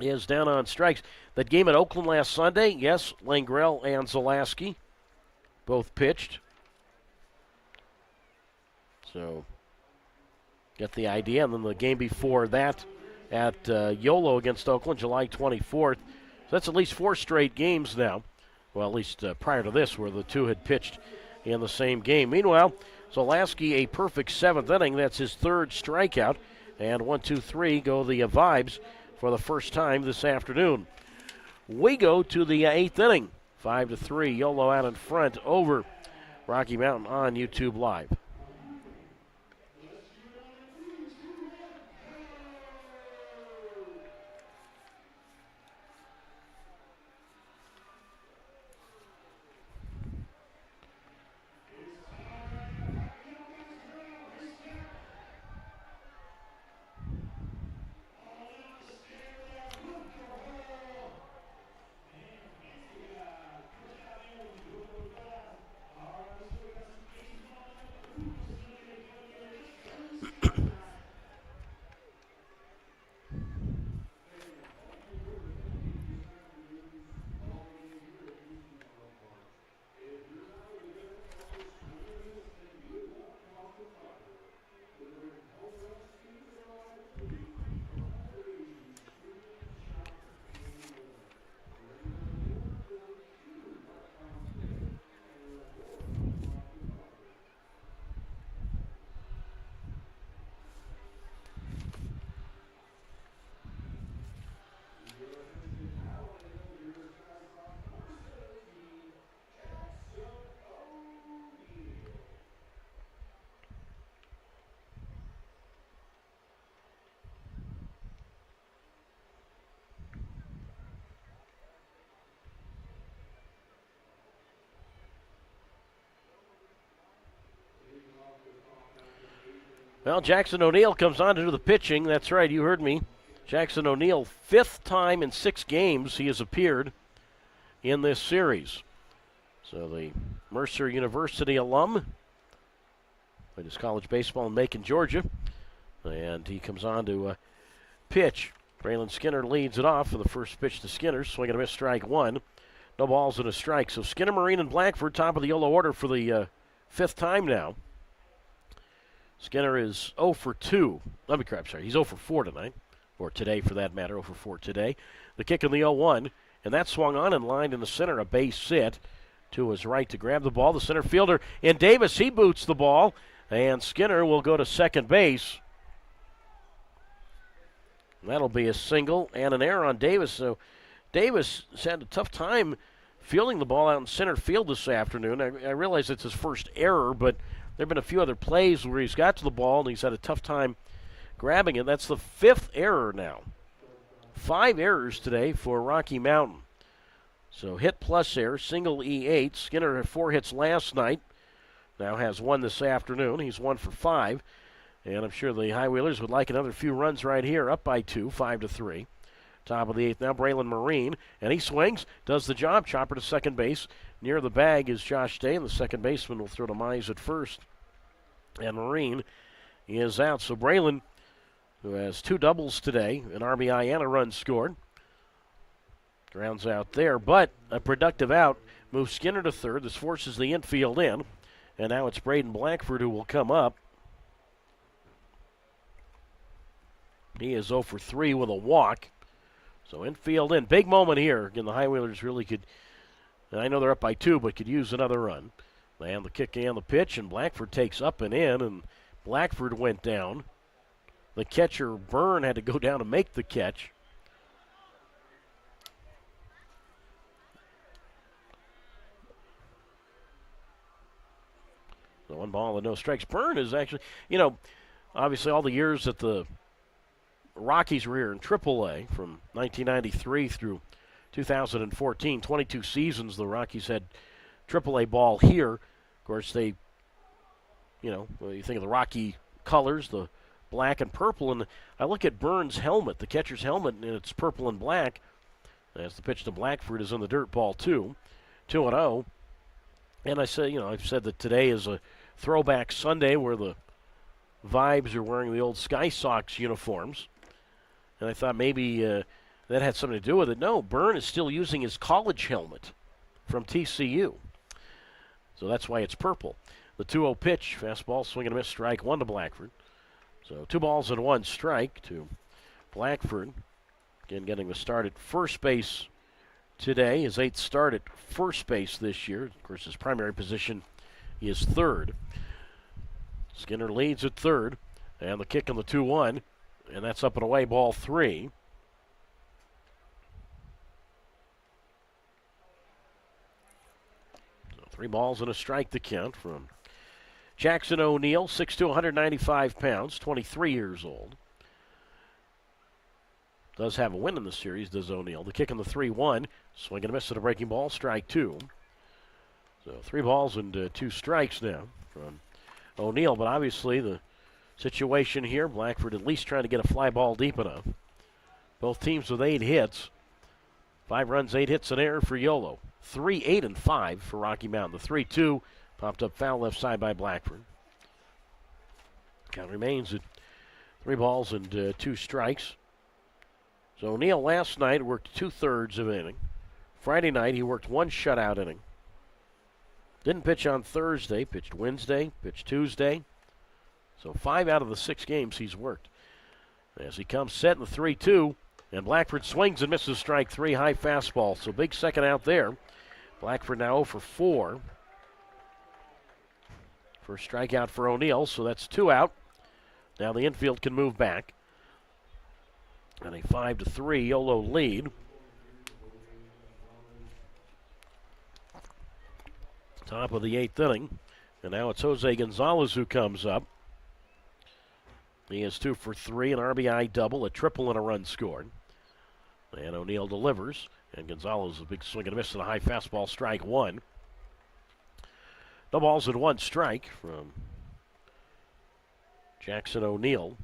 is down on strikes. That game at Oakland last Sunday, yes, Langrell and Zalaski both pitched. So, get the idea. And then the game before that at Yolo against Oakland, July 24th. So that's at least 4 straight games now. Well, at least prior to this, where the two had pitched in the same game. Meanwhile, Zalaski, a perfect 7th inning. That's his 3rd strikeout. And 1, 2, 3 go the vibes for the first time this afternoon. We go to the 8th inning. 5-3, Yolo out in front over Rocky Mountain on YouTube Live. Well, Jackson O'Neill comes on to do the pitching. That's right, you heard me. Jackson O'Neill, 5th time in 6 games he has appeared in this series. So the Mercer University alum played his college baseball in Macon, Georgia. And he comes on to pitch. Braylon Skinner leads it off for the first pitch to Skinner. Swing and a miss, strike 1. No balls and a strike. So Skinner, Marine, and Blackford top of the Yolo order for the 5th time now. Skinner is 0 for 2. Let me correct, sorry. He's 0 for 4 tonight, or today for that matter, 0 for 4 today. The kick in the 0-1, and that swung on and lined in the center, a base hit to his right to grab the ball. The center fielder, and Davis, he boots the ball, and Skinner will go to second base. That'll be a single and an error on Davis. So Davis has had a tough time fielding the ball out in center field this afternoon. I realize it's his first error, but there have been a few other plays where he's got to the ball and he's had a tough time grabbing it. That's the 5th error now. 5 errors today for Rocky Mountain. So hit plus error, single E8. Skinner had 4 hits last night. Now has 1 this afternoon. He's 1 for 5. And I'm sure the High Wheelers would like another few runs right here, up by 2, 5-3. Top of the 8th now, Braylon Marine. And he swings, does the job. Chopper to second base. Near the bag is Josh Day, and the second baseman will throw to Mize at first. And Marine is out. So Braylon, who has 2 doubles today, an RBI and a run scored, grounds out there. But a productive out moves Skinner to third. This forces the infield in. And now it's Braden Blackford who will come up. He is 0 for 3 with a walk. So infield in. Big moment here. Again, the High Wheelers really could, and I know they're up by 2, but could use another run. And the kick and the pitch, and Blackford takes up and in, and Blackford went down. The catcher, Byrne, had to go down to make the catch. So 1 ball and no strikes. Byrne is actually, obviously all the years that the Rockies were here in AAA from 1993 through 2014, 22 seasons the Rockies had AAA ball here. Of course, they, you think of the Rocky colors, the black and purple, and I look at Byrne's helmet, the catcher's helmet, and it's purple and black. As the pitch to Blackford is in the dirt, ball 2, 2-0. And I say, I've said that today is a throwback Sunday where the Vibes are wearing the old Sky Sox uniforms. And I thought maybe that had something to do with it. No, Byrne is still using his college helmet from TCU. So that's why it's purple. The 2-0 pitch, fastball, swing and a miss, strike 1 to Blackford. So 2 balls and 1 strike to Blackford. Again, getting the start at first base today. His 8th start at first base this year. Of course, his primary position is third. Skinner leads at third. And the kick on the 2-1. And that's up and away, ball 3. So 3 balls and a strike to count from Jackson O'Neill, 6'2", 195 pounds, 23 years old. Does have a win in the series, does O'Neill. The kick on the 3-1, swing and a miss at a breaking ball, strike 2. So 3 balls and 2 strikes now from O'Neill, but obviously the situation here, Blackford at least trying to get a fly ball deep enough. Both teams with 8 hits. 5 runs, 8 hits, an error for Yolo. 3, 8, and 5 for Rocky Mountain. The 3-2 popped up foul left side by Blackford. Count remains at 3 balls and 2 strikes. So O'Neill last night worked 2/3 of an inning. Friday night he worked 1 shutout inning. Didn't pitch on Thursday, pitched Wednesday, pitched Tuesday. So 5 out of the 6 games he's worked. As he comes set in the 3-2, and Blackford swings and misses strike 3, high fastball. So big second out there. Blackford now 0 for 4. First strikeout for O'Neill, so that's 2 out. Now the infield can move back. And a 5-3 Yolo lead. Top of the 8th inning. And now it's Jose Gonzalez who comes up. He is 2 for 3, an RBI double, a triple, and a run scored. And O'Neill delivers. And Gonzalez, a big swing and a miss and a high fastball, strike 1. No balls and 1 strike from Jackson O'Neill.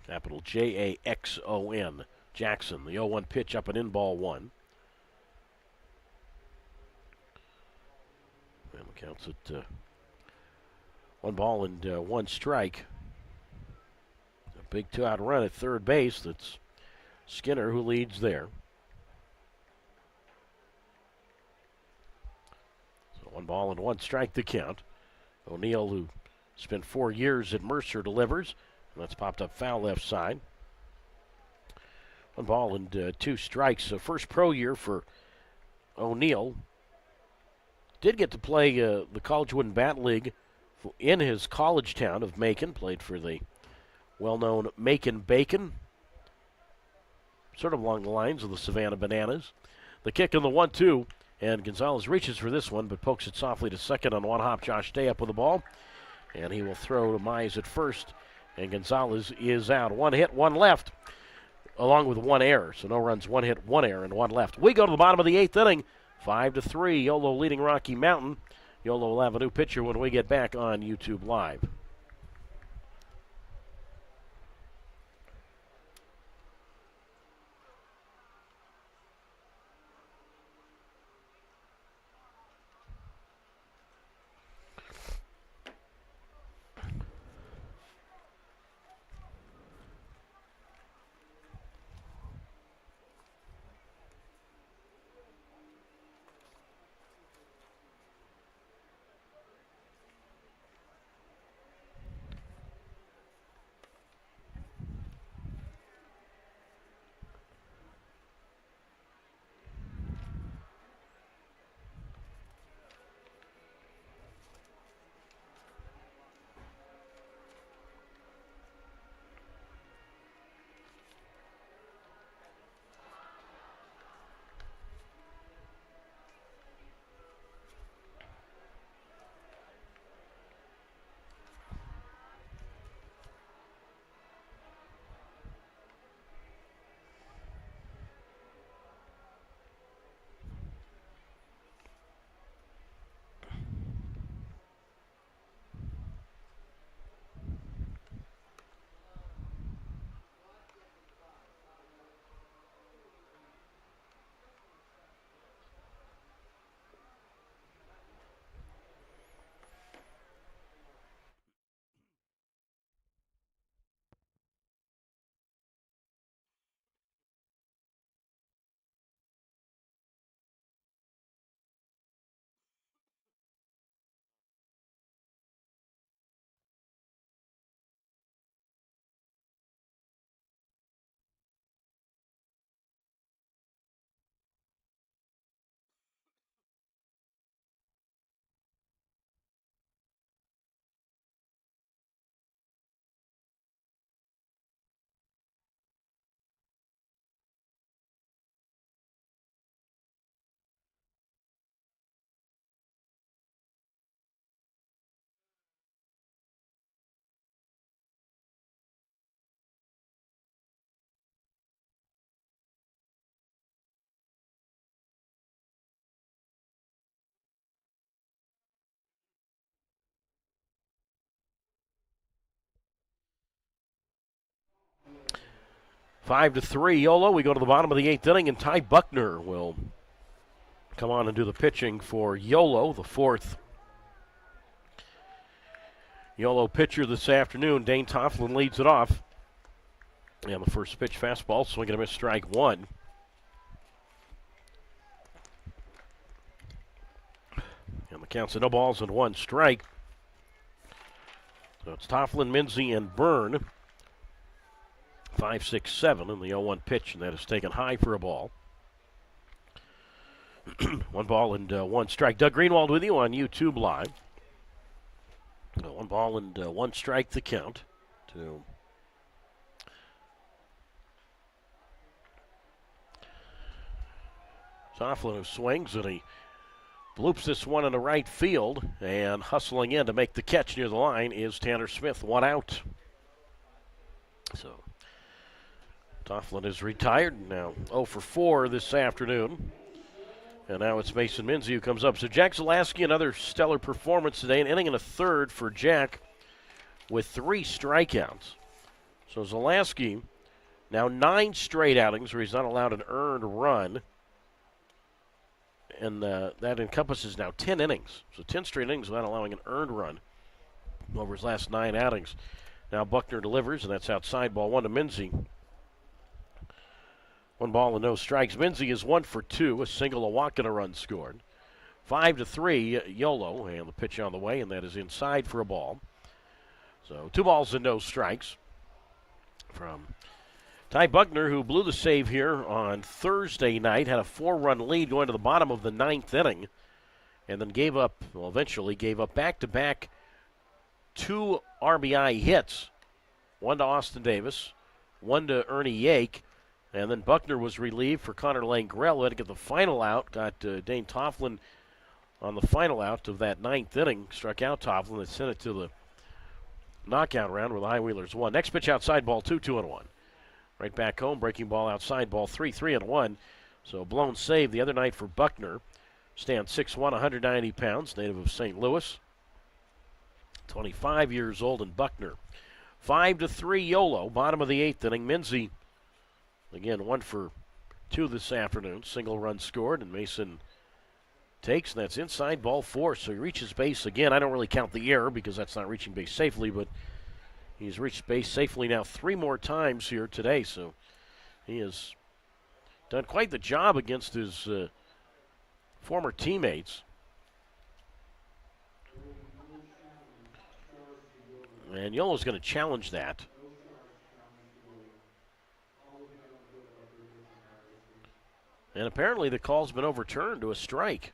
Capital Jaxon. Jackson. The 0-1 pitch up and in, ball one. And the counts at 1 ball and 1 strike. A big 2-out run at third base. That's Skinner who leads there. So 1 ball and 1 strike to count. O'Neill, who spent 4 years at Mercer, delivers. And that's popped up foul left side. 1 ball and 2 strikes. So first pro year for O'Neill. Did get to play the College Wooden Bat League in his college town of Macon. Played for the well-known Macon Bacon. Sort of along the lines of the Savannah Bananas. The kick in the 1-2. And Gonzalez reaches for this one, but pokes it softly to second on 1 hop. Josh Day up with the ball. And he will throw to Mize at first. And Gonzalez is out. 1 hit, 1 left, along with 1 error. So no runs, 1 hit, 1 error, and 1 left. We go to the bottom of the 8th inning. 5-3. Yolo leading Rocky Mountain. Yolo will have a new pitcher when we get back on YouTube Live. Five to 3, Yolo. We go to the bottom of the 8th inning, and Ty Buckner will come on and do the pitching for Yolo, the 4th Yolo pitcher this afternoon. Dane Tofflin leads it off. And the first pitch fastball, swinging a miss, strike 1. And the count's no balls and 1 strike. So it's Tofflin, Minzy, and Byrne. 5, 6, 7 in the 0-1 pitch, and that is taken high for a ball. 1 ball and 1 strike. Doug Greenwald with you on YouTube Live. 1 ball and 1 strike the count to Tofflin, who swings, and he bloops this one in the right field, and hustling in to make the catch near the line is Tanner Smith. 1 out. So Tofflin is retired now, 0 for 4 this afternoon. And now it's Mason Minzy who comes up. So Jack Zalaski, another stellar performance today, an inning and a third for Jack with 3 strikeouts. So Zalaski, now 9 straight outings where he's not allowed an earned run. And that encompasses now 10 innings. So 10 straight innings without allowing an earned run over his last 9 outings. Now Buckner delivers, and that's outside ball 1 to Minzy. 1 ball and no strikes. Minzy is 1 for 2, a single, a walk, and a run scored. 5-3, Yolo, and the pitch on the way, and that is inside for a ball. So 2 balls and no strikes from Ty Buckner, who blew the save here on Thursday night, had a 4-run lead going to the bottom of the 9th inning, and then eventually gave up back-to-back 2 RBI hits, 1 to Austin Davis, 1 to Ernie Yake, and then Buckner was relieved for Connor Langrell, who had to get the final out, got Dane Tofflin on the final out of that 9th inning, struck out Tofflin and sent it to the knockout round where the High Wheelers won. Next pitch outside ball 2, 2-1. Right back home, breaking ball outside ball 3, 3-1. So blown save the other night for Buckner. Stands 6'1", 190 pounds, native of St. Louis. 25 years old, and Buckner. 5-3 Yolo, bottom of the 8th inning. Minzy, again, 1 for 2 this afternoon. Single run scored, and Mason takes, and that's inside ball 4. So he reaches base again. I don't really count the error because that's not reaching base safely, but he's reached base safely now 3 more times here today. So he has done quite the job against his former teammates. And Yolo's going to challenge that. And apparently the call's been overturned to a strike.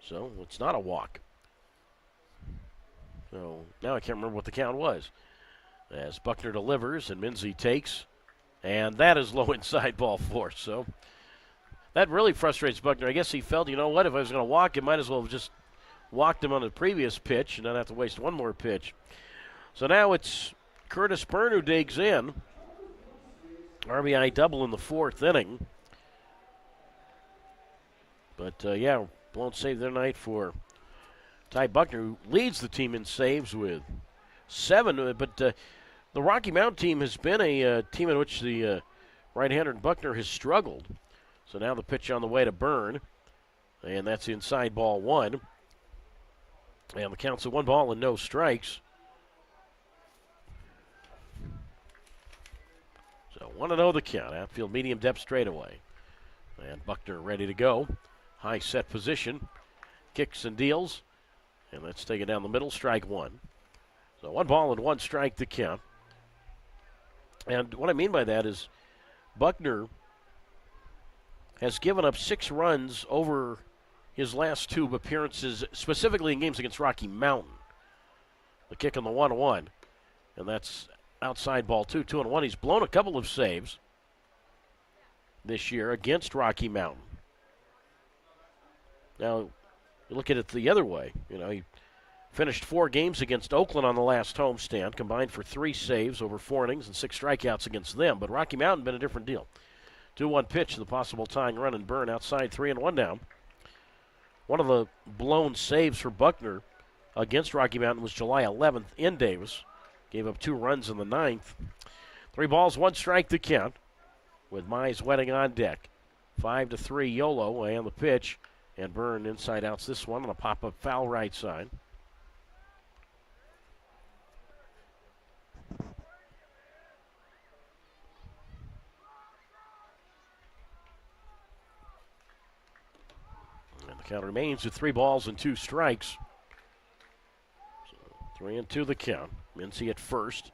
So it's not a walk. So now I can't remember what the count was. As Buckner delivers and Minzy takes. And that is low inside ball 4. So that really frustrates Buckner. I guess he felt, you know what, if I was going to walk him, might as well have just walked him on the previous pitch and not have to waste 1 more pitch. So now it's Curtis Byrne who digs in. RBI double in the 4th inning. But, blown save the night for Ty Buckner, who leads the team in saves with 7. But the Rocky Mountain team has been a team in which the right-hander Buckner has struggled. So now the pitch on the way to Byrne, and that's inside ball 1. And the count's at 1 ball and no strikes. So 1-0 the count. Outfield medium depth straightaway. And Buckner ready to go. High set position. Kicks and deals. And let's take it down the middle. Strike 1. So 1 ball and 1 strike the count. And what I mean by that is Buckner has given up 6 runs over his last 2 appearances, specifically in games against Rocky Mountain. The kick on the 1-1. And that's outside ball 2, 2-1. He's blown a couple of saves this year against Rocky Mountain. Now, you look at it the other way. You know, he finished 4 games against Oakland on the last homestand, combined for 3 saves over 4 innings and 6 strikeouts against them. But Rocky Mountain been a different deal. 2-1 pitch, the possible tying run, and Byrne outside 3-1 down. One of the blown saves for Buckner against Rocky Mountain was July 11th in Davis. Gave up 2 runs in the 9th. 3 balls, 1 strike to count with Mize wetting on deck. 5-3 Yolo and the pitch. And Byrne inside outs this one on a pop-up foul right side. And the count remains at 3 balls and 2 strikes. So 3-2 the count. Mincy at first.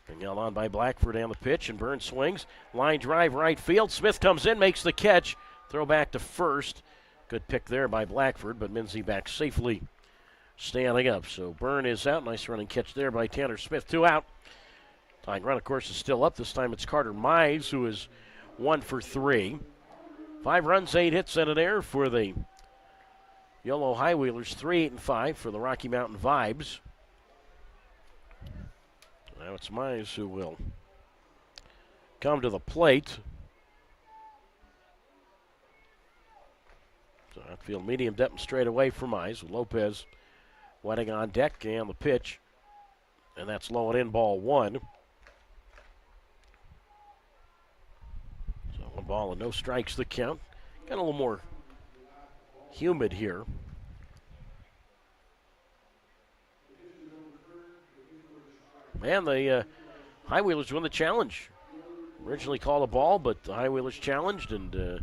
And yelled on by Blackford and the pitch, and Byrne swings. Line drive right field. Smith comes in, makes the catch. Throw back to first. Good pick there by Blackford, but Mincy back safely standing up. So Byrne is out. Nice running catch there by Tanner Smith. 2 out. Tying run, of course, is still up. This time it's Carter Mize, who is 1 for 3. 5 runs, 8 hits, and an error for the Yolo High Wheelers. 3-8-5 for the Rocky Mountain Vibes. Now it's Mize who will come to the plate. So outfield medium depth straight away for Mize, with Lopez wetting on deck and the pitch. And that's low and in, ball one. So 1 ball and no strikes the count. Got a little more humid here. And the High Wheelers win the challenge. Originally called a ball, but the High Wheelers challenged, and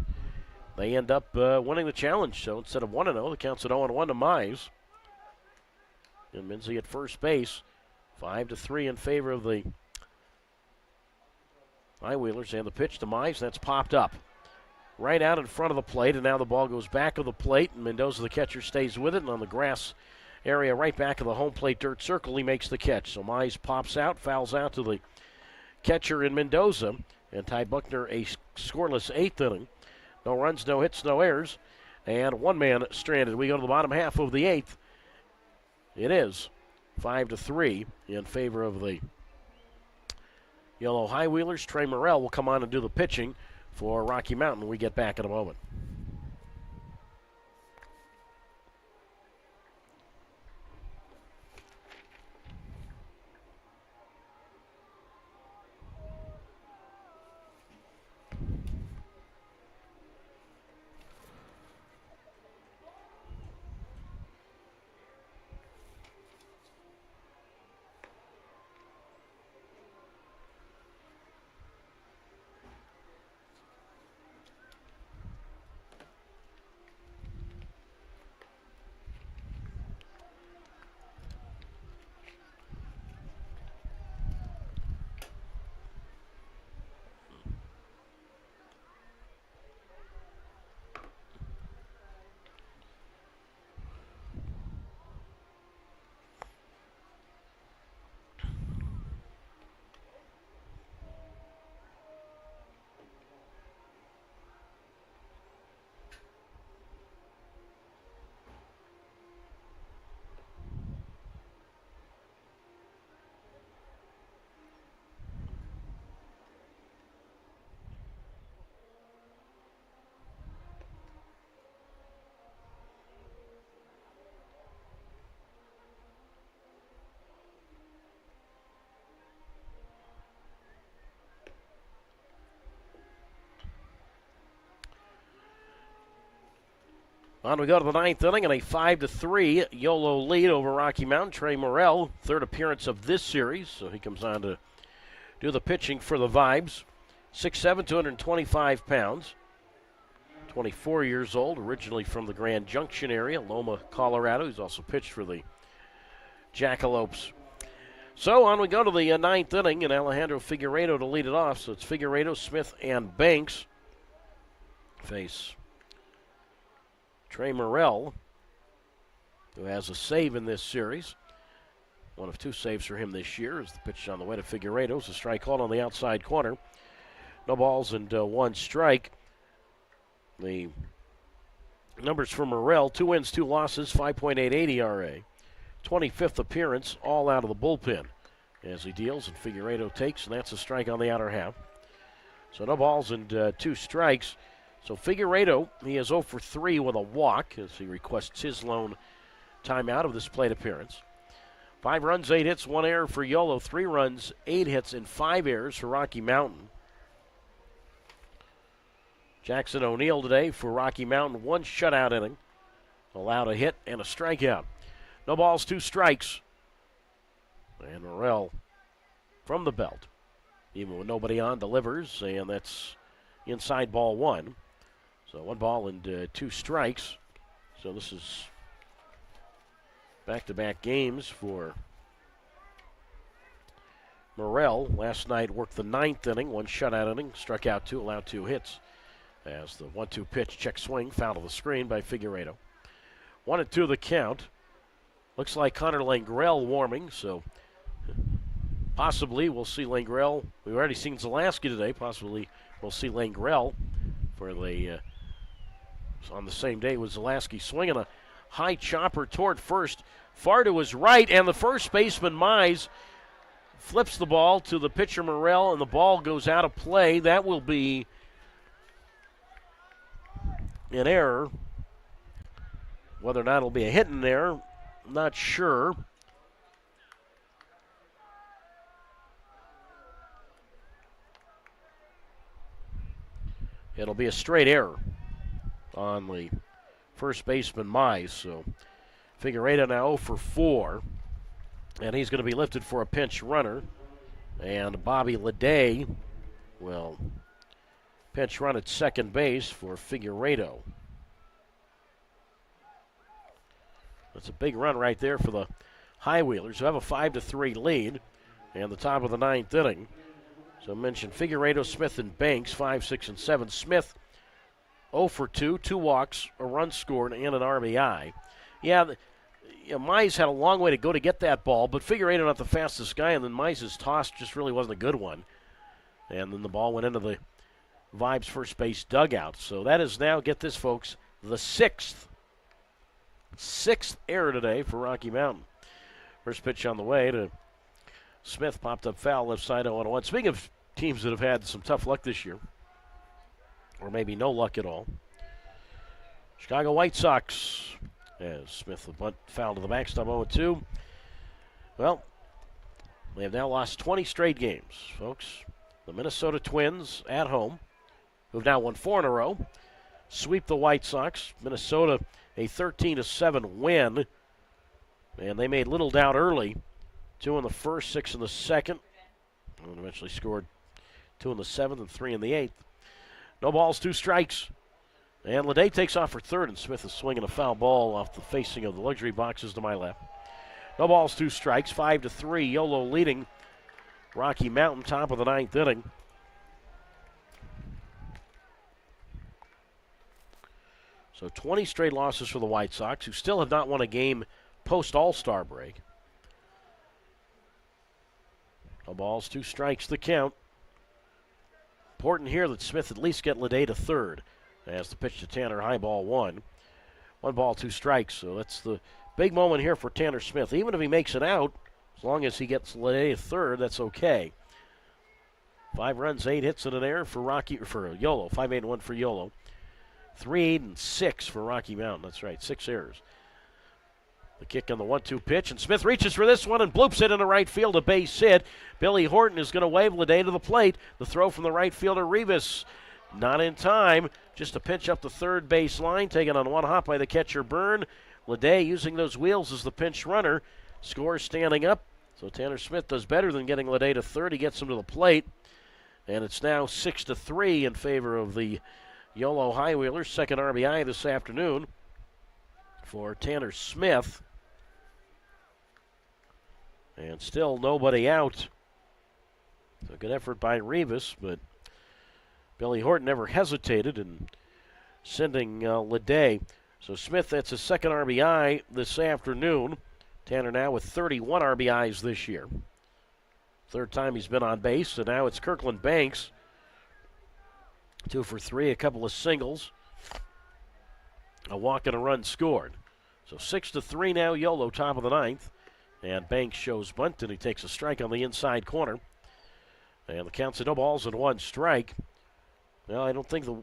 they end up winning the challenge. So instead of 1-0, the count's at 0-1 to Mize. And Minzy at first base, 5-3 in favor of the High Wheelers. And the pitch to Mize, that's popped up right out in front of the plate, and now the ball goes back of the plate, and Mendoza, the catcher, stays with it, and on the grass area right back of the home plate dirt circle, he makes the catch. So Mize pops out, fouls out to the catcher in Mendoza, and Ty Buckner a scoreless 8th inning. No runs, no hits, no errors, and 1 man stranded. We go to the bottom half of the 8th. It is 5-3 in favor of the Yolo High Wheelers. Trey Morrell will come on and do the pitching for Rocky Mountain. We get back in a moment. On we go to the 9th inning, and a 5-3 Yolo lead over Rocky Mountain. Trey Morrell, 3rd appearance of this series, so he comes on to do the pitching for the Vibes. 6'7", 225 pounds. 24 years old, originally from the Grand Junction area, Loma, Colorado. He's also pitched for the Jackalopes. So on we go to the 9th inning, and Alejandro Figueiredo to lead it off. So it's Figueiredo, Smith, and Banks face Trey Morrell, who has a save in this series. 1 of 2 saves for him this year as the pitch on the way to Figueiredo. It's a strike called on the outside corner. No balls and 1 strike. The numbers for Morrell: 2 wins, 2 losses, 5.88 ERA. 25th appearance, all out of the bullpen as he deals, and Figueiredo takes, and that's a strike on the outer half. So no balls and 2 strikes. So Figueiredo, he is 0 for 3 with a walk as he requests his lone timeout of this plate appearance. 5 runs, 8 hits, 1 error for Yolo. 3 runs, 8 hits, and 5 errors for Rocky Mountain. Jackson O'Neill today for Rocky Mountain, 1 shutout inning. Allowed a hit and a strikeout. No balls, 2 strikes. And Morrell from the belt, even with nobody on, delivers, and that's inside ball 1. So 1 ball and 2 strikes. So this is back-to-back games for Morrell. Last night worked the 9th inning, 1 shutout inning, struck out 2, allowed 2 hits. As the 1-2 pitch, check swing, foul to the screen by Figueiredo. 1-2 the count. Looks like Connor Langrell warming, so possibly we'll see Langrell. We've already seen Zelaski today. Possibly we'll see Langrell for the on the same day with Zelaski, swinging a high chopper toward first, far to his right, and the first baseman Mize flips the ball to the pitcher Morrell, and the ball goes out of play. That will be an error. Whether or not it'll be a hit in there, I'm not sure. It'll be a straight error on the first baseman Mize. So Figueredo now 0 for 4. And he's going to be lifted for a pinch runner. And Bobby Leday will pinch run at second base for Figueredo. That's a big run right there for the High Wheelers, who have a 5-3 lead and the top of the 9th inning. So I mentioned Figueredo, Smith, and Banks, 5, 6, and 7. Smith 0 for 2, 2 walks, a run scored, and an RBI. Mize had a long way to go to get that ball, but Figueredo not the fastest guy, and then Mize's toss just really wasn't a good one. And then the ball went into the Vibes first base dugout. So that is now, get this, folks, the sixth error today for Rocky Mountain. First pitch on the way to Smith, popped up foul, left side 0-1. Speaking of teams that have had some tough luck this year, or maybe no luck at all, Chicago White Sox, as Smith with bunt foul to the backstop 0-2. Well, they have now lost 20 straight games, folks. The Minnesota Twins at home, who've now won 4 in a row, sweep the White Sox. Minnesota a 13-7 win, and they made little doubt early. 2 in the first, 6 in the second, and eventually scored 2 in the 7th and 3 in the 8th. No balls, 2 strikes. And Leday takes off for third, and Smith is swinging a foul ball off the facing of the luxury boxes to my left. No balls, 2 strikes, 5-3. Yolo leading Rocky Mountain, top of the 9th inning. So 20 straight losses for the White Sox, who still have not won a game post-All-Star break. No balls, 2 strikes, the count. Important here that Smith at least get Leday to third as the pitch to Tanner, high ball 1. 1 ball, 2 strikes, so that's the big moment here for Tanner Smith. Even if he makes it out, as long as he gets Leday to third, that's okay. 5 runs, 8 hits, and an error for Yolo. 5-8-1 for Yolo. 3-8-6 for Rocky Mountain. That's right, 6 errors. The kick on the 1-2 pitch, and Smith reaches for this one and bloops it into right field, a base hit. Billy Horton is going to wave Leday to the plate. The throw from the right fielder, Rivas, not in time. Just a pinch up the third base line, taken on 1 hop by the catcher, Byrne. Leday using those wheels as the pinch runner. Scores standing up, so Tanner Smith does better than getting Leday to third. He gets him to the plate, and it's now 6-3 in favor of the Yolo High Wheelers. Second RBI this afternoon for Tanner Smith. And still nobody out. So good effort by Rivas, but Billy Horton never hesitated in sending Leday. So Smith, that's his second RBI this afternoon. Tanner now with 31 RBIs this year. Third time he's been on base, and now it's Kirkland Banks. 2 for 3, a couple of singles. A walk and a run scored. So 6-3 now, Yolo, top of the 9th. And Banks shows bunt, and he takes a strike on the inside corner. And the count's at no balls and 1 strike. Well, I don't think the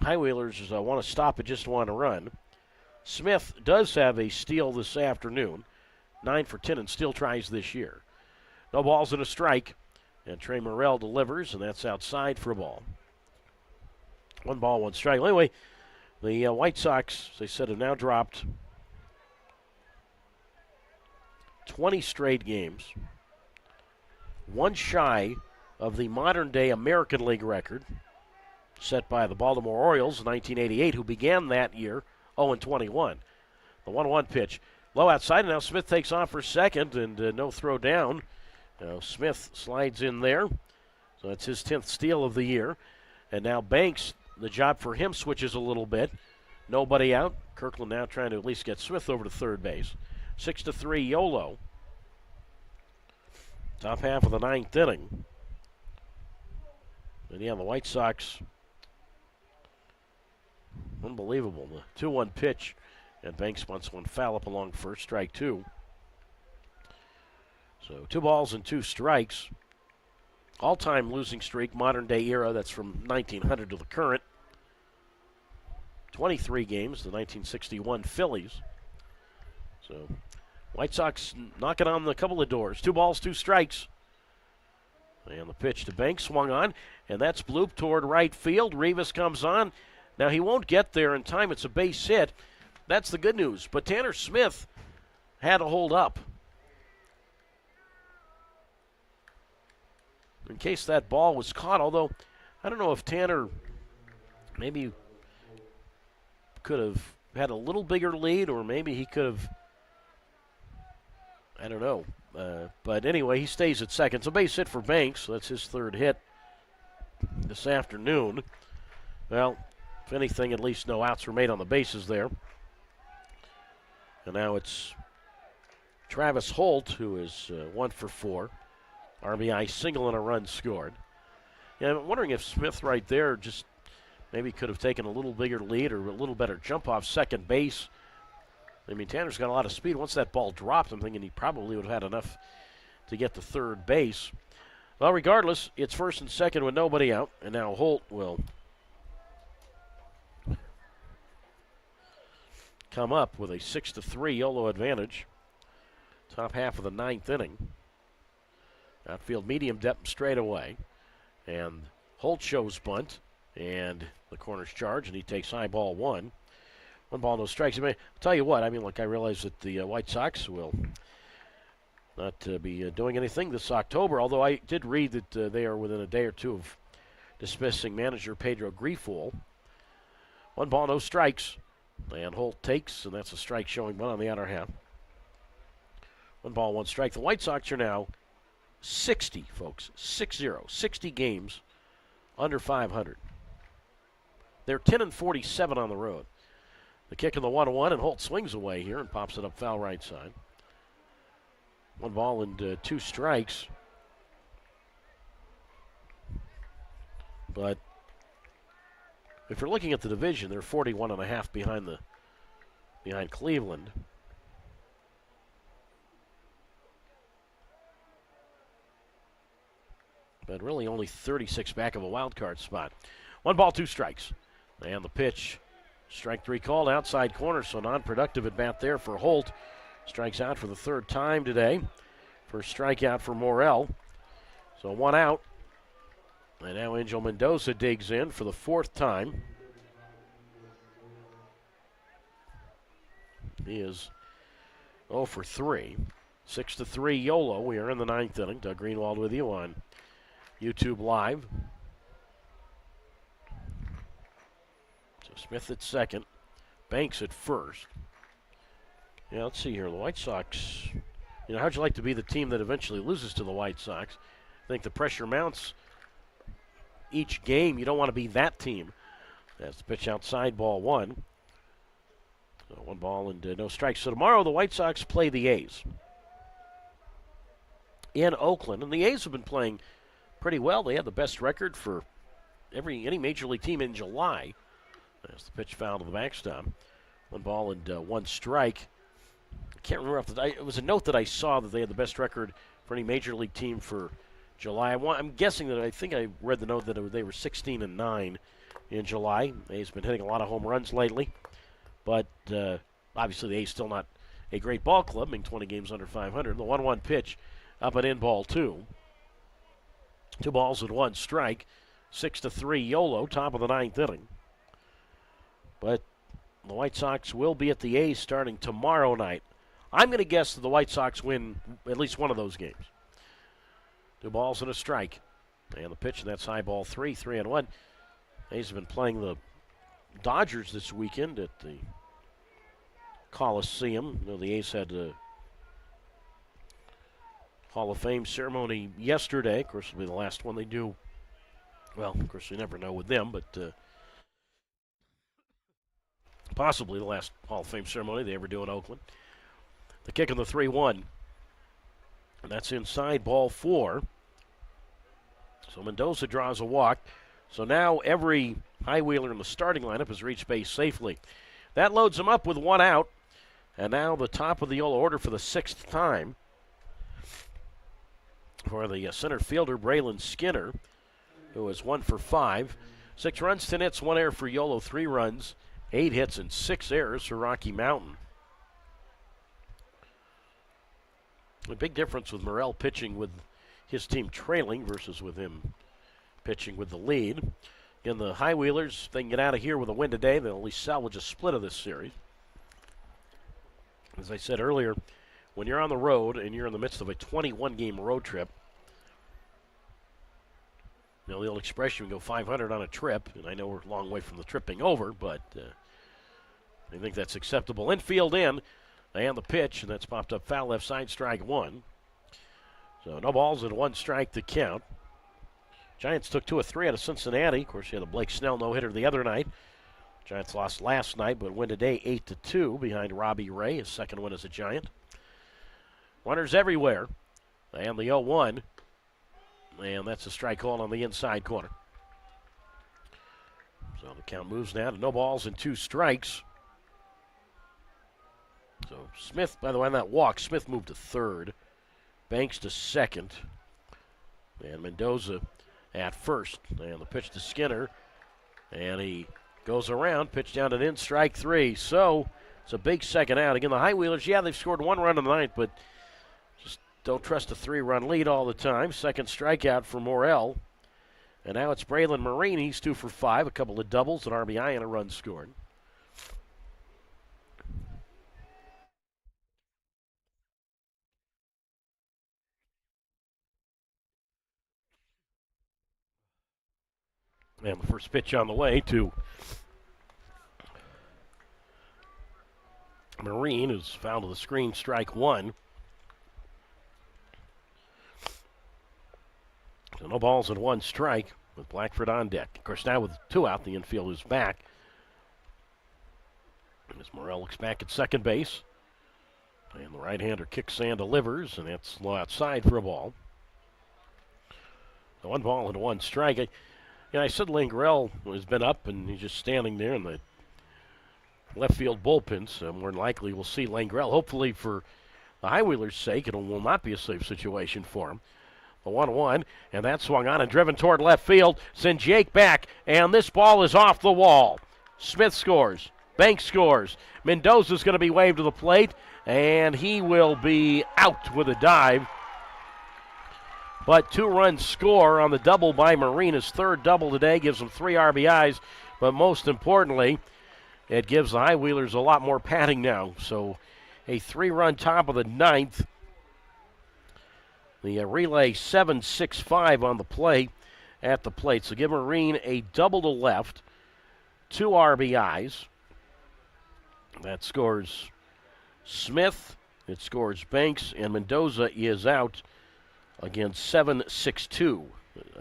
High Wheelers want to stop it, just want to run. Smith does have a steal this afternoon. 9 for 10 and still tries this year. No balls and a strike. And Trey Morrell delivers, and that's outside for a ball. 1 ball, 1 strike. Well, anyway, the White Sox, as they said, have now dropped 20 straight games. 1 shy of the modern-day American League record set by the Baltimore Orioles in 1988, who began that year 0-21. The 1-1 pitch. Low outside, and now Smith takes off for second, and no throw down. Smith slides in there. So that's his 10th steal of the year. And now Banks, the job for him switches a little bit. Nobody out. Kirkland now trying to at least get Smith over to third base. 6-3 Yolo. Top half of the 9th inning. And yeah, the White Sox, unbelievable. The 2-1 pitch, and Banks wants 1 foul up along first, strike 2. So 2 balls and 2 strikes. All-time losing streak, modern day era. That's from 1900 to the current. 23 games, the 1961 Phillies. So White Sox knocking on a couple of doors. 2 balls, 2 strikes. And the pitch to Banks swung on, and that's blooped toward right field. Rivas comes on. Now he won't get there in time. It's a base hit. That's the good news. But Tanner Smith had to hold up in case that ball was caught. Although I don't know if Tanner maybe could have had a little bigger lead, or maybe he could have, I don't know. But anyway, he stays at second. It's a base hit for Banks. That's his 3rd hit this afternoon. Well, if anything, at least no outs were made on the bases there. And now it's Travis Holt, who is 1 for 4. RBI single and a run scored. Yeah, I'm wondering if Smith right there just maybe could have taken a little bigger lead or a little better jump off second base. I mean, Tanner's got a lot of speed. Once that ball dropped, I'm thinking he probably would have had enough to get to third base. Well, regardless, it's first and second with nobody out, and now Holt will come up with a 6-3 Yolo advantage. Top half of the 9th inning. Outfield medium depth straight away. And Holt shows bunt, and the corner's charge, and he takes high ball 1. 1 ball, no strikes. I mean, I'll tell you what, I mean, look, I realize that the White Sox will not be doing anything this October, although I did read that they are within a day or two of dismissing manager Pedro Grifol. 1 ball, no strikes. And Holt takes, and that's a strike showing 1 on the outer half. 1 ball, 1 strike. The White Sox are now 60, folks, 6-0, 60 games under 500. They're 10-47 on the road. The kick in the 1-1, and Holt swings away here and pops it up foul right side. 1 ball and 2 strikes. But if you're looking at the division, they're 41.5 behind Cleveland. But really only 36 back of a wild card spot. 1 ball, 2 strikes. And the pitch, strike 3 called, outside corner, so non-productive at bat there for Holt. Strikes out for the 3rd time today. First strikeout for Morel. So 1 out. And now Angel Mendoza digs in for the 4th time. He is 0 for 3. 6-3 Yolo. We are in the 9th inning. Doug Greenwald with you on YouTube Live. So Smith at second. Banks at first. Yeah, let's see here. The White Sox, you know, how'd you like to be the team that eventually loses to the White Sox? I think the pressure mounts each game. You don't want to be that team. That's the pitch outside, ball 1. So 1 ball and no strikes. So tomorrow the White Sox play the A's in Oakland, and the A's have been playing pretty well. They had the best record for any major league team in July. That's the pitch foul to the backstop. 1 ball and 1 strike. I can't remember it was a note that I saw that they had the best record for any major league team for July. I'm guessing that I think I read the note that they were 16-9 in July. A's been hitting a lot of home runs lately, but obviously the A's still not a great ball club, being 20 games under 500. The 1-1 pitch up and in, ball 2. 2 balls and 1 strike. 6-3 Yolo, top of the 9th inning. But the White Sox will be at the A's starting tomorrow night. I'm going to guess that the White Sox win at least one of those games. 2 balls and a strike. And the pitch, and that's high ball 3, 3-1. A's have been playing the Dodgers this weekend at the Coliseum. You know, the A's had a Hall of Fame ceremony yesterday. Of course, it'll be the last one they do. Well, of course, we never know with them, but possibly the last Hall of Fame ceremony they ever do in Oakland. The kick in the 3-1. And that's inside, ball 4. So Mendoza draws a walk. So now every high-wheeler in the starting lineup has reached base safely. That loads them up with 1 out. And now the top of the Yolo order for the 6th time. for the center fielder, Braylon Skinner, who is 1 for 5. 6 runs, 10 hits, 1 error for Yolo, 3 runs, 8 hits, and 6 errors for Rocky Mountain. A big difference with Morrell pitching with his team trailing versus with him pitching with the lead. Again, the High Wheelers, if they can get out of here with a win today, they'll at least salvage a split of this series. As I said earlier, when you're on the road and you're in the midst of a 21-game road trip, you know, the old expression, we go 500 on a trip, and I know we're a long way from the trip being over, but I think that's acceptable. Infield in, and the pitch, and that's popped up foul left side, strike 1. So no balls and 1 strike to count. Giants took 2 of 3 out of Cincinnati. Of course, you had the Blake Snell no-hitter the other night. Giants lost last night, but win today 8-2 behind Robbie Ray, his second win as a Giant. Runners everywhere, and the 0-1, and that's a strike call on the inside corner. So the count moves now to no balls and 2 strikes. So Smith, by the way, on that walk, Smith moved to third, Banks to second, and Mendoza at first. And the pitch to Skinner, and he goes around, pitch down and in, strike 3. So it's a big second out. Again, the High Wheelers, yeah, they've scored 1 run in the ninth, but just don't trust a 3-run lead all the time. Second strikeout for Morrell. And now it's Braylon Marine. He's 2 for 5, a couple of doubles, an RBI, and a run scored. And the first pitch on the way to Marine, who's fouled to the screen, strike 1. So no balls and 1 strike with Blackford on deck. Of course, now with 2 out, the infield is back. As Morrell looks back at second base. And the right-hander kicks and delivers, and that's low outside for a ball. So 1 ball and 1 strike. I said Langrell has been up, and he's just standing there in the left field bullpen, so more than likely we'll see Langrell. Hopefully for the High Wheelers' sake, it will not be a safe situation for him. The 1-1, and that swung on and driven toward left field. Send Jake back, and this ball is off the wall. Smith scores. Banks scores. Mendoza's going to be waved to the plate, and he will be out with a dive. But 2-run score on the double by Marine. His third double today gives him 3 RBIs, but most importantly, it gives the High Wheelers a lot more padding now. So a 3-run top of the 9th. The relay 7-6-5 on the play at the plate. So give Marine a double to left, 2 RBIs. That scores Smith. It scores Banks, and Mendoza is out. Again, 7-6-2.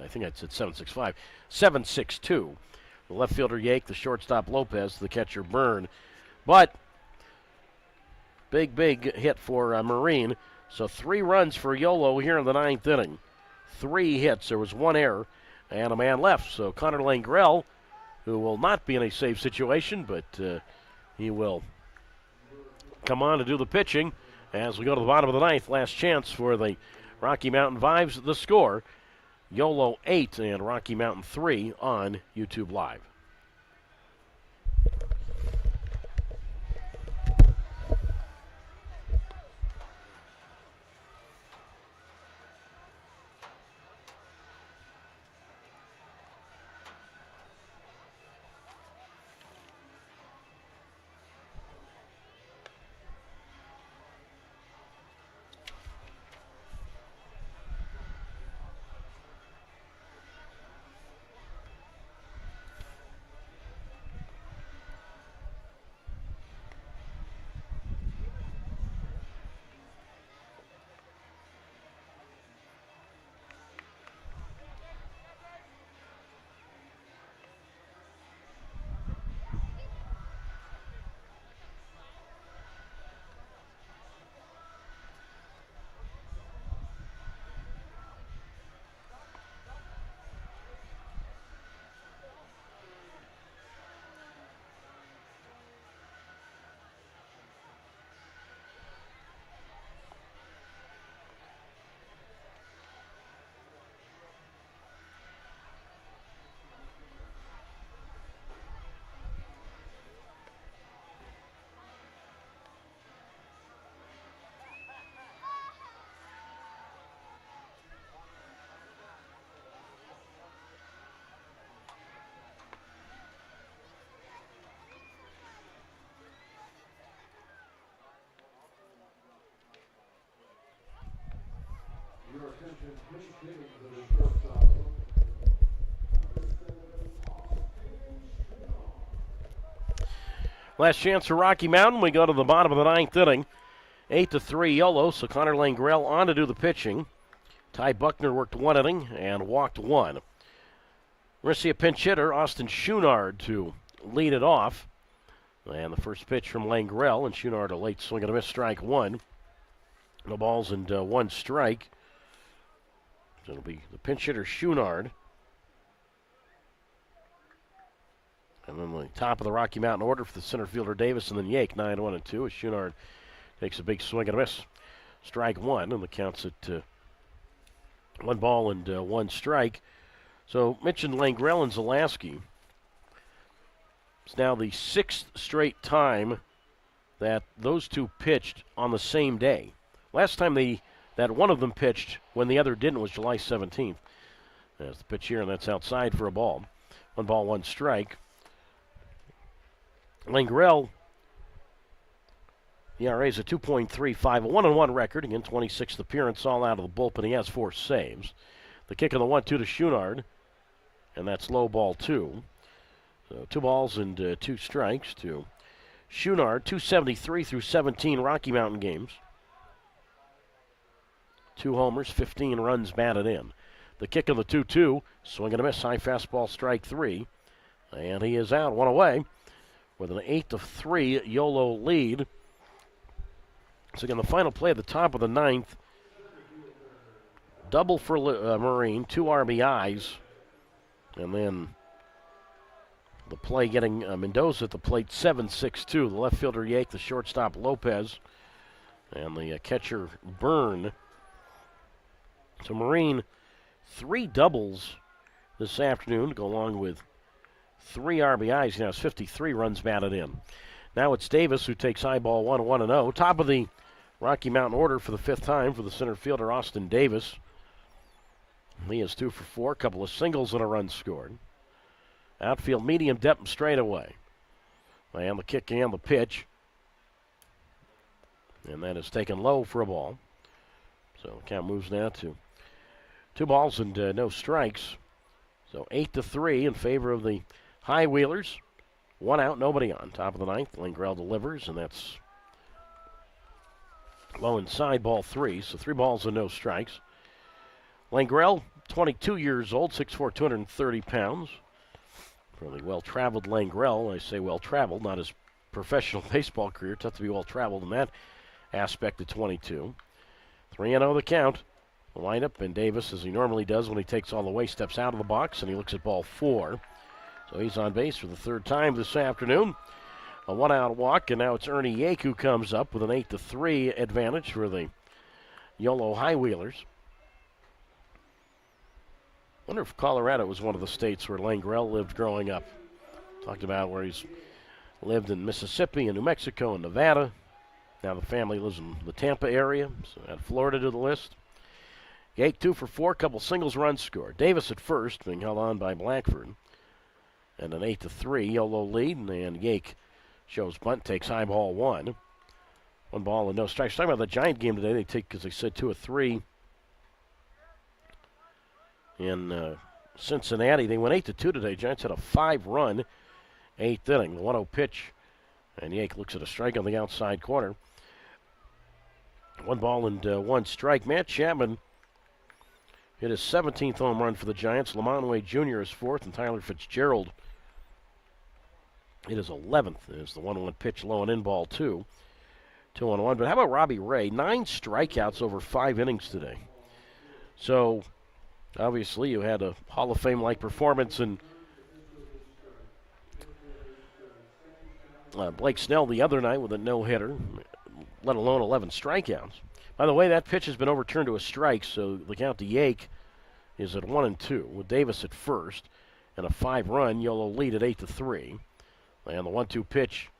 I think I said 7-6-5. 7-6-2. The left fielder Yake, the shortstop Lopez, the catcher Byrne. But big hit for Marine. So 3 runs for Yolo here in the 9th inning. 3 hits. There was 1 error and a man left. So Connor Langrell, who will not be in a safe situation, but he will come on to do the pitching as we go to the bottom of the 9th. Last chance for the Rocky Mountain Vibes. The score, Yolo 8 and Rocky Mountain 3 on YouTube Live. pitch hitting to the shortstop. Last chance for Rocky Mountain. We go to the bottom of the ninth inning. 8-3 Yolo, so Connor Langrell on to do the pitching. Ty Buckner worked one inning and walked one. We're going to see a pinch hitter, Austin Schunard, to lead it off. And the first pitch from Langrell, and Schunard a late swing and a miss, strike one. No balls and one strike. So it'll be the pinch hitter, Schunard. And then the top of the Rocky Mountain order for the center fielder, Davis, and then Yake, 9-1-2, as Schunard takes a big swing and a miss. Strike one, and the count's at one ball and one strike. So mentioned Langrell and Zalaski. It's now the sixth straight time that those two pitched on the same day. Last time that one of them pitched when the other didn't was July 17th. There's the pitch here, and that's outside for a ball. One ball, one strike. Langrell, the ERA is a 2.35, a 1-1 record. Again, 26th appearance, all out of the bullpen. He has 4 saves. The kick on the 1-2 to Schunard, and that's low ball 2. So 2 balls and 2 strikes to Schunard, 273 through 17 Rocky Mountain games. 2 homers, 15 runs batted in. The kick on the 2-2, swing and a miss, high fastball, strike 3. And he is out, one away, with an 8-3 Yolo lead. So again, the final play at the top of the ninth. Double for Marine, 2 RBIs. And then the play getting Mendoza at the plate, 7-6-2. The left fielder Yake, the shortstop Lopez, and the catcher Byrne. So Marine, 3 doubles this afternoon to go along with 3 RBIs. He now has 53 runs batted in. Now it's Davis who takes high ball 1-1-0. Top of the Rocky Mountain order for the 5th time for the center fielder Austin Davis. He is 2 for 4, a couple of singles and a run scored. Outfield medium depth straightaway. And the kick and the pitch. And that is taken low for a ball. So the count moves now to 2 balls and no strikes. So 8-3 in favor of the High Wheelers. 1 out, nobody on. Top of the ninth, Langrell delivers, and that's low inside, ball 3. So 3 balls and no strikes. Langrell, 22 years old, 6'4", 230 pounds. Really well-traveled Langrell. I say well-traveled, not his professional baseball career. Tough to be well-traveled in that aspect at 22. 3-0 the count. The lineup, and Davis, as he normally does when he takes all the way, steps out of the box, and he looks at ball 4. So he's on base for the 3rd time this afternoon. A 1-out walk, and now it's Ernie Yake who comes up with an 8-3 advantage for the Yolo High Wheelers. Wonder if Colorado was one of the states where Langrell lived growing up. Talked about where he's lived in Mississippi and New Mexico and Nevada. Now the family lives in the Tampa area, so add Florida to the list. Yake 2 for 4, couple singles, runs scored. Davis at first, being held on by Blackford. And an 8-3 Yolo lead, and Yake shows bunt, takes high ball 1. 1 ball and no strikes. Talking about the Giant game today, they take, as I said, 2 of 3 in Cincinnati. They went 8-2 today. Giants had a 5-run 8th inning. The 1-0 pitch, and Yake looks at a strike on the outside corner. 1 ball and 1 strike. Matt Chapman hit his 17th home run for the Giants. Lamonway Jr. is 4th, and Tyler Fitzgerald hit his 11th. There's the 1-1 pitch, low and in, ball 2. 2-1. But how about Robbie Ray? 9 strikeouts over 5 innings today. So obviously you had a Hall of Fame-like performance in Blake Snell the other night with a no-hitter, let alone 11 strikeouts. By the way, that pitch has been overturned to a strike, so the count to Yake is at 1-2 with Davis at first, and a 5-run Yolo lead at 8-3. And the 1-2 pitch,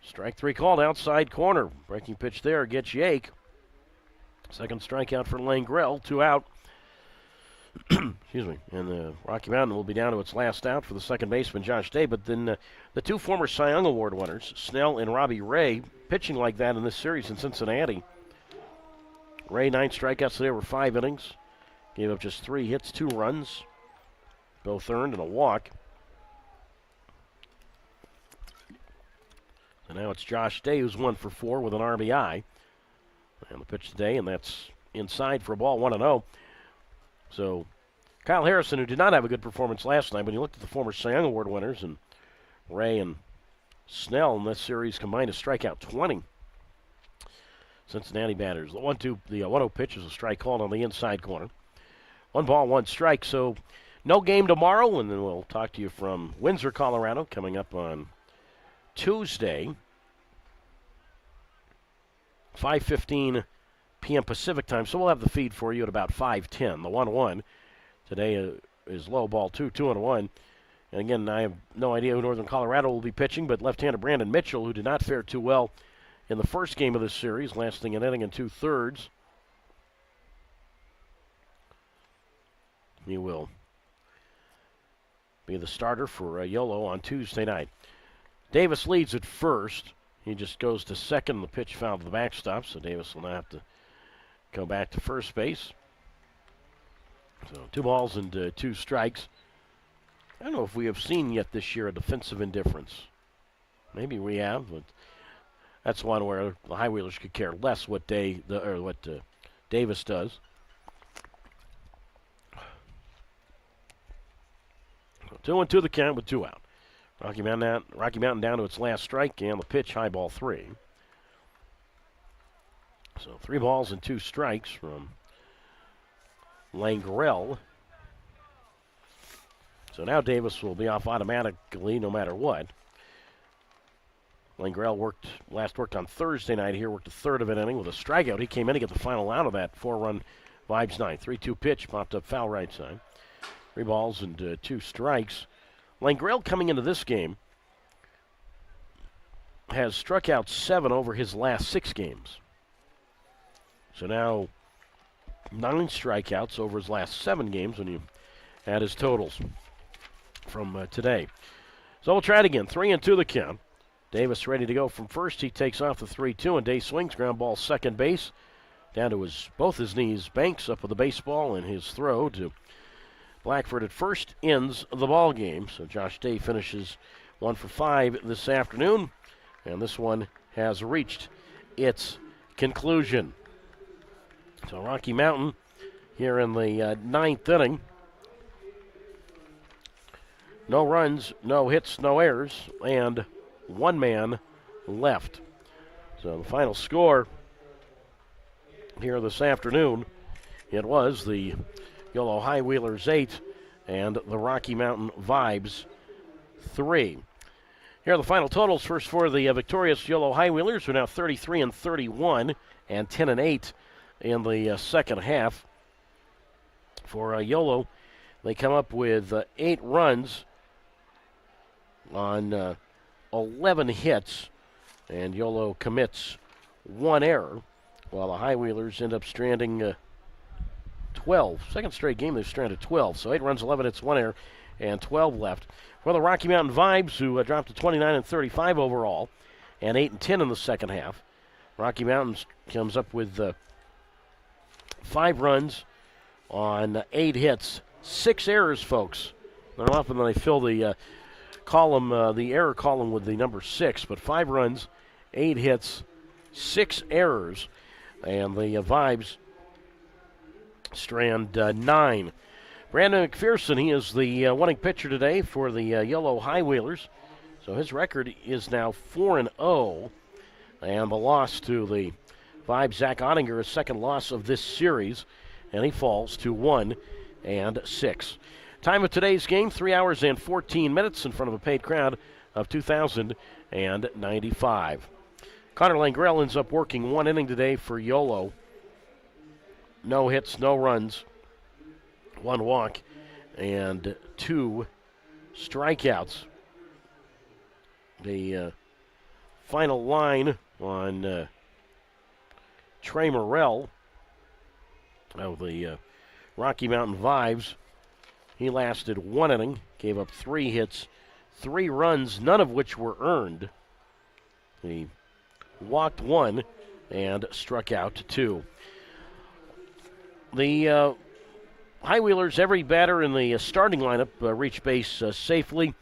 strike 3 called, outside corner. Breaking pitch there gets Yake. Second strikeout for Langrell, 2 out. Excuse me. And the Rocky Mountain will be down to its last out for the second baseman, Josh Day. But then the 2 former Cy Young Award winners, Snell and Robbie Ray, pitching like that in this series in Cincinnati Ray, 9 strikeouts today over 5 innings. Gave up just 3 hits, 2 runs, both earned, and a walk. And now it's Josh Day, who's 1 for 4 with an RBI. And the pitch today, and that's inside for a ball, 1-0. So Kyle Harrison, who did not have a good performance last night, but you looked at the former Cy Young Award winners, and Ray and Snell in this series combined to strike out 20. Cincinnati batters. The 1-0 pitch is a strike called on the inside corner. 1 ball, 1 strike. So no game tomorrow, and then we'll talk to you from Windsor, Colorado, coming up on Tuesday, 5:15 p.m. Pacific time. So we'll have the feed for you at about 5:10. The 1-1 today is low ball 2, 2-1. And again, I have no idea who Northern Colorado will be pitching, but left-hander Brandon Mitchell, who did not fare too well in the first game of this series, lasting an inning and 2/3. He will be the starter for Yolo on Tuesday night. Davis leads at first. He just goes to second. The pitch fouled to the backstop, so Davis will now have to go back to first base. So 2 balls and 2 strikes. I don't know if we have seen yet this year a defensive indifference. Maybe we have, but that's one where the High Wheelers could care less what Davis does. 2-1 the count with 2 out. Rocky Mountain down to its last strike, and the pitch, high ball 3. So 3 balls and 2 strikes from Langrell. So now Davis will be off automatically no matter what. Langrell worked on Thursday night here, worked a third of an inning with a strikeout. He came in to get the final out of that 4-run Vibes 9. 3-2 pitch, popped up foul right side. 3 balls and 2 strikes. Langrell coming into this game has struck out 7 over his last 6 games. So now 9 strikeouts over his last 7 games when you add his totals from today. So we'll try it again. 3-2 the count. Davis ready to go from first. He takes off the 3-2, and Day swings, ground ball second base. Down to both his knees. Banks up with the baseball, and his throw to Blackford at first ends the ball game. So Josh Day finishes 1 for 5 this afternoon, and this one has reached its conclusion. So Rocky Mountain here in the 9th inning. No runs, no hits, no errors, and 1 man left. So the final score here this afternoon, it was the Yolo High Wheelers 8 and the Rocky Mountain Vibes 3. Here are the final totals. First for the victorious Yolo High Wheelers, who are now 33-31 and 10-8 in the second half. For Yolo, they come up with 8 runs on 11 hits, and Yolo commits 1 error, while the High Wheelers end up stranding 12. Second straight game they've stranded 12, so 8 runs, 11 hits, 1 error, and 12 left. For the Rocky Mountain Vibes, who dropped to 29-35 overall, and 8-10 in the second half. Rocky Mountain comes up with 5 runs on 8 hits, 6 errors, folks. Not often they fill the the error column with the number 6, but 5 runs, 8 hits, 6 errors, and the Vibes strand 9. Brandon McPherson, he is the winning pitcher today for the Yolo High Wheelers. So his record is now 4-0, and the loss to the Vibes, Zach Ottinger, his second loss of this series, and he falls to 1-6. Time of today's game, 3 hours and 14 minutes in front of a paid crowd of 2,095. Connor Langrell ends up working 1 inning today for Yolo. No hits, no runs, 1 walk, and 2 strikeouts. The final line on Trey Morrell of the Rocky Mountain Vibes. He lasted 1 inning, gave up 3 hits, 3 runs, none of which were earned. He walked 1 and struck out 2. The High Wheelers, every batter in the starting lineup reached base safely.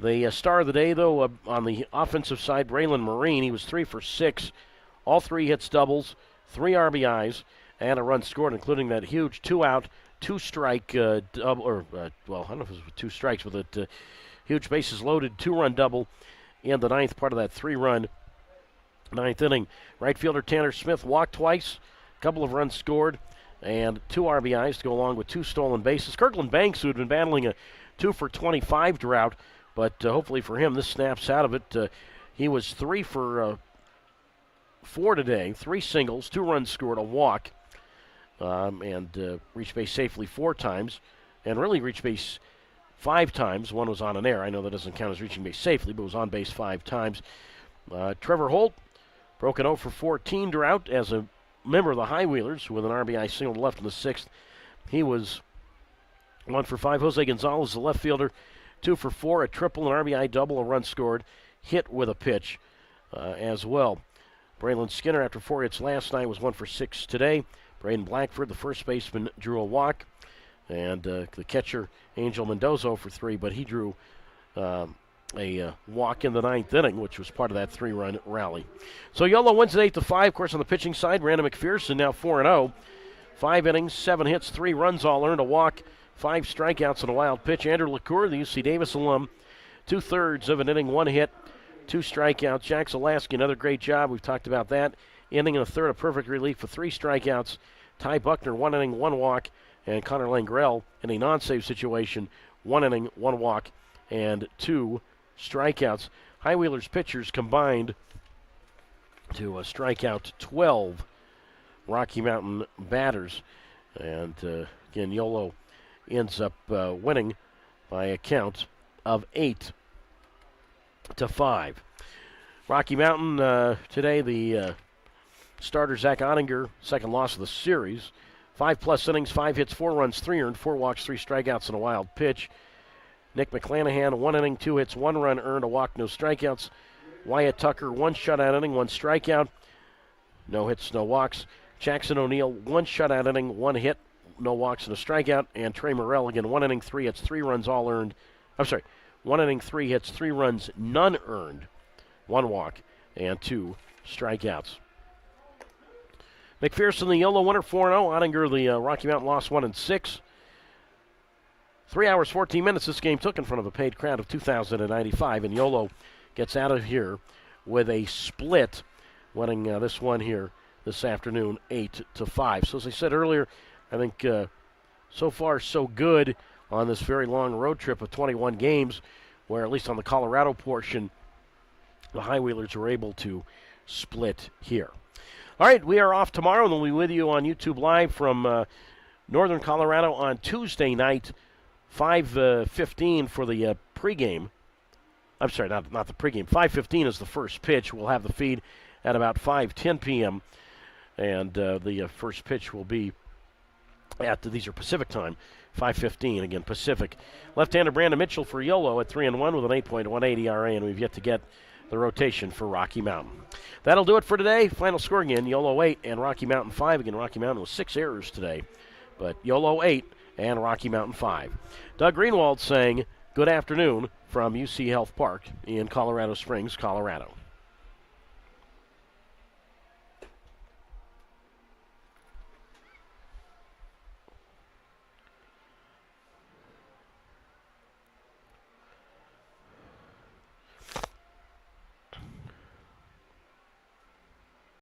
The star of the day, though, on the offensive side, Braylon Marine. He was 3 for 6. All 3 hits doubles, 3 RBIs, and a run scored, including that huge 2-out, 2-strike double, or, well, I don't know if it was 2 strikes, but a huge bases loaded 2-run double in the ninth, part of that 3-run ninth inning. Right fielder Tanner Smith walked twice, a couple of runs scored, and 2 RBIs to go along with 2 stolen bases. Kirkland Banks, who had been battling a 2 for 25 drought, but hopefully for him, this snaps out of it. He was 3 for 4 today, 3 singles, 2 runs scored, a walk, and reached base safely 4 times, and really reached base 5 times. One was on an error. I know that doesn't count as reaching base safely, but was on base 5 times. Trevor Holt broke an 0 for 14 drought as a member of the High Wheelers with an RBI single to left in the 6th. He was 1 for 5. Jose Gonzalez, the left fielder, 2 for 4, a triple, an RBI double, a run scored, hit with a pitch as well. Braylon Skinner, after 4 hits last night, was 1 for 6 today. Braden Blackford, the first baseman, drew a walk. And the catcher, Angel Mendoza, for 3, but he drew a walk in the 9th inning, which was part of that 3-run rally. So Yolo wins at 8-5. Of course, on the pitching side, Randall McPherson now 4-0. 5 innings, 7 hits, 3 runs, all earned, a walk, 5 strikeouts, and a wild pitch. Andrew LaCour, the UC Davis alum, 2/3 of an inning, 1 hit, 2 strikeouts. Jack Zaleski, another great job. We've talked about that. Inning and a third of perfect relief for 3 strikeouts. Ty Buckner, 1 inning, 1 walk. And Connor Langrell, in a non-save situation, 1 inning, 1 walk, and 2 strikeouts. High Wheelers pitchers combined to strike out 12 Rocky Mountain batters. And again, Yolo ends up winning by a count of 8-5. Rocky Mountain today, the starter Zach Ottinger, second loss of the series. 5+ innings, 5 hits, 4 runs, 3 earned, 4 walks, 3 strikeouts, and a wild pitch. Nick McClanahan, 1 inning, 2 hits, 1 run earned, a walk, no strikeouts. Wyatt Tucker, 1 shutout inning, 1 strikeout, no hits, no walks. Jackson O'Neill, 1 shutout inning, 1 hit, no walks, and a strikeout. And Trey Morrell, again, 1 inning, 3 hits, 3 runs, all earned. 1 inning, 3 hits, 3 runs, none earned, 1 walk, and 2 strikeouts. McPherson, the Yolo winner, 4-0. Ottinger, the Rocky Mountain loss, 1-6. 3 hours, 14 minutes this game took in front of a paid crowd of 2,095. And Yolo gets out of here with a split, winning this one here this afternoon, 8-5. So as I said earlier, I think so far so good on this very long road trip of 21 games, where at least on the Colorado portion, the High Wheelers were able to split here. All right, we are off tomorrow, and we'll be with you on YouTube Live from Northern Colorado on Tuesday night, 5:15 for the pregame. I'm sorry, not the pregame. 5:15 is the first pitch. We'll have the feed at about 5:10 p.m., and the first pitch will be at, these are Pacific time, 5:15, again, Pacific. Left-hander Brandon Mitchell for Yolo at 3-1 with an 8.18 ERA, and we've yet to get the rotation for Rocky Mountain. That'll do it for today. Final score again, Yolo 8 and Rocky Mountain 5. Again, Rocky Mountain with 6 errors today, but Yolo 8 and Rocky Mountain 5. Doug Greenwald saying good afternoon from UC Health Park in Colorado Springs, Colorado.